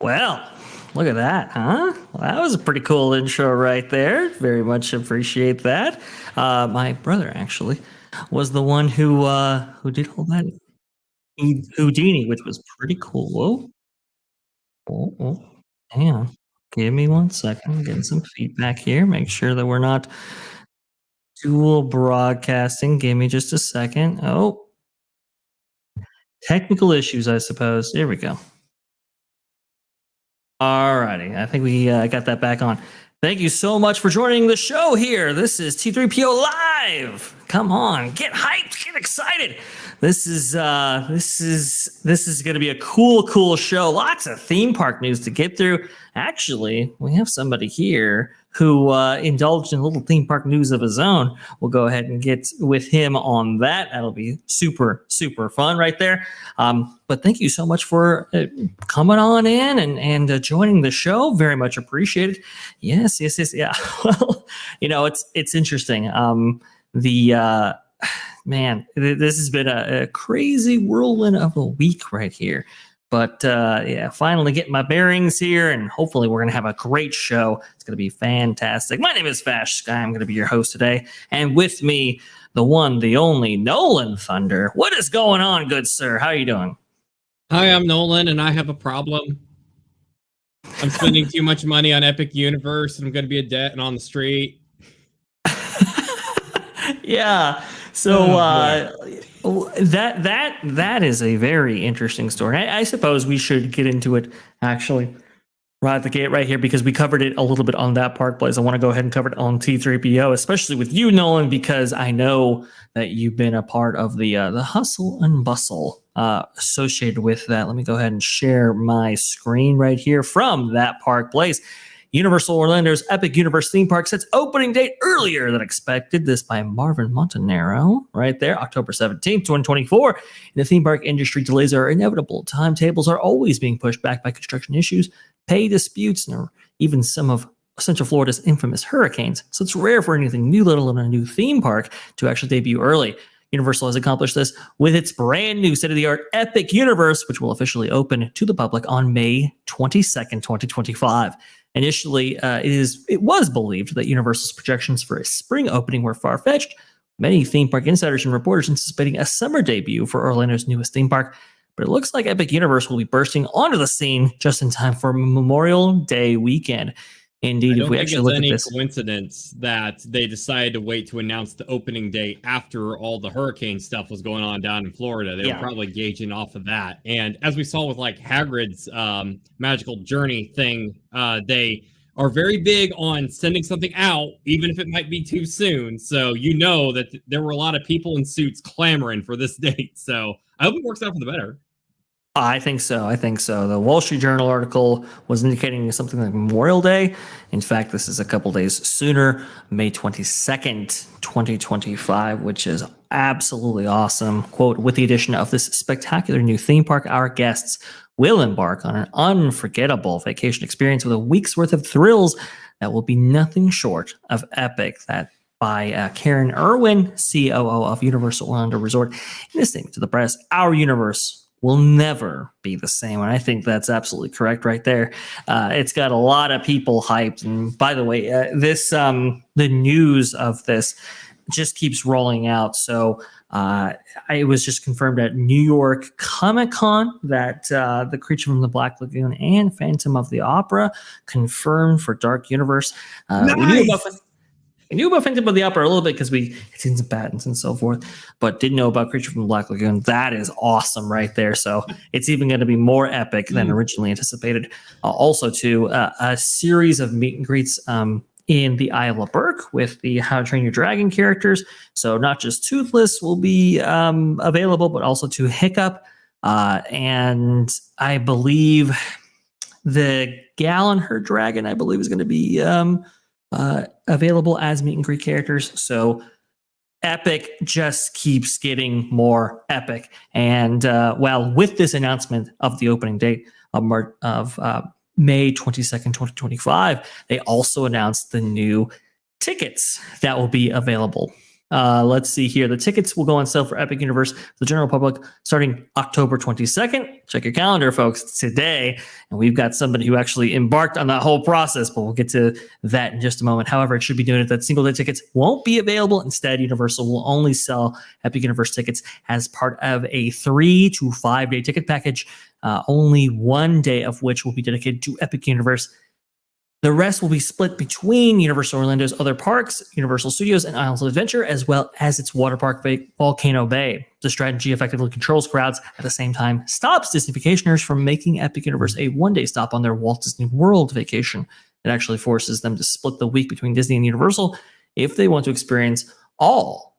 Well, look at that, huh? Well, that was a pretty cool intro right there. Very much appreciate that. My brother actually was the one who did all that Houdini, which was pretty cool. Oh, hang on. Give me 1 second. I'm getting some feedback here. Make sure that we're not dual broadcasting. Give me just a second. Oh, technical issues, I suppose. There we go. Alrighty, I think we got that back on. Thank you so much for joining the show here. This is T3PO Live. Come on, get hyped, get excited. This is going to be a cool show. Lots of theme park news to get through. Actually, we have somebody here who indulged in a little theme park news of his own. We'll go ahead and get with him on that. That'll be super fun right there. But thank you so much for coming on in and joining the show. Very much appreciated. Yes. Yeah. Well, it's interesting. Man, this has been a crazy whirlwind of a week right here. But yeah, finally getting my bearings here, and hopefully we're going to have a great show. It's going to be fantastic. My name is VashSky. I'm going to be your host today. And with me, the one, the only, Nolan Thunder. What is going on, good sir? How are you doing? Hi, I'm Nolan, and I have a problem. I'm spending too much money on Epic Universe, and I'm going to be a debt and on the street. Yeah. So that is a very interesting story. I suppose we should get into it actually right at the gate right here, because we covered it a little bit on That Park Place. I want to go ahead and cover it on T3PO, especially with you, Nolan, because I know that you've been a part of the hustle and bustle associated with that. Let me go ahead and share my screen right here from That Park Place. Universal Orlando's Epic Universe theme park sets opening date earlier than expected. This by Marvin Montanaro, right there, October 17th, 2024. In the theme park industry, delays are inevitable. Timetables are always being pushed back by construction issues, pay disputes, and even some of Central Florida's infamous hurricanes. So it's rare for anything new, let alone a new theme park, to actually debut early. Universal has accomplished this with its brand new state-of-the-art Epic Universe, which will officially open to the public on May 22nd, 2025. Initially, it was believed that Universal's projections for a spring opening were far-fetched. Many theme park insiders and reporters anticipating a summer debut for Orlando's newest theme park, but it looks like Epic Universe will be bursting onto the scene just in time for Memorial Day weekend. Indeed, if we actually look at this, coincidence that they decided to wait to announce the opening date after all the hurricane stuff was going on down in Florida. They were probably gauging off of that. And as we saw with like Hagrid's magical journey thing, they are very big on sending something out, even if it might be too soon. So you know that there were a lot of people in suits clamoring for this date. So I hope it works out for the better. I think so. The Wall Street Journal article was indicating something like Memorial Day. In fact, this is a couple days sooner, May 22nd, 2025, which is absolutely awesome. Quote, with the addition of this spectacular new theme park, our guests will embark on an unforgettable vacation experience with a week's worth of thrills that will be nothing short of epic. That by Karen Irwin, COO of Universal Orlando Resort. In a statement to the press, our universe will never be the same. And I think that's absolutely correct right there. It's got a lot of people hyped. And by the way, the news of this just keeps rolling out. So it was just confirmed at New York Comic-Con that The Creature from the Black Lagoon and Phantom of the Opera confirmed for Dark Universe. Nice! I knew about Phantom of the Opera a little bit because we had seen some patents and so forth, but didn't know about Creature from the Black Lagoon. That is awesome right there. So it's even going to be more epic than originally anticipated. Also, too, a series of meet and greets in the Isle of Berk with the How to Train Your Dragon characters. So not just Toothless will be available, but also to Hiccup. And I believe the Gallon Her Dragon, I believe, is going to be available as meet and greet characters. So Epic just keeps getting more epic. And with this announcement of the opening date of May 22nd, 2025, they also announced the new tickets that will be available. Let's see here. The tickets will go on sale for Epic Universe for the general public starting October 22nd. Check your calendar, folks, today. And we've got somebody who actually embarked on that whole process, but we'll get to that in just a moment. However, it should be noted that single day tickets won't be available. Instead, Universal will only sell Epic Universe tickets as part of a 3 to 5 day ticket package, only 1 day of which will be dedicated to Epic Universe. The rest will be split between Universal Orlando's other parks, Universal Studios, and Islands of Adventure, as well as its water park, Volcano Bay. The strategy effectively controls crowds, at the same time stops Disney vacationers from making Epic Universe a one-day stop on their Walt Disney World vacation. It actually forces them to split the week between Disney and Universal if they want to experience all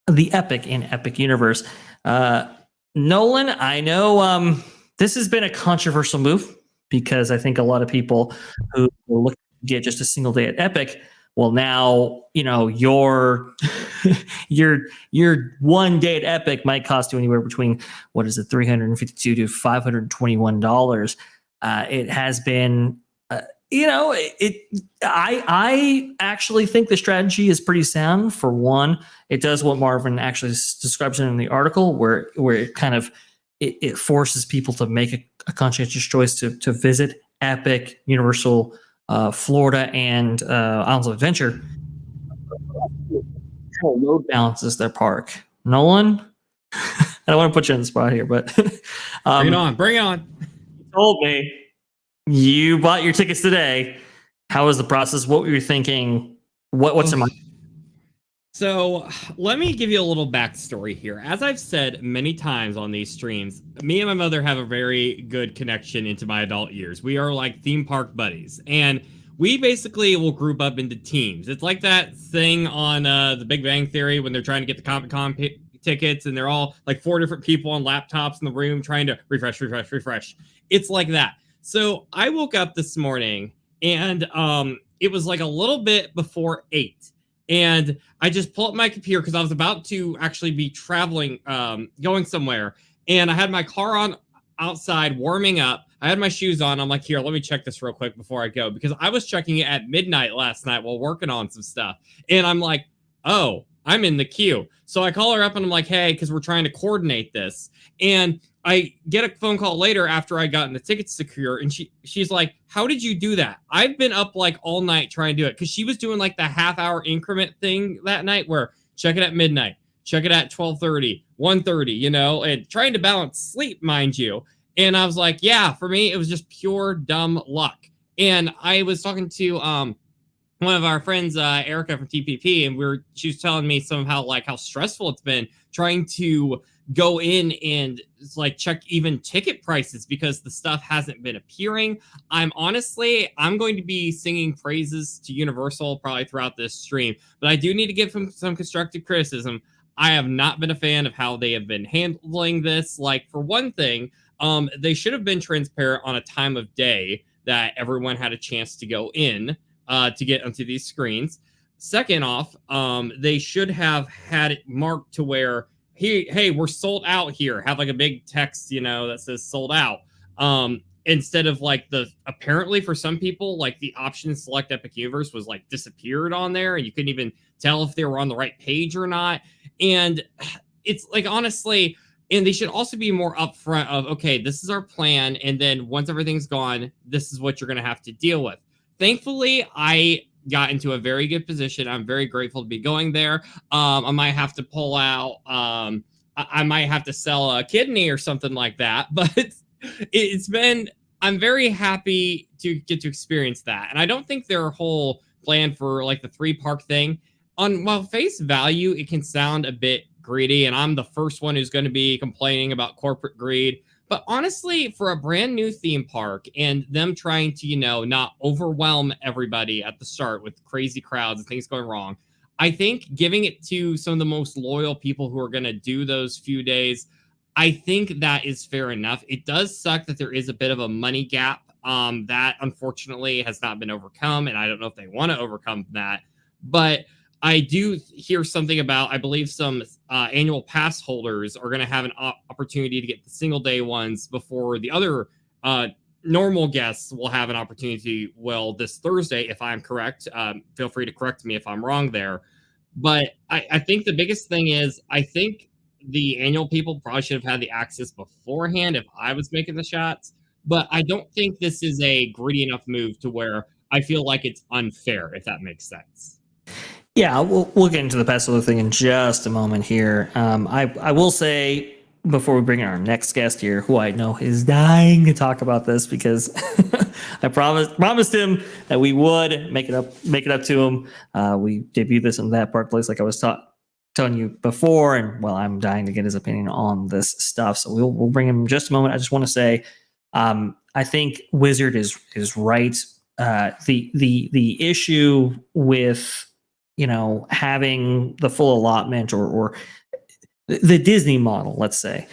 the Epic in Epic Universe. Nolan, I know this has been a controversial move, because I think a lot of people who were looking to get just a single day at Epic, well, now, your 1 day at Epic might cost you anywhere between, $352 to $521. It has been, I actually think the strategy is pretty sound. For one, it does what Marvin actually describes in the article, where it kind of, it forces people to make a conscientious choice to visit Epic, Universal, Florida, and Islands of Adventure. Load balances their park. Nolan, I don't want to put you on the spot here, but bring it on. You told me you bought your tickets today. How was the process? What were you thinking? What's in mind? So let me give you a little backstory here. As I've said many times on these streams, me and my mother have a very good connection into my adult years. We are like theme park buddies, and we basically will group up into teams. It's like that thing on the Big Bang Theory when they're trying to get the Comic-Con tickets, and they're all like 4 different people on laptops in the room trying to refresh. It's like that. So I woke up this morning, and it was like a little bit before 8. And I just pulled up my computer because I was about to actually be traveling, going somewhere. And I had my car on outside warming up. I had my shoes on. I'm like, here, let me check this real quick before I go. Because I was checking it at midnight last night while working on some stuff. And I'm like, oh, I'm in the queue. So I call her up and I'm like, hey, because we're trying to coordinate this. And I get a phone call later after I gotten the tickets secure, and she's like, how did you do that? I've been up like all night trying to do it, because she was doing like the half-hour increment thing that night where check it at midnight, check it at 12:30, 1:30, and trying to balance sleep, mind you. And I was like, yeah, for me, it was just pure dumb luck. And I was talking to one of our friends, Erica from TPP, and she was telling me somehow like how stressful it's been trying to go in and like check even ticket prices because the stuff hasn't been appearing. I'm going to be singing praises to Universal probably throughout this stream, but I do need to give them some constructive criticism. I have not been a fan of how they have been handling this. Like, for one thing, they should have been transparent on a time of day that everyone had a chance to go in to get onto these screens. Second off, they should have had it marked to where, hey, we're sold out here. Have like a big text, that says sold out. Instead of like apparently for some people, like the option to select Epic Universe was like disappeared on there, and you couldn't even tell if they were on the right page or not. And it's like, honestly, and they should also be more upfront of, okay, this is our plan. And then once everything's gone, this is what you're going to have to deal with. Thankfully, I got into a very good position. I'm very grateful to be going there. I might have to pull out, I might have to sell a kidney or something like that, but I'm very happy to get to experience that. And I don't think their whole plan for like the 3-park thing, while face value, it can sound a bit greedy, and I'm the first one who's going to be complaining about corporate greed. But honestly, for a brand new theme park and them trying to, not overwhelm everybody at the start with crazy crowds and things going wrong, I think giving it to some of the most loyal people who are going to do those few days, I think that is fair enough. It does suck that there is a bit of a money gap that unfortunately has not been overcome, and I don't know if they want to overcome that. But I do hear something about, I believe some annual pass holders are going to have an opportunity to get the single day ones before the other normal guests will have an opportunity, this Thursday, if I'm correct. Feel free to correct me if I'm wrong there. But I think the biggest thing is I think the annual people probably should have had the access beforehand if I was making the shots. But I don't think this is a greedy enough move to where I feel like it's unfair, if that makes sense. Yeah, we'll get into the pass solo thing in just a moment here. I will say before we bring in our next guest here, who I know is dying to talk about this because I promised him that we would make it up to him. We debuted this in that park place, like I was telling you before, and well, I'm dying to get his opinion on this stuff. So we'll bring him in just a moment. I just want to say, I think Wizard is right. The issue with having the full allotment or the Disney model, let's say,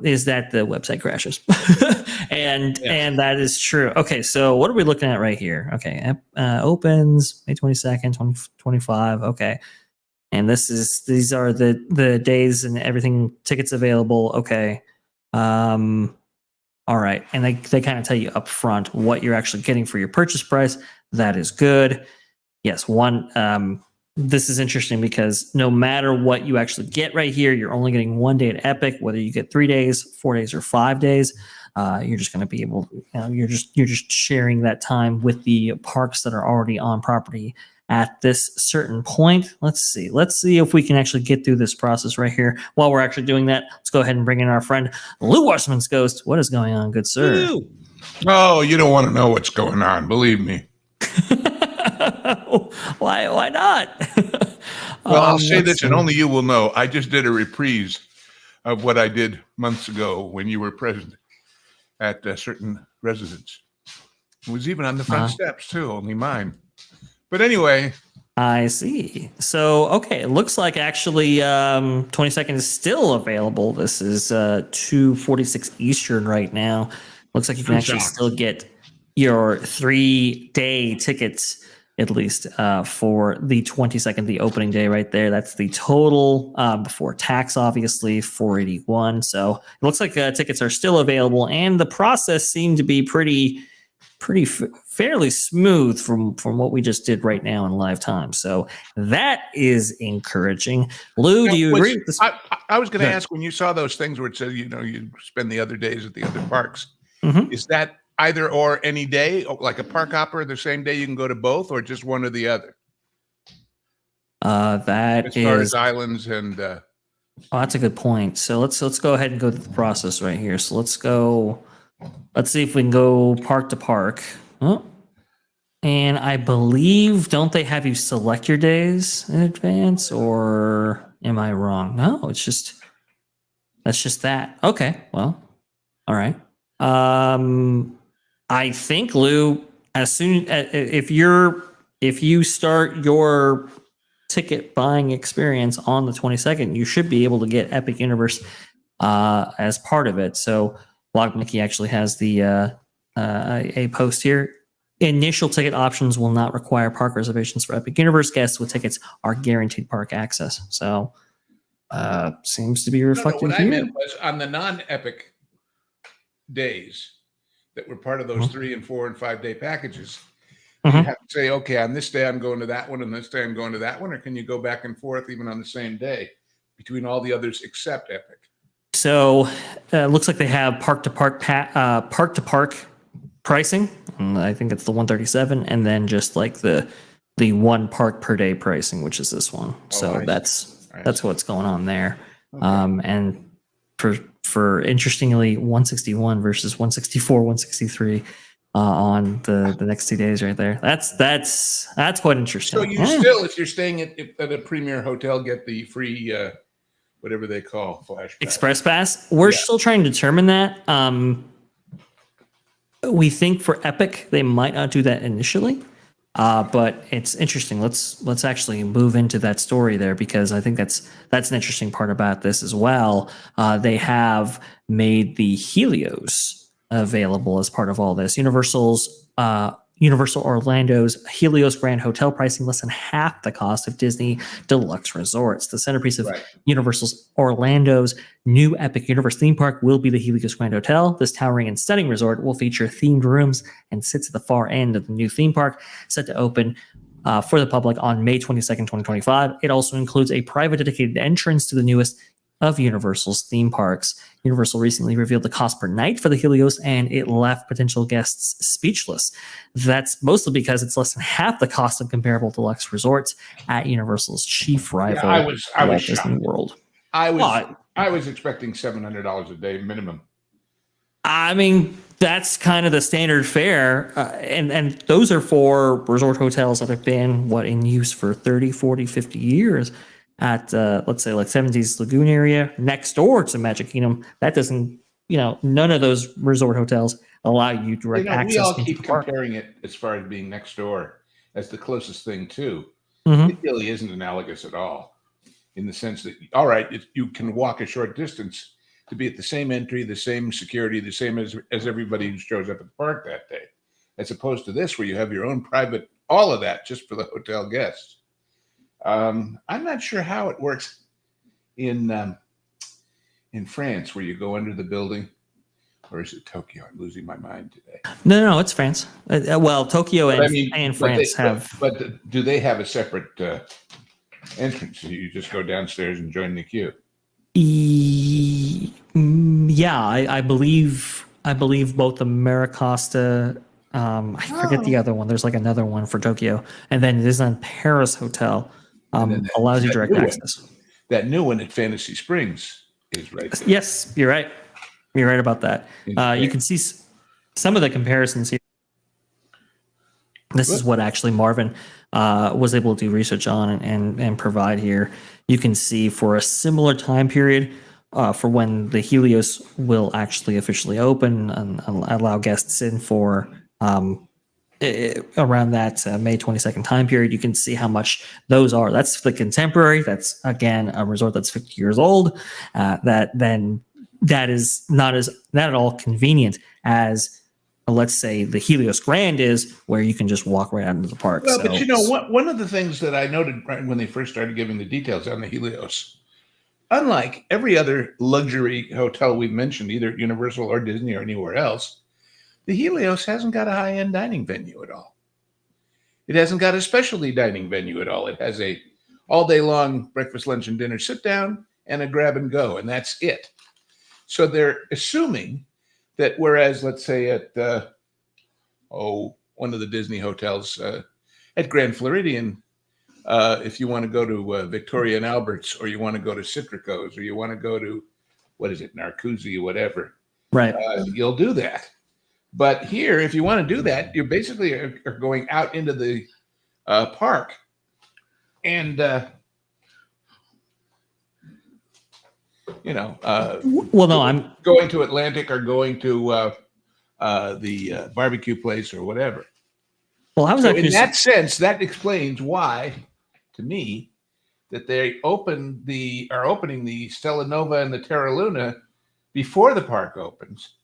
is that the website crashes. and that is true. Okay, so what are we looking at right here? Okay, opens May 22nd, 2025. Okay. And these are the days and everything, tickets available. Okay. All right. And they kind of tell you up front what you're actually getting for your purchase price. That is good. Yes, this is interesting because no matter what you actually get right here, you're only getting 1 day at Epic, whether you get 3 days, 4 days, or 5 days. You're just going to be able, you're just sharing that time with the parks that are already on property at this certain point. Let's see if we can actually get through this process right here. While we're actually doing that, let's go ahead and bring in our friend Lou Washman's Ghost. What is going on, good sir? Woo! Oh, you don't want to know what's going on, believe me. Why not? Well, I'll say this, and only you will know. I just did a reprise of what I did months ago when you were present at a certain residence. It was even on the front steps, too, only mine. But anyway. I see. So, okay, it looks like actually 22nd is still available. This is 2:46 Eastern right now. Looks like you can actually still get your 3-day tickets, at least for the 22nd, the opening day right there. That's the total before tax, obviously, $481. So it looks like tickets are still available, and the process seemed to be fairly smooth from what we just did right now in live time. So that is encouraging. Lou, do you agree with this? I was going to ask, when you saw those things where it said, you spend the other days at the other parks, is that either or any day, like a park hopper, the same day you can go to both, or just one or the other? As far as islands and that's a good point. So let's go ahead and go through the process right here. So let's see if we can go park to park. Oh, and I believe, don't they have you select your days in advance, or am I wrong? No, that's just that. Okay, well, all right. I think, Lou, as soon if you start your ticket buying experience on the 22nd, you should be able to get Epic Universe as part of it. So Blog Mickey actually has the a post here. Initial ticket options will not require park reservations for Epic Universe guests. With tickets are guaranteed park access. So seems to be reflected what here. I meant was on the non-Epic days that were part of those 3 and 4 and 5 day packages. You have to say, okay, on this day I'm going to that one, and this day I'm going to that one, or can you go back and forth even on the same day between all the others except Epic? So it looks like they have park to park pricing. And I think it's the 137, and then just like the 1 park per day pricing, which is this one. So that's what's going on there. Okay. And for interestingly, 161 versus 164, 163 on the next 2 days right there. That's quite interesting. So you still, if you're staying at a premier hotel, get the free whatever they call Flash Pass. Express Pass. We're still trying to determine that. We think for Epic they might not do that initially, but it's interesting. Let's actually move into that story there, because I think that's an interesting part about this as well. They have made the Helios available as part of all this. Universal Orlando's Helios Grand Hotel pricing less than half the cost of Disney Deluxe Resorts. The centerpiece of Universal's Orlando's new Epic Universe theme park will be the Helios Grand Hotel. This towering and stunning resort will feature themed rooms and sits at the far end of the new theme park, set to open for the public on May 22nd, 2025. It also includes a private dedicated entrance to the newest of Universal's theme parks. Universal recently revealed the cost per night for the Helios, and it left potential guests speechless. That's mostly because it's less than half the cost of comparable deluxe resorts at Universal's chief rival, I was Walt shocked. Disney World. I was expecting $700 a day minimum. I mean, that's kind of the standard fare. And those are for resort hotels that have been in use for 30, 40, 50 years at, let's say, like 70s Lagoon area next door to Magic Kingdom. That doesn't, none of those resort hotels allow you direct access. We all into keep the park. comparing it as far as being next door as the closest thing to. Mhm. It really isn't analogous at all, in the sense that, all right, you can walk a short distance to be at the same entry, the same security, the same as everybody who shows up at the park that day, as opposed to this, where you have your own private, all of that just for the hotel guests. I'm not sure how it works in France, where you go under the building, or is it Tokyo? I'm losing my mind today. No, it's France. Well, Tokyo and France have. But do they have a separate entrance? So you just go downstairs and join the queue. Yeah, I believe both the Maricosta. I forget the other one. There's like another one for Tokyo, and then Disneyland Paris Hotel allows you direct access. That new one at Fantasy Springs is right there. Yes, you're right. You're right about that. You can see some of the comparisons here. This is what actually Marvin was able to do research on and provide here. You can see for a similar time period for when the Helios will actually officially open and allow guests in for around that May 22nd time period. You can see how much those are. That's the contemporary. That's, again, a resort that's 50 years old. That is not at all convenient as, let's say, the Helios Grand is, where you can just walk right out into the park. Well, but one of the things that I noted right when they first started giving the details on the Helios, unlike every other luxury hotel we've mentioned, either at Universal or Disney or anywhere else, the Helios hasn't got a high-end dining venue at all. It hasn't got a specialty dining venue at all. It has a all-day-long breakfast, lunch, and dinner sit-down and a grab-and-go, and that's it. So they're assuming that whereas, let's say, at one of the Disney hotels at Grand Floridian, if you want to go to Victoria and Albert's, or you want to go to Citrico's, or you want to go to, Narcoozy, whatever, right, you'll do that. But here, if you want to do that, you basically are going out into the park and, I'm going to Atlantic or going to the barbecue place or whatever. Well, I was in that sense, that explains why, to me, that they are opening the Stella Nova and the Terra Luna before the park opens.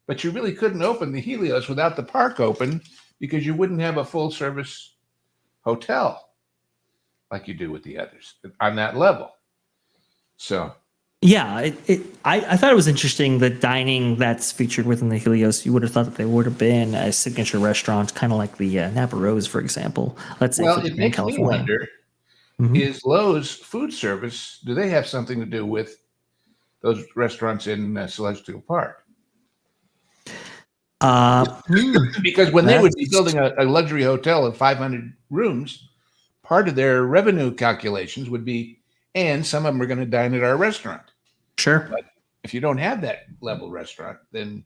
But you really couldn't open the Helios without the park open, because you wouldn't have a full service hotel like you do with the others on that level. So. Yeah, I thought it was interesting the dining that's featured within the Helios. You would have thought that they would have been a signature restaurant, kind of like the Napa Rose, for example. Let's say, it makes me wonder: is Lowe's food service? Do they have something to do with those restaurants in Celestial Park? Because when they would be building a luxury hotel of 500 rooms, part of their revenue calculations would be, and some of them are going to dine at our restaurant. Sure. But if you don't have that level restaurant, then,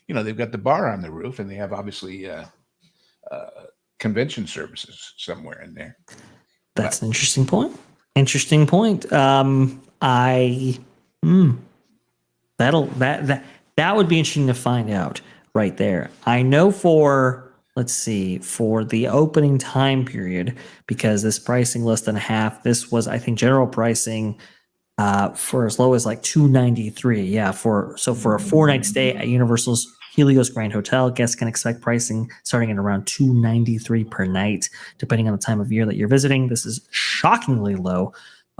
they've got the bar on the roof, and they have obviously convention services somewhere in there. That's an interesting point. That would be interesting to find out right there. I know for the opening time period, because this pricing less than half, this was, I think, general pricing for as low as like $293. Yeah, for a 4-night stay at Universal's Helios Grand Hotel, guests can expect pricing starting at around $293 per night, depending on the time of year that you're visiting. This is shockingly low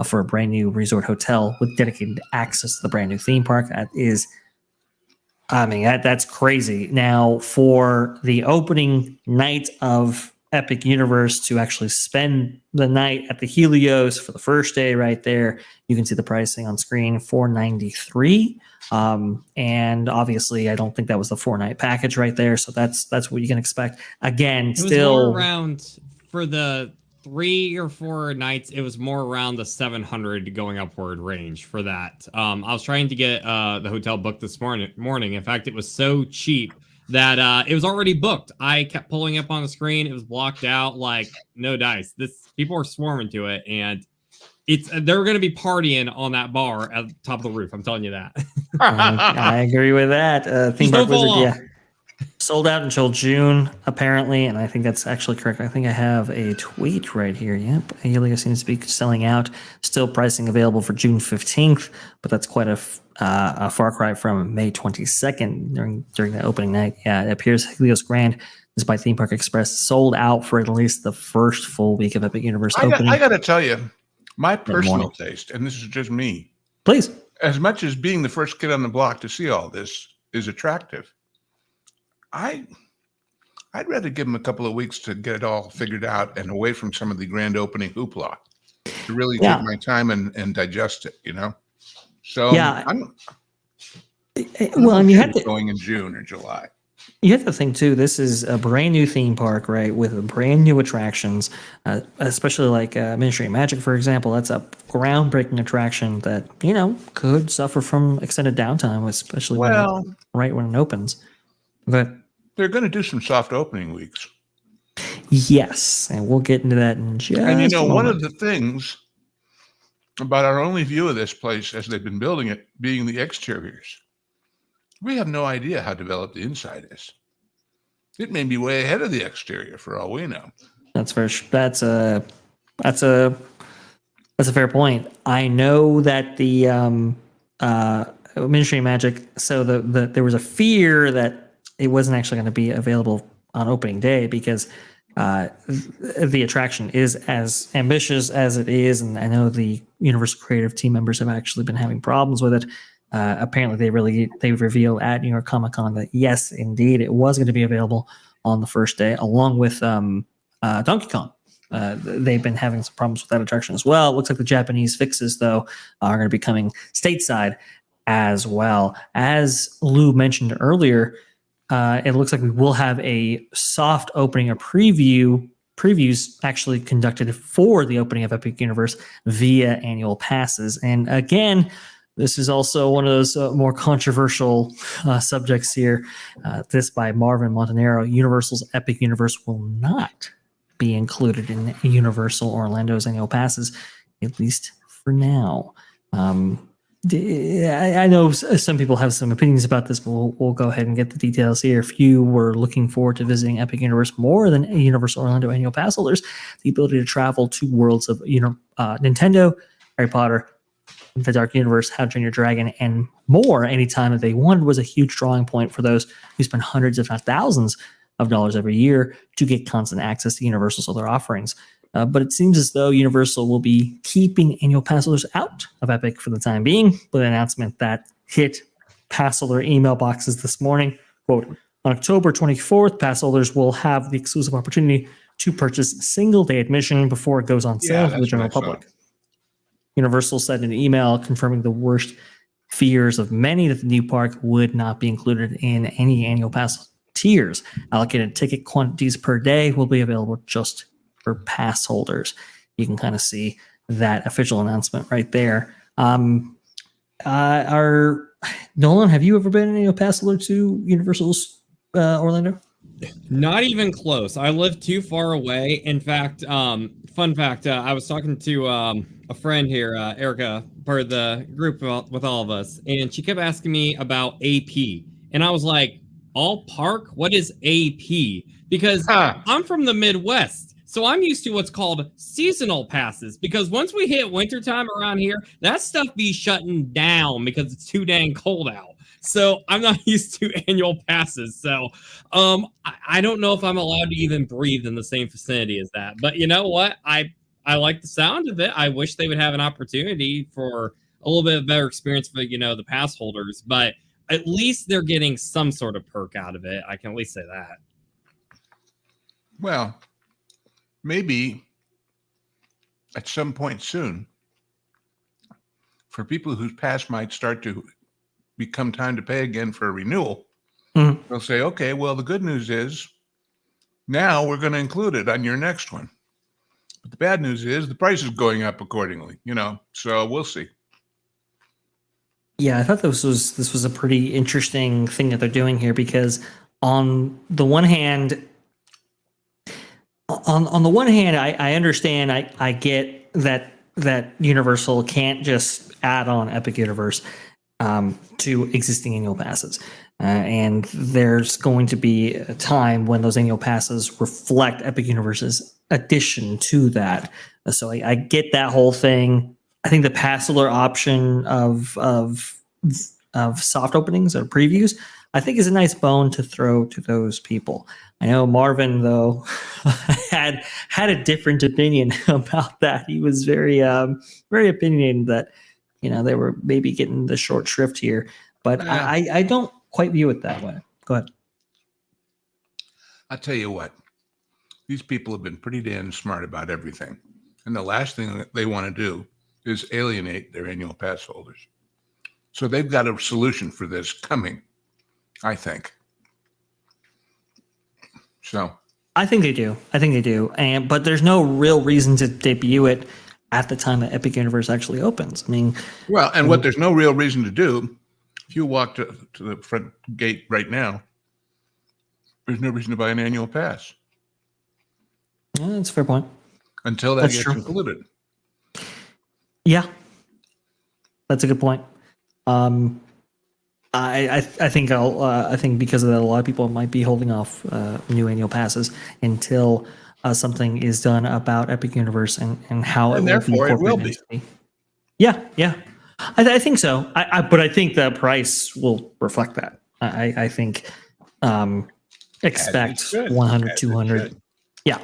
for a brand new resort hotel with dedicated access to the brand new theme park. That's crazy. Now, for the opening night of Epic Universe to actually spend the night at the Helios for the first day right there. You can see the pricing on screen, $493. And obviously, I don't think that was the 4-night package right there. So that's what you can expect. Again, It was still more around for the 3 or 4 nights. It was more around the 700 going upward range for that. I was trying to get the hotel booked this morning. In fact, it was so cheap that it was already booked. I kept pulling up on the screen. It was blocked out, like no dice. People are swarming to it, and they're going to be partying on that bar at the top of the roof. I'm telling you that. I agree with that. Theme Park Wizard, yeah, sold out until June apparently, and I think that's actually correct. I think I have a tweet right here. Yep, Helios seems to be selling out. Still pricing available for June 15th, but that's quite a far cry from May 22nd during the opening night. Yeah, it appears Helios Grand, despite Theme Park Express, sold out for at least the first full week of Epic Universe opening. I got to tell you, my personal taste, and this is just me, please. As much as being the first kid on the block to see all this is attractive, I'd rather give them a couple of weeks to get it all figured out and away from some of the grand opening hoopla to really take my time and digest it, So yeah, and you had to going in June or July. You have to think too. This is a brand new theme park, right? With brand new attractions, especially like Ministry of Magic, for example. That's a groundbreaking attraction that could suffer from extended downtime, especially right when it opens. But they're going to do some soft opening weeks. Yes, and we'll get into that in just. And one of the things about our only view of this place as they've been building it being the exteriors. We have no idea how developed the inside is. It may be way ahead of the exterior for all we know. That's a fair point. I know that the Ministry of Magic. So there was a fear that it wasn't actually going to be available on opening day because the attraction is as ambitious as it is, and I know the Universal Creative team members have actually been having problems with it. Apparently, they revealed at New York Comic Con that yes, indeed, it was going to be available on the first day, along with Donkey Kong. They've been having some problems with that attraction as well. It looks like the Japanese fixes, though, are going to be coming stateside as well. As Lou mentioned earlier, it looks like we will have a soft opening, a previews actually conducted for the opening of Epic Universe via annual passes. And again, this is also one of those more controversial subjects here. This by Marvin Montanaro. Universal's Epic Universe will not be included in Universal Orlando's annual passes, at least for now. I know some people have some opinions about this, but we'll go ahead and get the details here. If you were looking forward to visiting Epic Universe more than Universal Orlando annual pass holders, the ability to travel to worlds of Nintendo, Harry Potter, The Dark Universe, How to Train Your Dragon, and more anytime that they wanted was a huge drawing point for those who spend hundreds, if not thousands, of dollars every year to get constant access to Universal's other offerings. But it seems as though Universal will be keeping annual pass holders out of Epic for the time being, with an announcement that hit pass holder email boxes this morning. Quote, on October 24th, pass holders will have the exclusive opportunity to purchase single-day admission before it goes on sale to the general public. Universal said in an email confirming the worst fears of many that the new park would not be included in any annual pass tiers. Allocated ticket quantities per day will be available just for pass holders. You can kind of see that official announcement right there. Nolan, have you ever been an annual pass holder to Universal's Orlando? Not even close. I live too far away. In fact, fun fact, I was talking to a friend here, Erica, part of the group with all of us, and she kept asking me about AP. And I was like, all park? What is AP? Because I'm from the Midwest. So I'm used to what's called seasonal passes, because once we hit wintertime around here, that stuff be shutting down because it's too dang cold out. So I'm not used to annual passes. So I don't know if I'm allowed to even breathe in the same vicinity as that. But you know what? I like the sound of it. I wish they would have an opportunity for a little bit of better experience for, the pass holders. But at least they're getting some sort of perk out of it. I can at least say that. Well, maybe at some point soon, for people whose pass might start to become time to pay again for a renewal, they'll say, okay, well, the good news is now we're going to include it on your next one. But the bad news is the price is going up accordingly, so we'll see. Yeah, I thought this was a pretty interesting thing that they're doing here, because on the one hand, I understand, I get that Universal can't just add on Epic Universe to existing annual passes. And there's going to be a time when those annual passes reflect Epic Universe's addition to that. So I get that whole thing. I think the pass holder option of soft openings or previews, I think, is a nice bone to throw to those people. I know Marvin, though, had a different opinion about that. He was very opinionated that they were maybe getting the short shrift here, but I don't quite view it that way. Go ahead. I'll tell you what, these people have been pretty damn smart about everything, and the last thing that they want to do is alienate their annual pass holders. So they've got a solution for this coming, I think. So I think they do. But there's no real reason to debut it at the time that Epic Universe actually opens. I mean, well, and what there's no real reason to do, if you walk to the front gate right now, there's no reason to buy an annual pass. Yeah, that's a fair point. Until that gets included. Yeah, that's a good point. I think I think because of that, a lot of people might be holding off new annual passes until something is done about Epic Universe and how and therefore it will be. Yeah. I think so. But I think the price will reflect that. I think expect 100, 200. Yeah.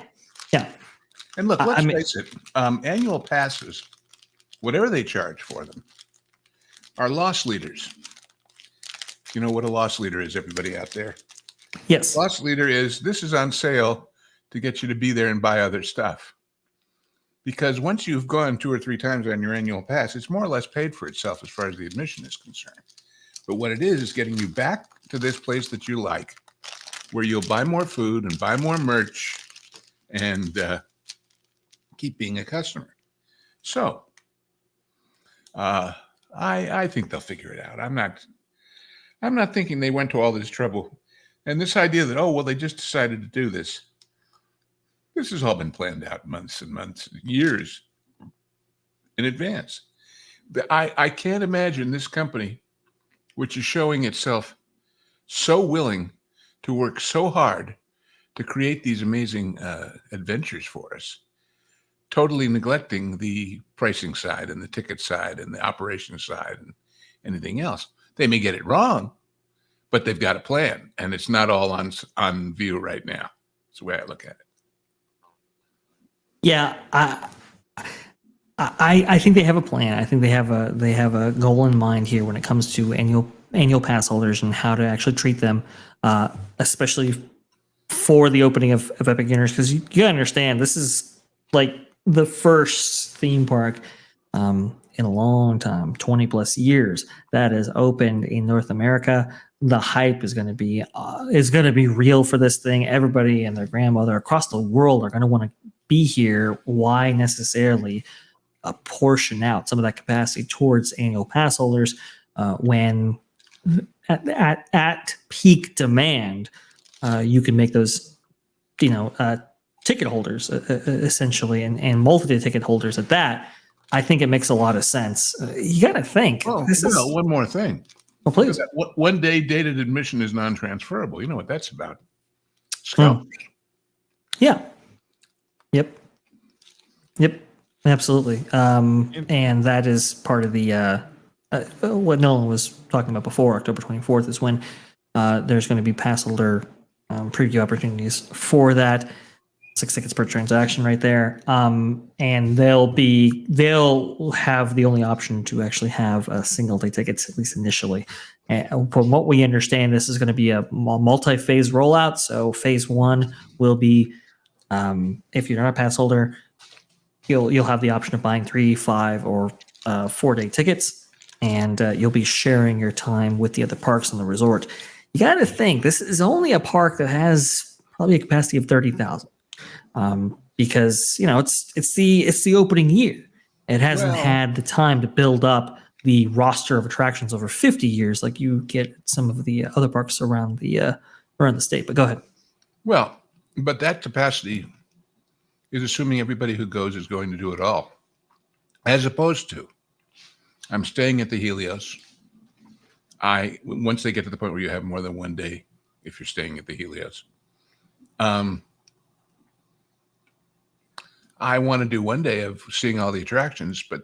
And look, let's face it. Annual passes, whatever they charge for them, are loss leaders. You know what a loss leader is, everybody out there? Yes. Loss leader is, this is on sale to get you to be there and buy other stuff. Because once you've gone 2 or 3 times on your annual pass, it's more or less paid for itself as far as the admission is concerned. But what it is getting you back to this place that you like, where you'll buy more food and buy more merch and keep being a customer. So I think they'll figure it out. I'm not thinking they went to all this trouble. And this idea that, they just decided to do this. This has all been planned out months and months, years in advance. I can't imagine this company, which is showing itself so willing to work so hard to create these amazing adventures for us, totally neglecting the pricing side and the ticket side and the operations side and anything else. They may get it wrong, but they've got a plan, and it's not all on view right now. That's the way I look at it. Yeah, I think they have a plan. I think they have a goal in mind here when it comes to annual pass holders and how to actually treat them, especially for the opening of Epic Universe. Because you gotta understand, this is like the first theme park in a long time, 20 plus years, that is opened in North America. The hype is going to be real for this thing. Everybody and their grandmother across the world are going to want to be here. Why necessarily portion out some of that capacity towards annual pass holders when at peak demand you can make those ticket holders essentially and multi-ticket holders at that. I think it makes a lot of sense. You got to think. One more thing. Oh, please. One day dated admission is non-transferable. You know what that's about? Scalpers. Yeah. Yep. Absolutely. And that is part of the what Nolan was talking about before. October 24th is when there's going to be pass holder preview opportunities for that. 6 tickets per transaction right there. And they'll have the only option to actually have single day tickets, at least initially. And from what we understand, this is going to be a multi-phase rollout. So phase 1 will be If you're not a pass holder, you'll have the option of buying 3, 5, or 4-day tickets, and you'll be sharing your time with the other parks on the resort. You got to think this is only a park that has probably a capacity of 30,000, because it's the opening year. It hasn't had the time to build up the roster of attractions over 50 years like you get at some of the other parks around the state. But go ahead. Well, but that capacity is assuming everybody who goes is going to do it all, as opposed to I'm staying at the Helios. Once they get to the point where you have more than one day, if you're staying at the Helios, I want to do one day of seeing all the attractions, but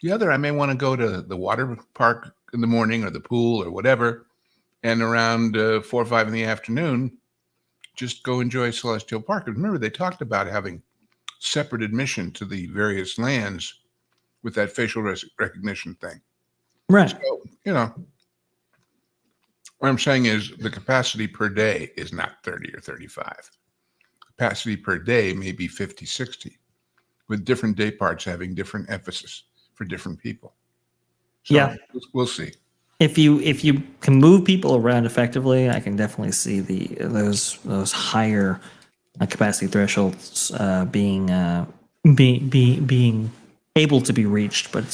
the other, I may want to go to the water park in the morning or the pool or whatever, and around 4 or 5 in the afternoon, just go enjoy Celestial Park. Remember, they talked about having separate admission to the various lands with that facial recognition thing. Right. So, what I'm saying is the capacity per day is not 30 or 35. Capacity per day may be 50, 60, with different day parts having different emphasis for different people. So yeah, we'll see. If you can move people around effectively, I can definitely see those higher capacity thresholds being able to be reached. But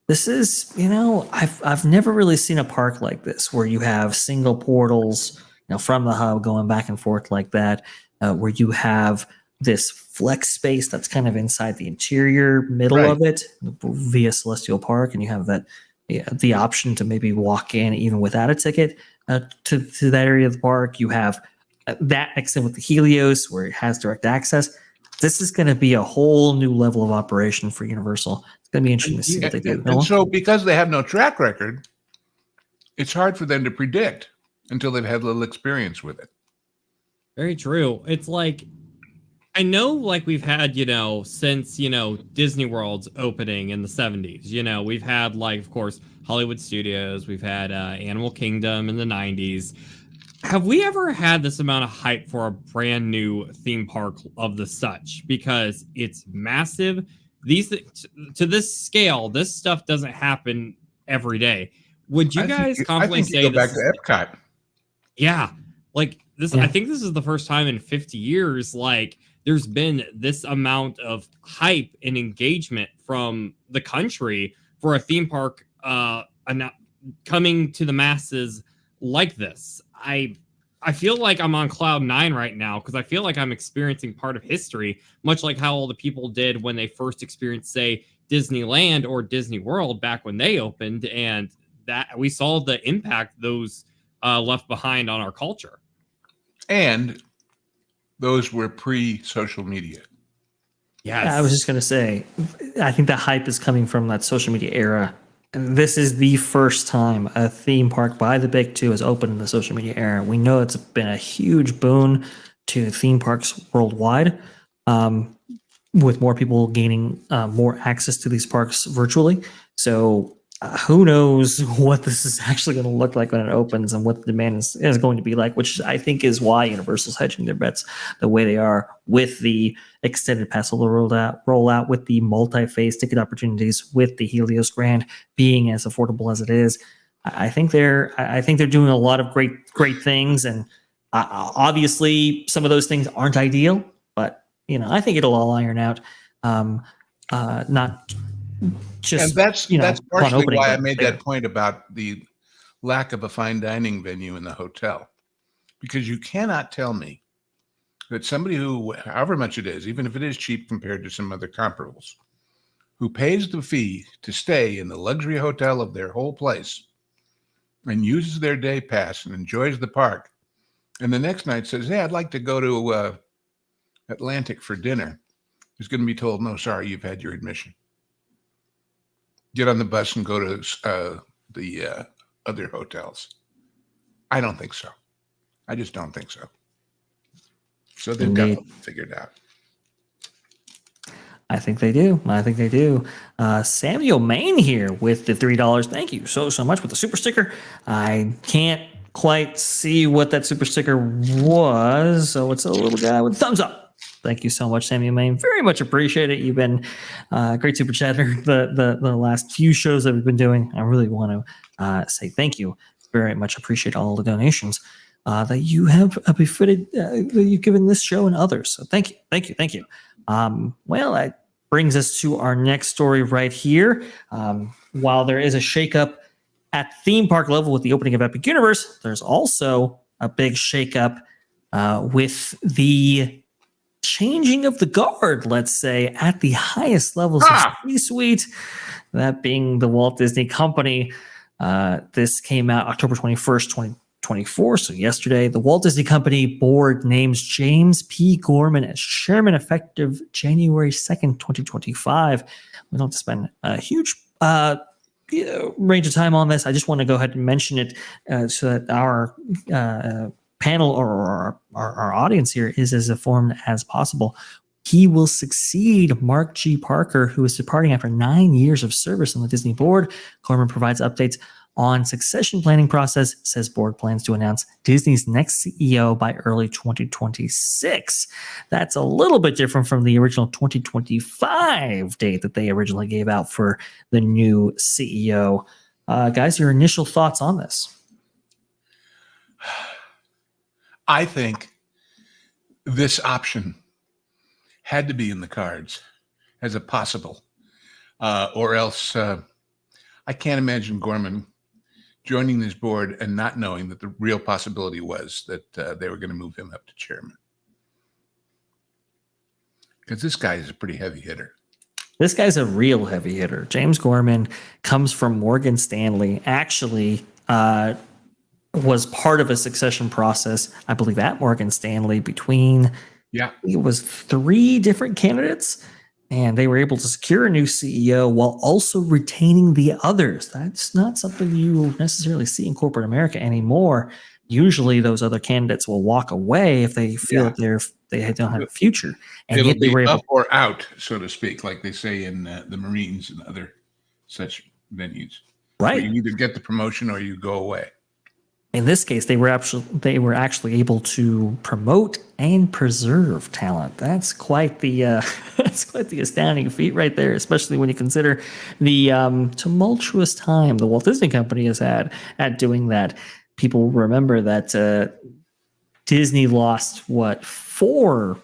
this is I've never really seen a park like this where you have single portals from the hub going back and forth like that, where you have this flex space that's kind of inside the interior middle of it via Celestial Park, and you have that the option to maybe walk in even without a ticket to that area of the park. You have that mixed in with the Helios where it has direct access. This is going to be a whole new level of operation for Universal. It's going to be interesting to see what they do. And so because they have no track record, it's hard for them to predict until they've had a little experience with it. Very true. It's like, I know, like, we've had, since, Disney World's opening in the 70s, we've had, like, of course, Hollywood Studios, we've had Animal Kingdom in the 90s. Have we ever had this amount of hype for a brand new theme park of the such? Because it's massive. To this scale, this stuff doesn't happen every day. Would you guys confidently say go back to Epcot? Yeah. Like, this, I think this is the first time in 50 years, like, there's been this amount of hype and engagement from the country for a theme park coming to the masses like this. I feel like I'm on cloud 9 right now because I feel like I'm experiencing part of history, much like how all the people did when they first experienced, say, Disneyland or Disney World back when they opened, and that we saw the impact those left behind on our culture. And those were pre-social media. Yes. Yeah, I was just going to say, I think the hype is coming from that social media era. And this is the first time a theme park by the Big Two has opened in the social media era. We know it's been a huge boon to theme parks worldwide, with more people gaining more access to these parks virtually. So who knows what this is actually going to look like when it opens and what the demand is going to be like, which I think is why Universal's hedging their bets the way they are with the extended pass holder rollout, with the multi-phase ticket opportunities, with the Helios Grand being as affordable as it is. I think they're doing a lot of great things, and obviously some of those things aren't ideal, but I think it'll all iron out. Not just, and that's partially why I made there. that point about the lack of a fine dining venue in the hotel, because you cannot tell me that somebody who, however much it is, even if it is cheap compared to some other comparables, who pays the fee to stay in the luxury hotel of their whole place and uses their day pass and enjoys the park, and the next night says, "Hey, I'd like to go to Atlantic for dinner," is going to be told, "No, sorry, you've had your admission. Get on the bus and go to the other hotels." I don't think so. I just don't think so. So they've got it figured out. I think they do. Samuel Main here with the $3. Thank you so much with the super sticker. I can't quite see what that super sticker was, so it's a little guy with thumbs up. Thank you so much, Sammy Main. Very much appreciate it. You've been a great super chatter the last few shows that we've been doing. I really want to say thank you. Very much appreciate all the donations that you have befitted that you've given this show and others. So thank you. Well, that brings us to our next story right here. While there is a shakeup at theme park level with the opening of Epic Universe, there's also a big shakeup with the changing of the guard, let's say, at the highest levels of C-suite, that being the Walt Disney Company. This came out October 21st, 2024, so yesterday. The Walt Disney Company board names James P. Gorman as chairman effective January 2nd, 2025. We don't have to spend a huge range of time on this. I just want to go ahead and mention it so that our panel or our audience here is as informed as possible. He will succeed Mark G. Parker, who is departing after 9 years of service on the Disney board. Gorman provides updates on succession planning process, says board plans to announce Disney's next CEO by early 2026. That's a little bit different from the original 2025 date that they originally gave out for the new CEO. Guys, your initial thoughts on this? I think this option had to be in the cards as a possible, or else I can't imagine Gorman joining this board and not knowing that the real possibility was that they were going to move him up to chairman. Because this guy is a pretty heavy hitter. This guy's a real heavy hitter. James Gorman comes from Morgan Stanley, actually was part of a succession process, I believe, at Morgan Stanley between, it was 3 different candidates, and they were able to secure a new CEO while also retaining the others. That's not something you necessarily see in corporate America anymore. Usually those other candidates will walk away if they feel that they don't have a future. And it'll yet they be were able, up or out, so to speak, like they say in the Marines and other such venues. right. Where you either get the promotion or you go away. In this case, they were actually able to promote and preserve talent. That's quite the astounding feat right there, especially when you consider the tumultuous time the Walt Disney Company has had at doing that. People remember that Disney lost 4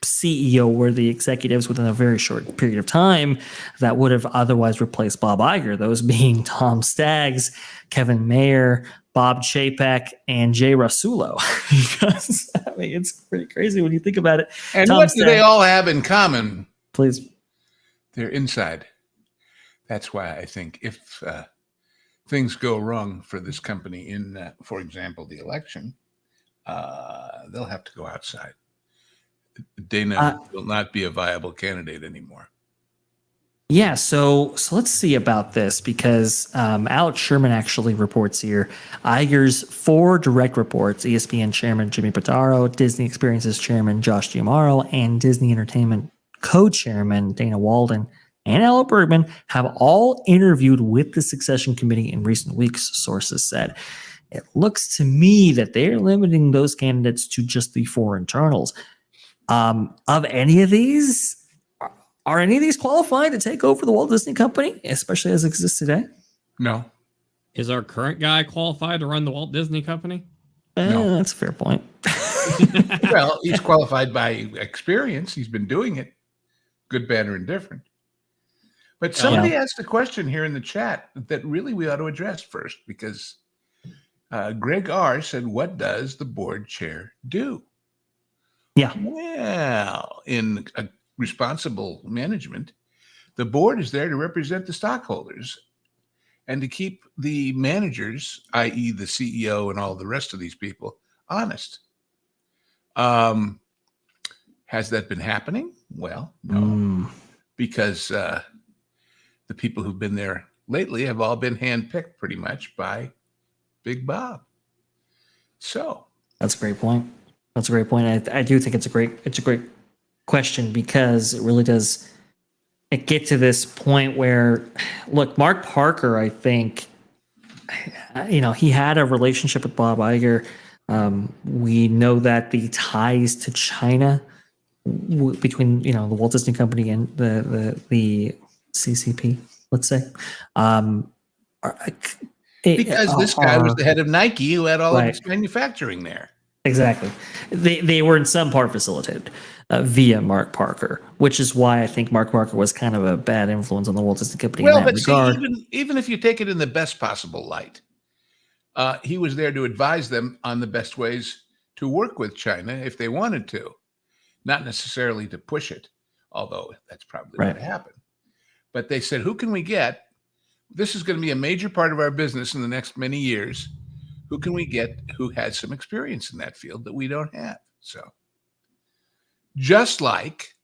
CEO-worthy executives within a very short period of time that would have otherwise replaced Bob Iger. Those being Tom Staggs, Kevin Mayer, Bob Chapek, and Jay Rasulo. Because, I mean, it's pretty crazy when you think about it. And what do they all have in common? Please. They're inside. That's why I think if things go wrong for this company in, for example, the election, they'll have to go outside. Dana will not be a viable candidate anymore. Yeah, so let's see about this, because Alex Sherman actually reports here Iger's 4 direct reports: ESPN chairman Jimmy Pitaro, Disney Experiences chairman Josh Giamaro, and Disney Entertainment co-chairman Dana Walden and Ella Bergman have all interviewed with the succession committee in recent weeks, sources said. It looks to me that they're limiting those candidates to just the 4 internals. Of any of these, are any of these qualified to take over the Walt Disney Company, especially as it exists today? No. Is our current guy qualified to run the Walt Disney Company? No. That's a fair point. Well, he's qualified by experience. He's been doing it, good, bad, or indifferent. But somebody asked a question here in the chat that really we ought to address first, because Greg R. said, what does the board chair do? Yeah. Well, in a responsible management, the board is there to represent the stockholders and to keep the managers, i.e. the CEO and all the rest of these people, honest. Has that been happening? Well, no, because the people who've been there lately have all been handpicked pretty much by Big Bob. So that's a great point. That's a great point. I do think it's a great question, because it really does get to this point where, look, Mark Parker, I think, he had a relationship with Bob Iger. We know that the ties to China between the Walt Disney Company and the CCP, let's say. Because this guy was the head of Nike, who had all of Right. its manufacturing there. Exactly. They were in some part facilitated via Mark Parker, which is why I think Mark Parker was kind of a bad influence on the Walt Disney Company in that regard. See, even if you take it in the best possible light, he was there to advise them on the best ways to work with China if they wanted to, not necessarily to push it, although that's probably what happened. But they said, who can we get? This is going to be a major part of our business in the next many years. Who can we get who has some experience in that field that we don't have? So just like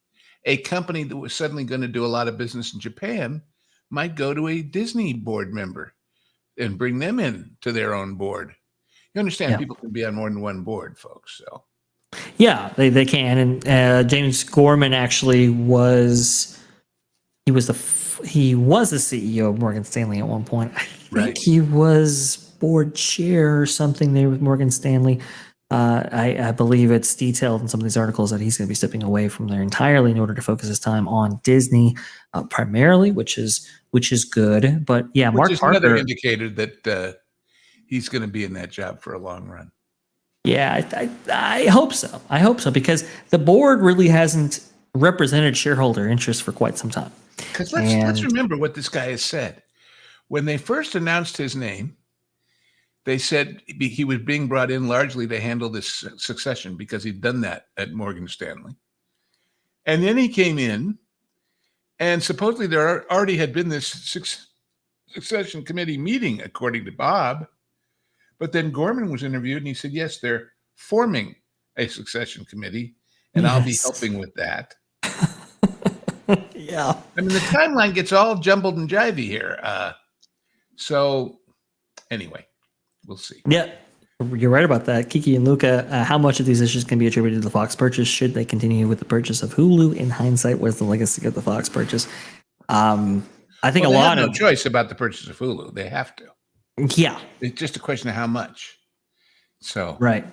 a company that was suddenly going to do a lot of business in Japan might go to a Disney board member and bring them in to their own board. You understand, people can be on more than one board, folks. So yeah, they can. And James Gorman actually was the CEO of Morgan Stanley at one point. I think he was board chair or something there with Morgan Stanley. I believe it's detailed in some of these articles that he's going to be stepping away from there entirely in order to focus his time on Disney primarily, which is good. But yeah, Mark Parker, another indicator that he's going to be in that job for a long run. Yeah, I hope so. I hope so, because the board really hasn't represented shareholder interest for quite some time. Because let's remember what this guy has said. When they first announced his name, they said he was being brought in largely to handle this succession because he'd done that at Morgan Stanley. And then he came in, and supposedly there already had been this succession committee meeting, according to Bob. But then Gorman was interviewed, and he said, yes, they're forming a succession committee, and I'll be helping with that. Yeah. I mean, the timeline gets all jumbled and jivey here. So anyway, we'll see. Yeah, you're right about that. Kiki and Luca, how much of these issues can be attributed to the Fox purchase? Should they continue with the purchase of Hulu? In hindsight, what's the legacy of the Fox purchase? I think a lot of choice about the purchase of Hulu. They have to. Yeah. It's just a question of how much. So right.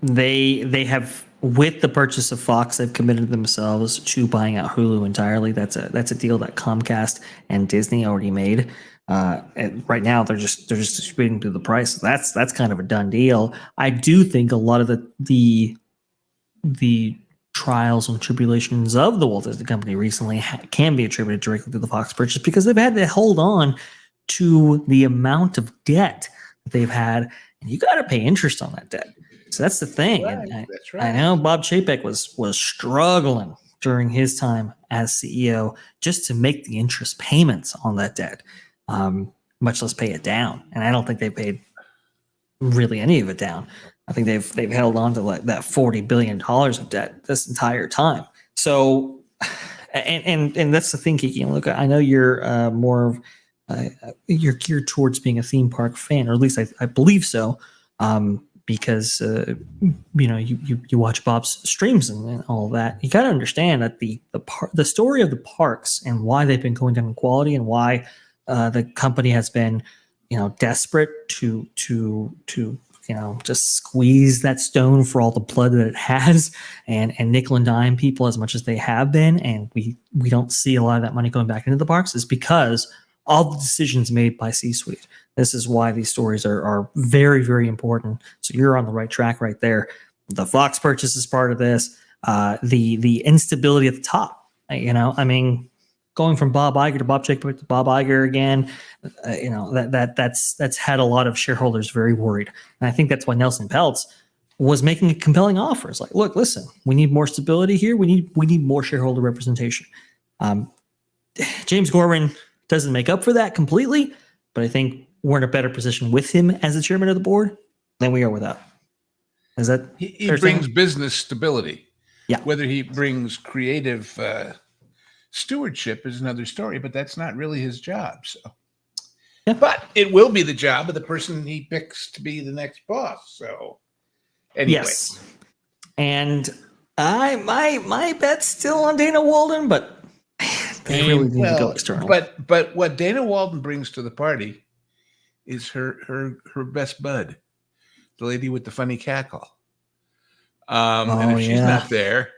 They have, with the purchase of Fox, they've committed themselves to buying out Hulu entirely. That's a deal that Comcast and Disney already made. And right now they're just distributing through the price. That's kind of a done deal. I do think a lot of the trials and tribulations of the Walt Disney Company recently can be attributed directly to the Fox purchase, because they've had to hold on to the amount of debt that they've had, and you got to pay interest on that debt. So that's the thing. Right, that's right. I know Bob Chapek was struggling during his time as CEO just to make the interest payments on that debt, much less pay it down. And I don't think they paid really any of it down. I think they've held on to like that $40 billion of debt this entire time. So, and that's the thing, Kiki. And look, I know you're more of you're geared towards being a theme park fan, or at least I believe so. Because you watch Bob's streams and all that, you got to understand that the story of the parks and why they've been going down in quality, and why the company has been desperate to just squeeze that stone for all the blood that it has, and nickel and dime people as much as they have been, and we don't see a lot of that money going back into the parks, is because all the decisions made by C-suite. This is why these stories are very, very important. So you're on the right track right there. The Fox purchase is part of this. The instability at the top. Going from Bob Iger to Bob Chapek to Bob Iger again. That's had a lot of shareholders very worried. And I think that's why Nelson Peltz was making a compelling offer. It's like, look, listen, we need more stability here. We need more shareholder representation. James Gorman doesn't make up for that completely, but I think we're in a better position with him as the chairman of the board than we are without. Is that he brings business stability? Yeah. Whether he brings creative stewardship is another story, but that's not really his job. So, yeah. But it will be the job of the person he picks to be the next boss. So, anyway. Yes. And my bet's still on Dana Walden, but they really need to go external. But what Dana Walden brings to the party is her best bud, the lady with the funny cackle. And if she's not there,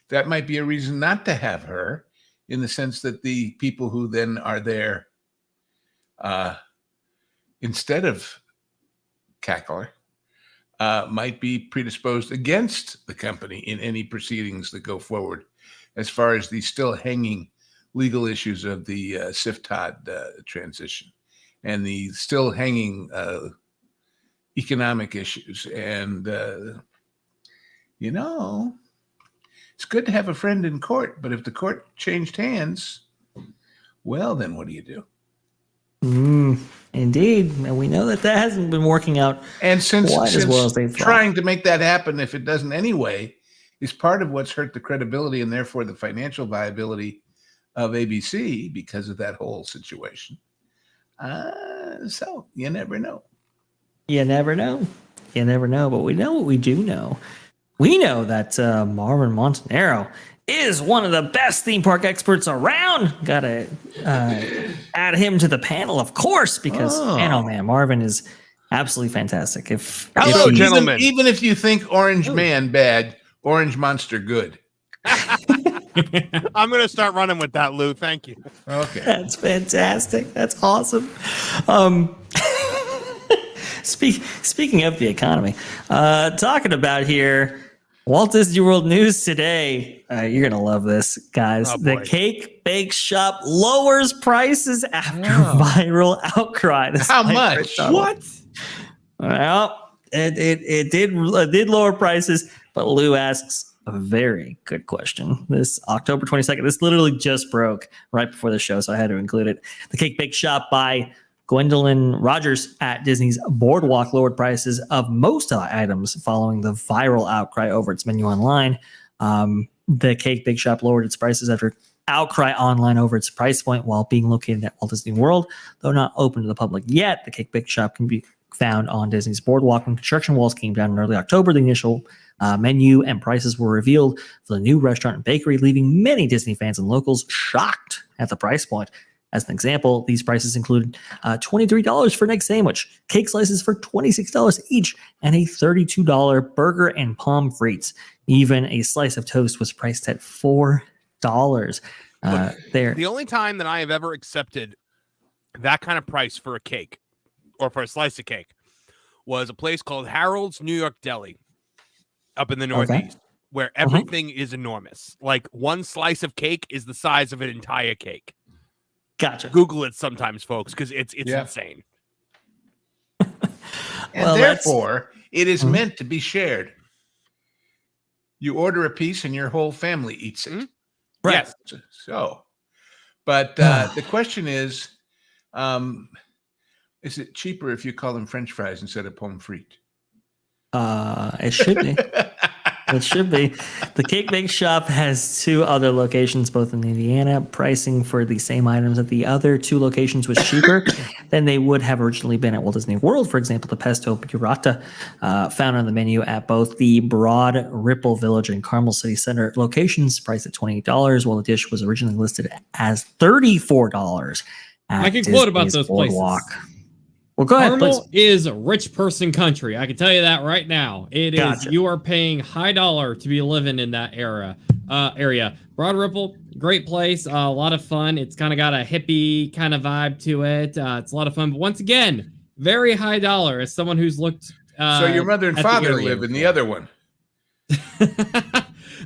that might be a reason not to have her, in the sense that the people who then are there instead of Cackler might be predisposed against the company in any proceedings that go forward, as far as the still hanging legal issues of the SIF-TOD transition and the still hanging economic issues. And, it's good to have a friend in court, but if the court changed hands, well, then what do you do? Indeed. And we know that hasn't been working out and since as well as they thought. Trying to make that happen, if it doesn't anyway, is part of what's hurt the credibility and therefore the financial viability of ABC because of that whole situation. So you never know. You never know. You never know. But we know what we do know. We know that Marvin Montanaro is one of the best theme park experts around. Got to add him to the panel, of course, because man, Marvin is absolutely fantastic. Hello, gentlemen. Even if you think Orange Man bad, Orange Monster good. I'm going to start running with that, Lou. Thank you. Okay. That's fantastic. That's awesome. Speaking of the economy, talking about here, Walt Disney World News today. You're going to love this, guys. The Cake Bake Shop lowers prices after viral outcry. How much? What? Well, it did lower prices, but Lou asks a very good question. This October 22nd, this literally just broke right before the show, so I had to include it. The Cake Bake Shop by Gwendolyn Rogers at Disney's Boardwalk lowered prices of most items following the viral outcry over its menu online. The Cake Bake Shop lowered its prices after outcry online over its price point while being located at Walt Disney World. Though not open to the public yet, the Cake Bake Shop can be found on Disney's Boardwalk. When construction walls came down in early October, the initial menu and prices were revealed for the new restaurant and bakery, leaving many Disney fans and locals shocked at the price point. As an example, these prices included $23 for an egg sandwich, cake slices for $26 each, and a $32 burger and pommes frites. Even a slice of toast was priced at $4. The only time that I have ever accepted that kind of price for a cake or for a slice of cake was a place called Harold's New York Deli up in the Northeast, where everything is enormous. Like one slice of cake is the size of an entire cake. Gotcha. Google it sometimes, folks, because it's insane. And therefore, it is meant to be shared. You order a piece and your whole family eats it. Right. Yes. So, but the question is it cheaper if you call them French fries instead of pommes frites? It should be. It should be. The Cake Bake Shop has two other locations, both in Indiana. Pricing for the same items at the other two locations was cheaper than they would have originally been at Walt Disney World. For example, the pesto burrata found on the menu at both the Broad Ripple Village and Carmel City Center locations priced at $28, while the dish was originally listed as $34. I can quote about those Boardwalk. places. Well, go ahead, Carmel please. is a rich person country. I can tell you that right now. It is. You are paying high dollar to be living in that area. Broad Ripple, great place. A lot of fun. It's kind of got a hippie kind of vibe to it. It's a lot of fun. But once again, very high dollar as someone who's looked. So your mother and father live in the other one.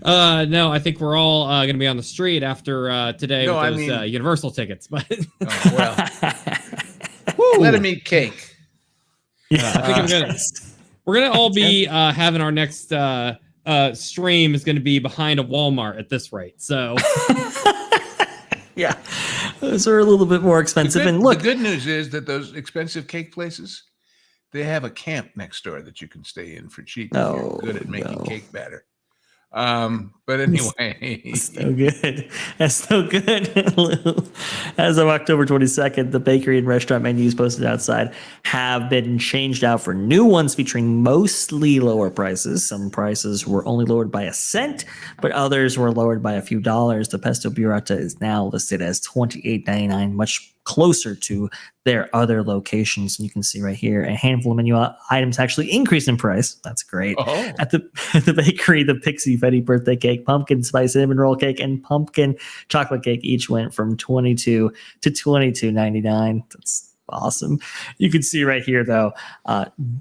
No, I think we're all going to be on the street after today with those Universal tickets. But let him eat cake. Yeah, I think we're gonna all be having our next stream is going to be behind a Walmart at this rate. So yeah, those are a little bit more expensive. And look, the good news is that those expensive cake places, they have a camp next door that you can stay in for cheap. If you're good at making cake batter. But anyway, so good. That's so good. As of October 22nd, the bakery and restaurant menus posted outside have been changed out for new ones featuring mostly lower prices. Some prices were only lowered by a cent, but others were lowered by a few dollars. The pesto burrata is now listed as $28.99, much closer to their other locations. And you can see right here, a handful of menu items actually increase in price. That's great. Oh. At the bakery, the Pixie Fetty birthday cake, pumpkin spice cinnamon roll cake, and pumpkin chocolate cake each went from $22 to $22.99. That's awesome. You can see right here, though,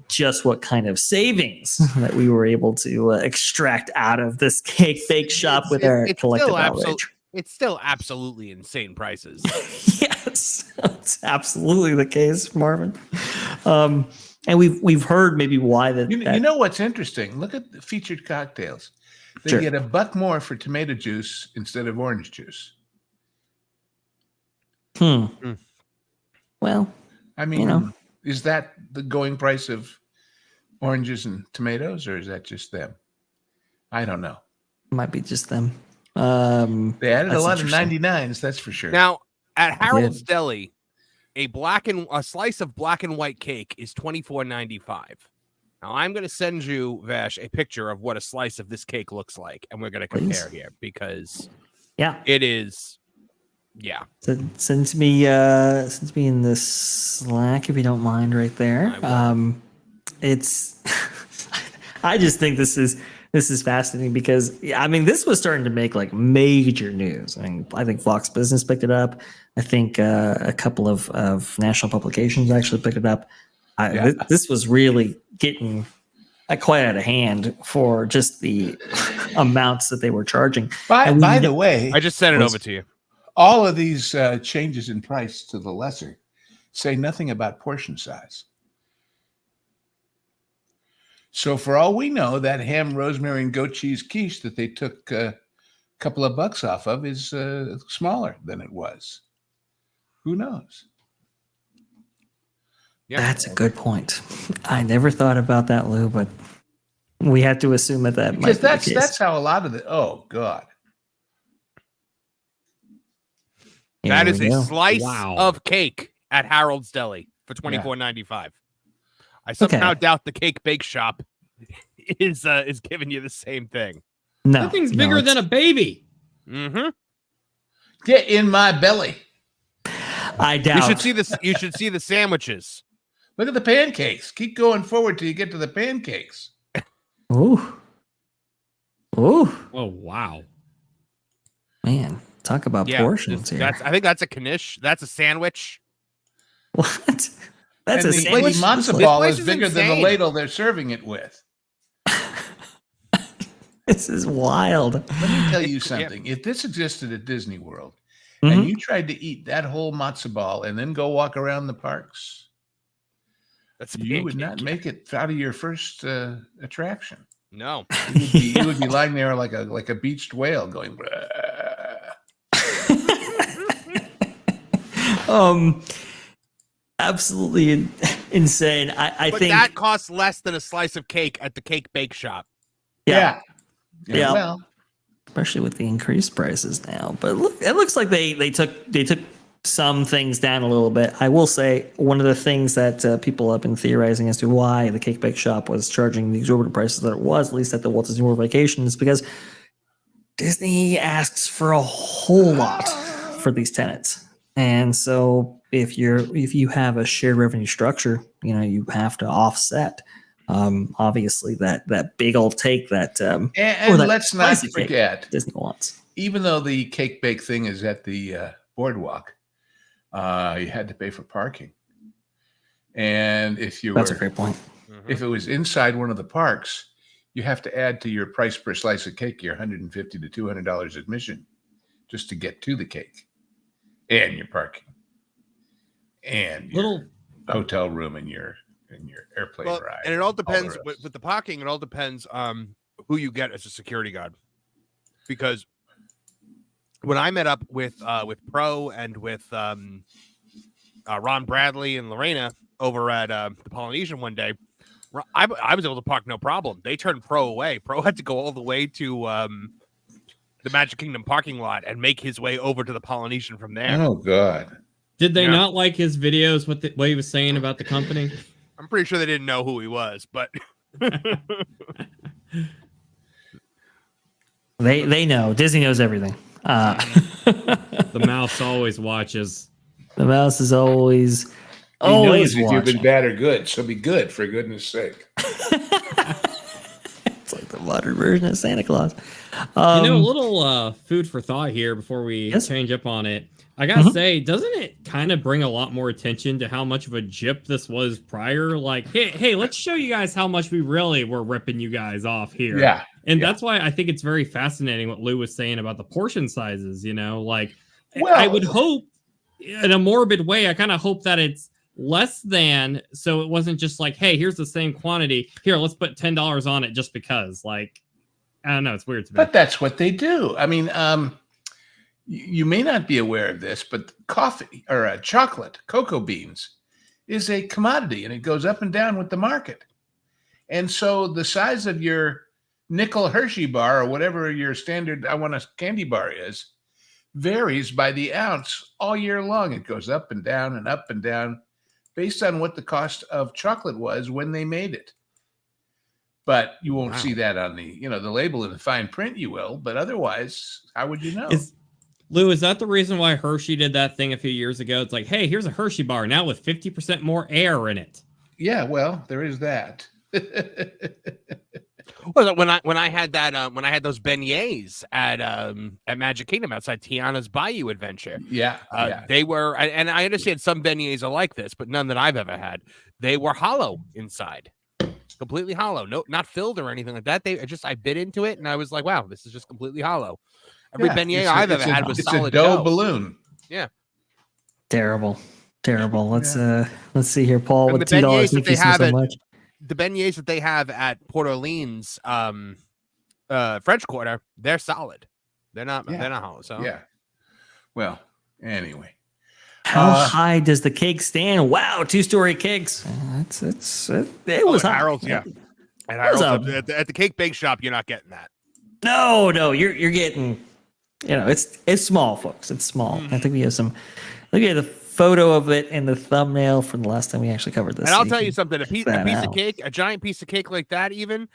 just what kind of savings that we were able to extract out of this cake bake shop with our collective outrage. It's still absolutely insane prices. Yes, that's absolutely the case, Marvin. And we've heard maybe why that. You know what's interesting? Look at the featured cocktails. They get $1 more for tomato juice instead of orange juice. Well, I mean, is that the going price of oranges and tomatoes, or is that just them? I don't know. Might be just them. They added a lot of 99s, that's for sure. Now, at Harold's Deli, a slice of black and white cake is $24.95. Now, I'm going to send you, Vash, a picture of what a slice of this cake looks like, and we're going to compare here because it is. Yeah. Send me in the Slack if you don't mind, right there. It's. I just think this is fascinating because I mean this was starting to make like major news. I think Fox Business picked it up. I think a couple of national publications actually picked it up. This was really getting quite out of hand for just the amounts that they were charging. By the way, I just sent it over to you. All of these changes in price to the lesser say nothing about portion size. So for all we know, that ham, rosemary, and goat cheese quiche that they took a couple of bucks off of is smaller than it was. Who knows? Yeah. That's a good point. I never thought about that, Lou, but we have to assume that might be the case. That's how a lot of oh God. That is a slice of cake at Harold's Deli for $24.95. I somehow doubt the cake bake shop is giving you the same thing. No, that thing's bigger than a baby. Mm-hmm. Get in my belly. I doubt. You should see the sandwiches. Look at the pancakes. Keep going forward till you get to the pancakes. Ooh. Oh wow, man. Talk about portions here. I think that's a knish. That's a sandwich. What? That's a sandwich. The matzo ball is bigger than the ladle they're serving it with. This is wild. Let me tell you something. If this existed at Disney World and you tried to eat that whole matzo ball and then go walk around the parks, you would not make it out of your first attraction. No. You would be lying there like a beached whale going. Absolutely insane. I think that costs less than a slice of cake at the cake bake shop. Yeah. Well, especially with the increased prices now. But look, it looks like they took some things down a little bit. I will say one of the things that people have been theorizing as to why the cake bake shop was charging the exorbitant prices that it was, at least at the Walt Disney World Vacation, is because Disney asks for a whole lot for these tenants. And so if you have a shared revenue structure, you have to offset obviously that big old take that and let's not forget Disney wants. Even though the cake bake thing is at the boardwalk, you had to pay for parking. And that's a great point. If it was inside one of the parks, you have to add to your price per slice of cake your $150 to $200 admission just to get to the cake. And your parking, and your hotel room, and your airplane ride. And it all depends with the parking. It all depends who you get as a security guard. Because when I met up with Pro and with Ron Bradley and Lorena over at the Polynesian one day, I was able to park no problem. They turned Pro away. Pro had to go all the way to the Magic Kingdom parking lot and make his way over to the Polynesian from there. Oh God! Did they not like his videos? What he was saying about the company? I'm pretty sure they didn't know who he was, but they know. Disney knows everything. The mouse always watches. The mouse is always He knows always if you've watching. been bad or good, so be good for goodness sake. It's like the modern version of Santa Claus. A little food for thought here before we change up on it. I gotta say, doesn't it kind of bring a lot more attention to how much of a gyp this was prior? Like, hey, let's show you guys how much we really were ripping you guys off here. Yeah. And that's why I think it's very fascinating what Lou was saying about the portion sizes, like, Well, I would hope in a morbid way, I kind of hope that it's less than, so it wasn't just like, hey, here's the same quantity. Here, let's put $10 on it just because. Like, I don't know, it's weird to me. But that's what they do. I mean, you may not be aware of this, but coffee or chocolate, cocoa beans, is a commodity, and it goes up and down with the market. And so the size of your nickel Hershey bar or whatever your standard candy bar is varies by the ounce all year long. It goes up and down based on what the cost of chocolate was when they made it. But you won't see that on the, the label in the fine print. You will, but otherwise, how would you know? Lou, is that the reason why Hershey did that thing a few years ago? It's like, hey, here's a Hershey bar now with 50% more air in it. Yeah, well, there is that. Well, when I had that when I had those beignets at Magic Kingdom outside Tiana's Bayou Adventure, they were, and I understand some beignets are like this, but none that I've ever had. They were hollow inside, completely hollow, no, not filled or anything like that. I bit into it and I was like, wow, this is just completely hollow. Every beignet I've ever had was solid a dough dough. Balloon. Yeah, terrible. Let's see here, Paul. And with $2 makes you so much. The beignets that they have at Port Orleans French Quarter, they're solid. They're not hollow. So Well, anyway. How high does the cake stand? Wow, 2-story cakes. It was high. Harold's, at Harold's at the cake bake shop, you're not getting that. No, you're getting, it's small, folks. It's small. I think we have look at the photo of it in the thumbnail from the last time we actually covered this. And I'll tell you something, a piece of cake, a giant piece of cake like that, even,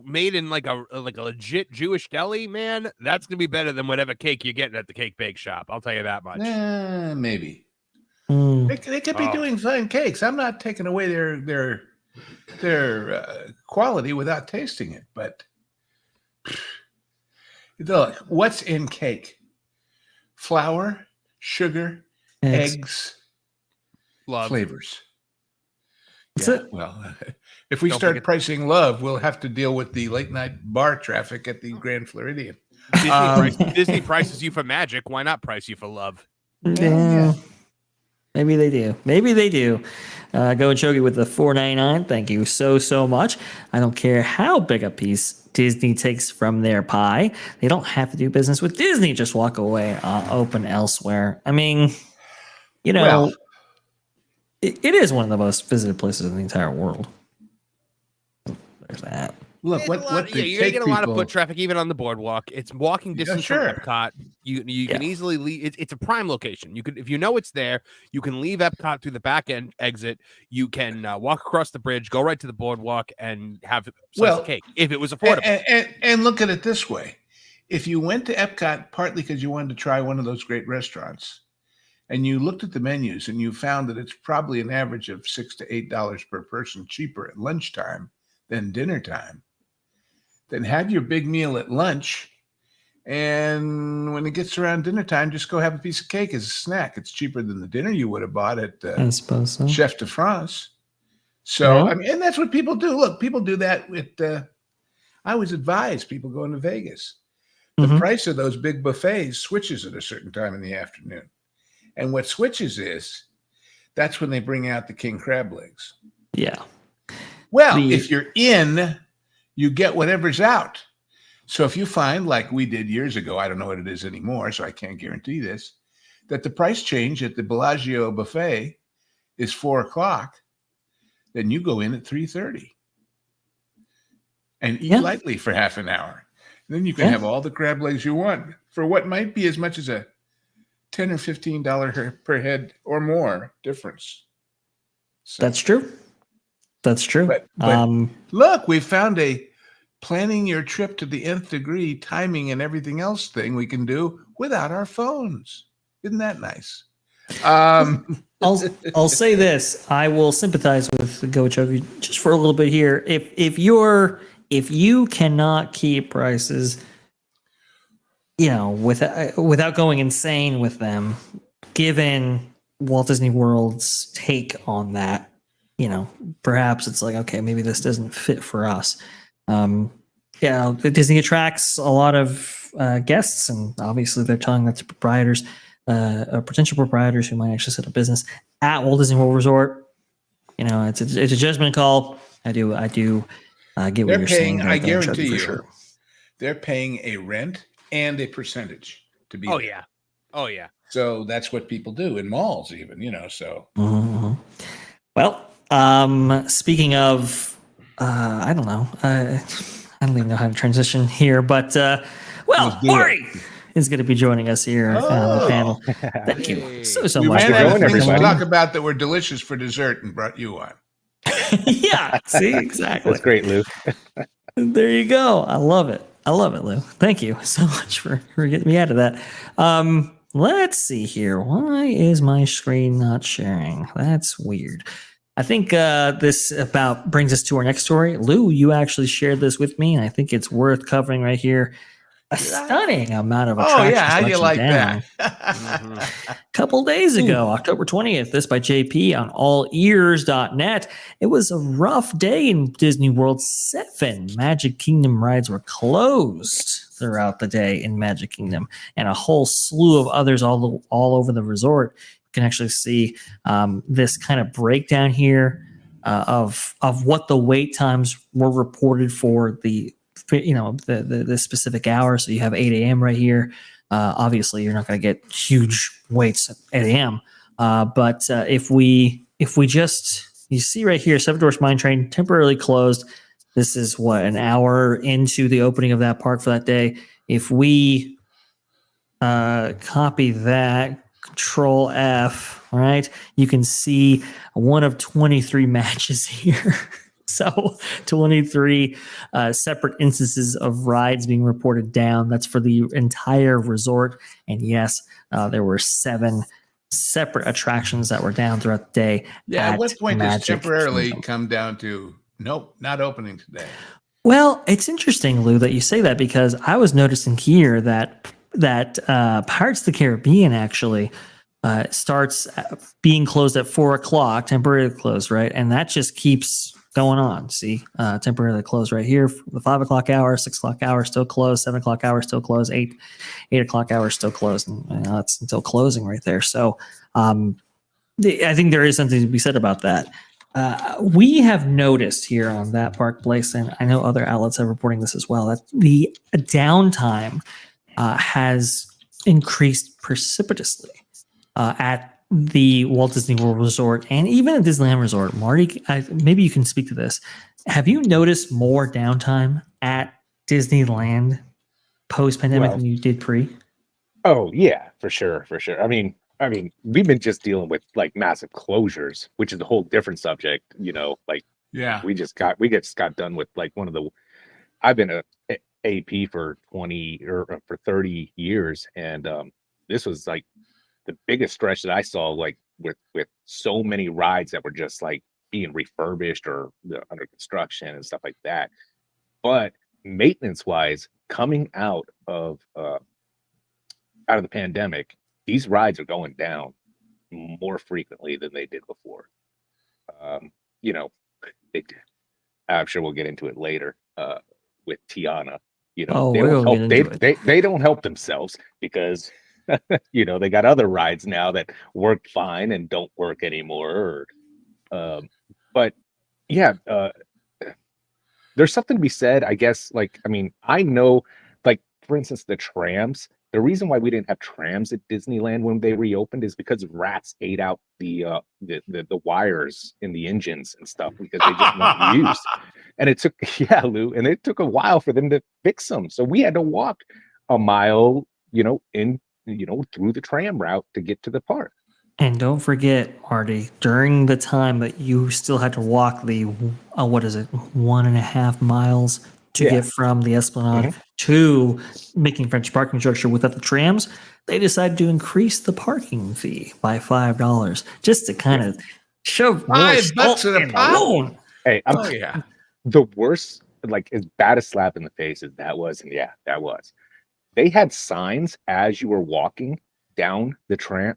made in like a legit Jewish deli, man, that's going to be better than whatever cake you're getting at the cake bake shop. I'll tell you that much. Maybe. They could be doing fine cakes. I'm not taking away their quality without tasting it, but look, what's in cake? Flour, sugar, eggs, love, flavors. That's it. Well, if we start pricing love, we'll have to deal with the late night bar traffic at the Grand Floridian. Disney prices you for magic. Why not price you for love? Yeah. Maybe they do. Go and Shogi with the $4.99. Thank you so much. I don't care how big a piece Disney takes from their pie. They don't have to do business with Disney. Just walk away, open elsewhere. I mean, it is one of the most visited places in the entire world. There's that. Look, what you're gonna get a lot of foot traffic even on the boardwalk. It's walking distance from Epcot. You can easily leave. It's a prime location. You could, if it's there, you can leave Epcot through the back end exit. You can walk across the bridge, go right to the boardwalk, and have a cake if it was affordable. And look at it this way: if you went to Epcot partly because you wanted to try one of those great restaurants, and you looked at the menus and you found that it's probably an average of $6 to $8 per person cheaper at lunchtime than dinner time, then have your big meal at lunch, and when it gets around dinner time, just go have a piece of cake as a snack. It's cheaper than the dinner you would have bought at I suppose so. Chef de France. So, I mean, and that's what people do. Look, people do that with, I always advise people going to Vegas. The price of those big buffets switches at a certain time in the afternoon. And what switches is, that's when they bring out the king crab legs. Yeah. Well, if you're in, you get whatever's out. So if you find, like we did years ago, I don't know what it is anymore, so I can't guarantee this, that the price change at the Bellagio buffet is 4:00, then you go in at 3:30 and eat lightly for half an hour. And then you can have all the crab legs you want for what might be as much as a $10 or $15 per head or more difference. So, That's true. But look, we found a planning your trip to the nth degree, timing and everything else thing we can do without our phones. Isn't that nice? I'll say this. I will sympathize with the Gochogi just for a little bit here. If you cannot keep prices, without going insane with them, given Walt Disney World's take on that, perhaps it's like, okay, maybe this doesn't fit for us. Disney attracts a lot of guests, and obviously they're telling that to proprietors, potential proprietors who might actually set up business at Walt Disney World Resort. It's a judgment call. I do get what you're saying. I guarantee you, sure. They're paying a rent and a percentage to be. Oh there. Yeah. So that's what people do in malls, even. So. Mm-hmm. Well, speaking of, I don't know. I don't even know how to transition here, but Maury is going to be joining us here on the panel. Thank you so much. We ran out of things to talk about that were delicious for dessert and brought you on. Yeah, see, exactly. That's great, Lou. There you go. I love it, Lou. Thank you so much for getting me out of that. Let's see here. Why is my screen not sharing? That's weird. I think this about brings us to our next story. Lou, you actually shared this with me, and I think it's worth covering right here. A stunning amount of attraction. Oh, yeah. How do you like down. that? A couple days ago, October 20th, this by JP on allears.net. It was a rough day in Disney World. 7 Magic Kingdom rides were closed throughout the day in Magic Kingdom, and a whole slew of others all over the resort. You can actually see this kind of breakdown here of what the wait times were reported for the specific hour. So you have 8 a.m. right here. Obviously, you're not going to get huge waits at 8 a.m. But if we just, you see right here, Seven Dwarfs Mine Train temporarily closed. This is an hour into the opening of that park for that day. If we copy that, Control F, right, you can see one of 23 matches here. So 23 separate instances of rides being reported down. That's for the entire resort. And yes, there were 7 separate attractions that were down throughout the day. Yeah, at what point does temporarily come down to, nope, not opening today? Well, it's interesting, Lou, that you say that, because I was noticing here that Pirates of the Caribbean actually starts being closed at 4 o'clock, temporarily closed, right? And that just keeps going on. See, temporarily closed right here. The 5 o'clock hour, 6 o'clock hour still closed, 7 o'clock hour still closed, 8 o'clock hour still closed, and that's until closing right there. So I think there is something to be said about that. We have noticed here on that park place, and I know other outlets are reporting this as well, that the downtime has increased precipitously at the Walt Disney World Resort and even at Disneyland Resort. Marty, maybe you can speak to this. Have you noticed more downtime at Disneyland post-pandemic than you did pre? Oh yeah, for sure. I mean, we've been just dealing with like massive closures, which is a whole different subject. Yeah, we just got done with like one of the. I've been a AP for 20 or for 30 years, and this was like the biggest stretch that I saw, like with so many rides that were just like being refurbished or under construction and stuff like that. But maintenance wise, coming out of the pandemic, these rides are going down more frequently than they did before. I'm sure we'll get into it later with Tiana. They don't help themselves because they got other rides now that work fine and don't work anymore. But yeah, there's something to be said, I guess. I know, for instance, the trams. The reason why we didn't have trams at Disneyland when they reopened is because rats ate out the wires in the engines and stuff because they just weren't used. And it took, Lou, and it took a while for them to fix them. So we had to walk a mile, through the tram route to get to the park. And don't forget, Marty, during the time that you still had to walk the 1.5 miles to get from the Esplanade to making French parking structure without the trams, they decided to increase the parking fee by $5 just to kind of shove more $5 salt at a in the pop? wound. Hey, Oh yeah. the worst, like as bad a slap in the face as that was, and yeah, that was. They had signs as you were walking down the tram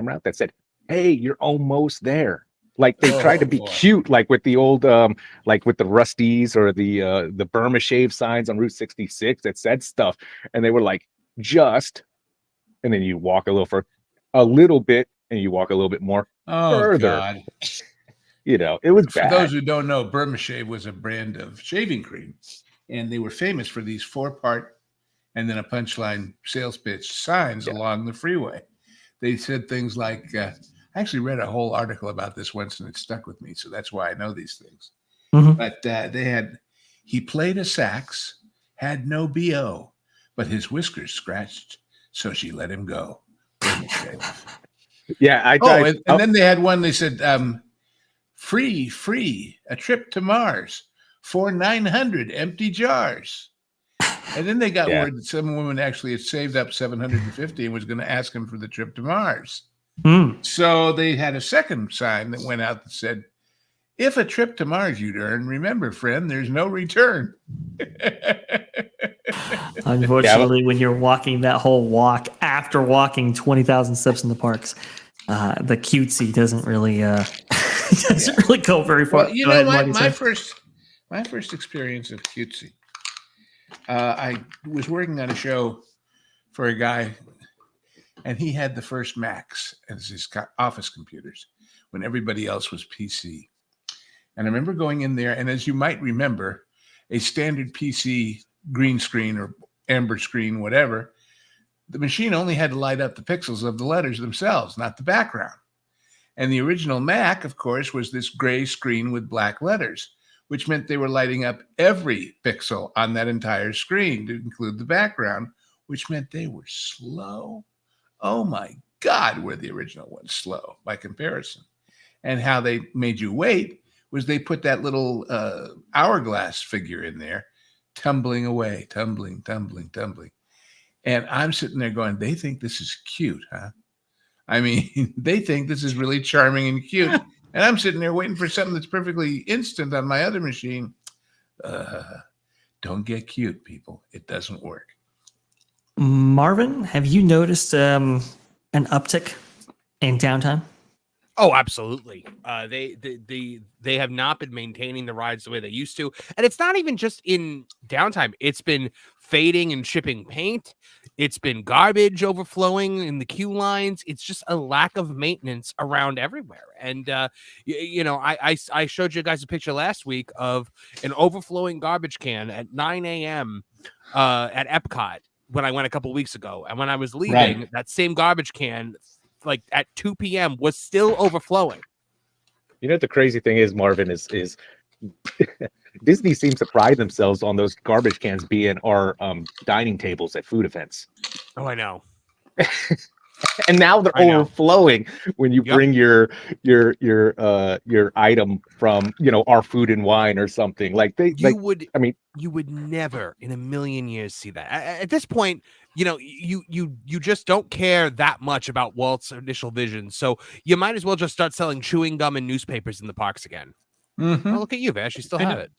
route that said, "Hey, you're almost there." Like they tried to be cute, like with the old, like with the Rusties or the Burma Shave signs on Route 66 that said stuff, and they were like, "Just," and then you walk a little bit, and you walk a little bit more further. God. You know, it was For bad. those who don't know, Burma Shave was a brand of shaving cream, and they were famous for these 4-part and then a punchline sales pitch signs along the freeway. They said things like, I actually read a whole article about this once and it stuck with me, so that's why I know these things. But they had, he played a sax, had no BO, but his whiskers scratched, so she let him go. Yeah, and then they had one, they said, free, a trip to Mars for 900 empty jars. And then they got word that some woman actually had saved up 750 and was going to ask him for the trip to Mars. So they had a second sign that went out that said, "If a trip to Mars you'd earn, remember, friend, there's no return." Unfortunately, when you're walking that whole walk after walking 20,000 steps in the parks, the cutesy doesn't really really go very far. Well, you know, my first experience of cutesy. I was working on a show for a guy, and he had the first Macs as his office computers when everybody else was PC. And I remember going in there, and as you might remember, a standard PC green screen or amber screen, whatever, the machine only had to light up the pixels of the letters themselves, not the background. And the original Mac, of course, was this gray screen with black letters, which meant they were lighting up every pixel on that entire screen to include the background, which meant they were slow. Oh my God, were the original ones slow by comparison. And how they made you wait was they put that little hourglass figure in there, tumbling away, tumbling. And I'm sitting there going, they think this is cute, huh? I mean, they think this is really charming and cute. And I'm sitting there waiting for something that's perfectly instant on my other machine. Don't get cute, people. It doesn't work. Marvin, have you noticed an uptick in downtime? Oh, absolutely. They have not been maintaining the rides the way they used to. And it's not even just in downtime. It's been fading and shipping paint. It's been garbage overflowing in the queue lines. It's just a lack of maintenance around everywhere. And, I showed you guys a picture last week of an overflowing garbage can at 9 a.m. At Epcot when I went a couple weeks ago. And when I was leaving, that same garbage can, like at 2 p.m., was still overflowing. You know what the crazy thing is, Marvin, is Disney seems to pride themselves on those garbage cans being our dining tables at food events. Oh, I know. And now they're overflowing when you bring your item from, our Food and Wine or something. Like you would never in a million years see that. At this point, you just don't care that much about Walt's initial vision. So you might as well just start selling chewing gum and newspapers in the parks again. Mm-hmm. Oh, look at you, Vash. You still have it.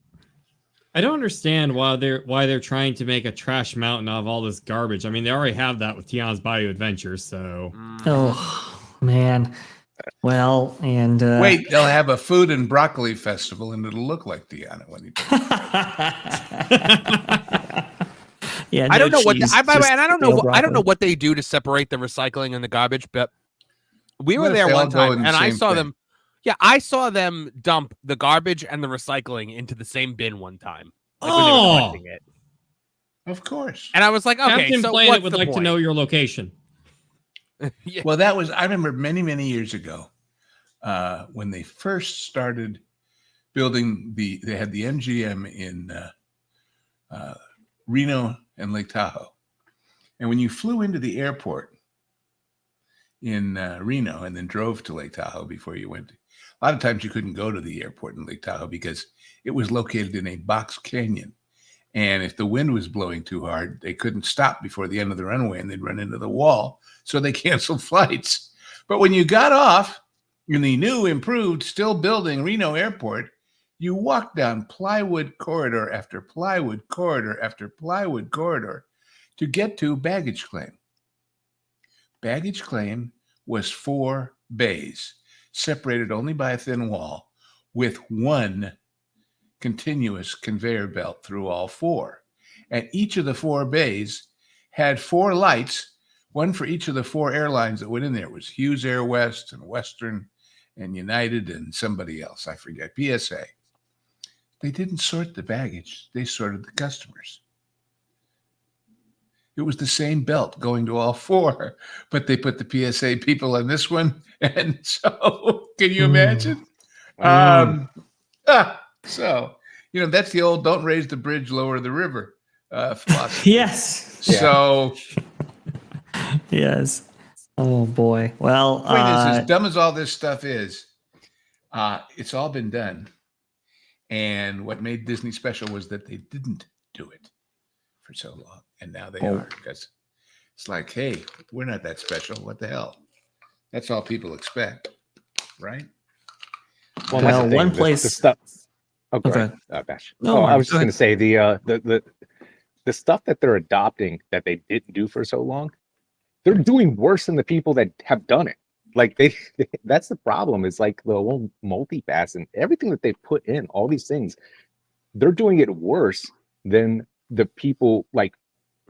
I don't understand why they're trying to make a trash mountain of all this garbage. I mean, they already have that with Tiana's Bayou Adventure, so. Oh man. Well, and wait, they'll have a food and broccoli festival, and it'll look like Tiana when you. Yeah, I don't know I don't know what they do to separate the recycling and the garbage, but we were there one time and I saw them. Yeah, I saw them dump the garbage and the recycling into the same bin one time. Like when they were collecting it. Of course. And I was like, okay, Captain so Planet what's would the like point? to know your location. Yeah. Well, I remember many, many years ago when they first started building they had the MGM in Reno and Lake Tahoe. And when you flew into the airport in Reno and then drove to Lake Tahoe before you went, a lot of times you couldn't go to the airport in Lake Tahoe because it was located in a box canyon. And if the wind was blowing too hard, they couldn't stop before the end of the runway and they'd run into the wall. So they canceled flights. But when you got off in the new, improved, still building Reno airport, you walked down plywood corridor after plywood corridor after plywood corridor to get to baggage claim. Baggage claim was 4 bays, separated only by a thin wall, with one continuous conveyor belt through all 4. And each of the 4 bays had 4 lights, one for each of the 4 airlines that went in there. It was Hughes Air West and Western and United and somebody else, I forget, PSA. They didn't sort the baggage. They sorted the customers. It was the same belt going to all 4, but they put the PSA people on this one. And so, can you imagine? So, that's the old don't raise the bridge, lower the river philosophy. Yes. So, yes. Oh, boy. Well, the point is, as dumb as all this stuff is, it's all been done. And what made Disney special was that they didn't do it for so long. And now they are, because it's like, hey, we're not that special. What the hell? That's all people expect, right? Well, one place. The stuff. Oh, go Okay. ahead, Bash. No, I was go just going to say the stuff that they're adopting that they didn't do for so long, they're doing worse than the people that have done it. Like that's the problem. Is like the whole multipass and everything that they put in, all these things, they're doing it worse than the people like,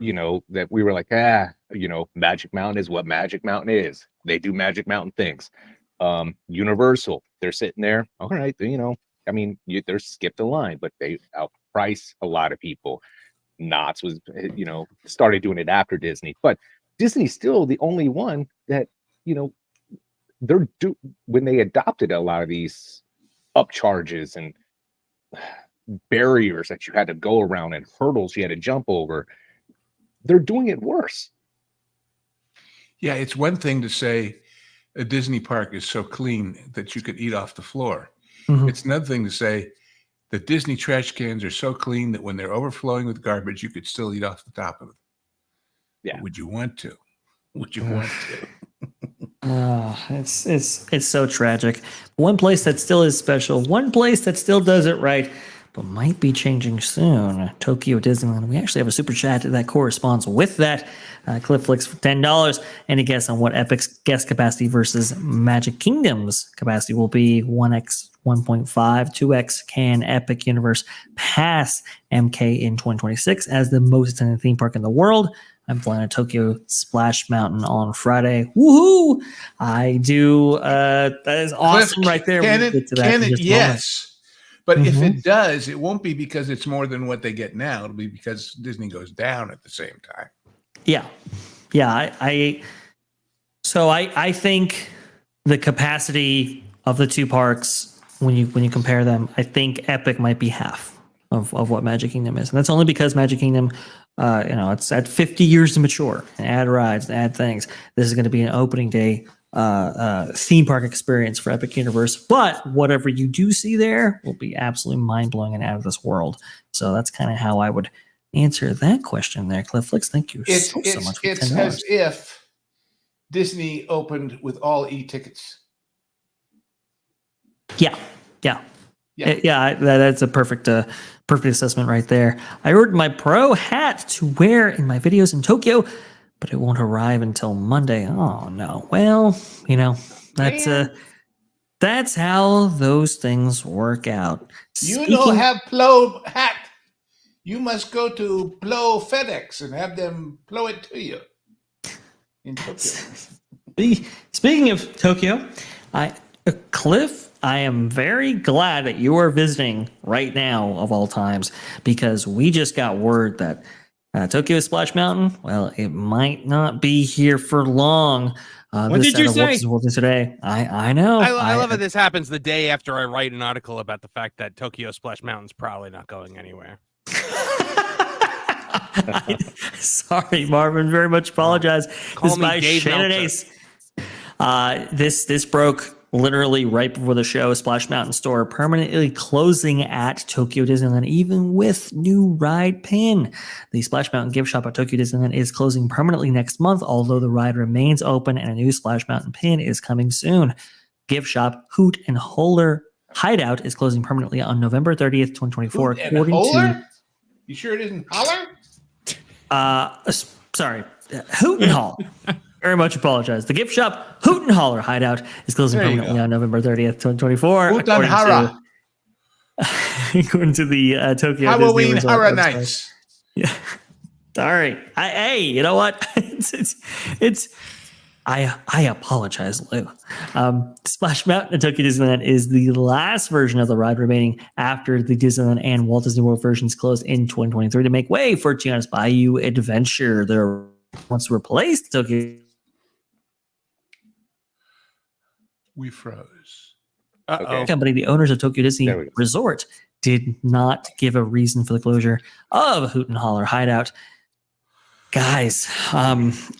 that we were like, Magic Mountain is what Magic Mountain is. They do Magic Mountain things. Universal, they're sitting there. All right, they're skipped a line, but they outprice a lot of people. Knott's was, started doing it after Disney, but Disney's still the only one that, when they adopted a lot of these upcharges and barriers that you had to go around and hurdles you had to jump over, they're doing it worse. Yeah, it's one thing to say a Disney park is so clean that you could eat off the floor. Mhm. It's another thing to say the Disney trash cans are so clean that when they're overflowing with garbage, you could still eat off the top of them. Yeah. But would you want to? Would you want to? It's so tragic. One place that still is special, one place that still does it right, but might be changing soon. Tokyo Disneyland. We actually have a super chat that corresponds with that. Cliff Flicks for $10. Any guess on what Epic's guest capacity versus Magic Kingdom's capacity will be? 1x, 1.5, 2x. Can Epic Universe pass MK in 2026 as the most attended theme park in the world? I'm flying to Tokyo Splash Mountain on Friday. Woohoo! I do. That is awesome, Cliff, right there. Can We'll it? get to that Can in it? just a Yes. But if Mhm. it does, it won't be because it's more than what they get now. It'll be because Disney goes down at the same time. Yeah. I think the capacity of the two parks, when you compare them, I think Epic might be half of what Magic Kingdom is, and that's only because Magic Kingdom, it's at 50 years to mature and add rides and add things. This is going to be an opening day theme park experience for Epic Universe, but whatever you do see there will be absolutely mind blowing and out of this world. So that's kind of how I would answer that question there, Clifflix. Thank you so much for It's $10. as if Disney opened with all e-tickets. Yeah. That's a perfect assessment right there. I ordered my pro hat to wear in my videos in Tokyo, but it won't arrive until Monday. Oh no. Well, that's how those things work out. Have Plo hat. You must go to Plo FedEx and have them plo it to you in Tokyo. Speaking of Tokyo, Cliff, I am very glad that you are visiting right now of all times, because we just got word that Tokyo Splash Mountain, well, it might not be here for long. What did you say? Today. I know. I love that this happens the day after I write an article about the fact that Tokyo Splash Mountain's probably not going anywhere. Sorry, Marvin. Very much apologize. Call This is me by Dave Shannon Meltzer. Ace. This broke literally right before the show, Splash Mountain store permanently closing at Tokyo Disneyland, even with new ride pin. The Splash Mountain gift shop at Tokyo Disneyland is closing permanently next month, although the ride remains open and a new Splash Mountain pin is coming soon. Gift shop Hoot and Holler Hideout is closing permanently on November 30th, 2024. Hoot and Holler? You sure it isn't Holler? Sorry, Hoot and Holler. Very much apologize. The gift shop Hoot and Holler Hideout is closing permanently on November 30th, 2024. Hoot and Hara. According to the Tokyo Halloween Disney Horror Resort website. Nights. Yeah. Sorry. Hey, you know what? I apologize, Lou. Splash Mountain at Tokyo Disneyland is the last version of the ride remaining after the Disneyland and Walt Disney World versions closed in 2023 to make way for Tiana's Bayou Adventure. There once replaced Tokyo. We froze. Okay. Company, the owners of Tokyo Disney Resort, did not give a reason for the closure of Hoot and Holler Hideout. Guys,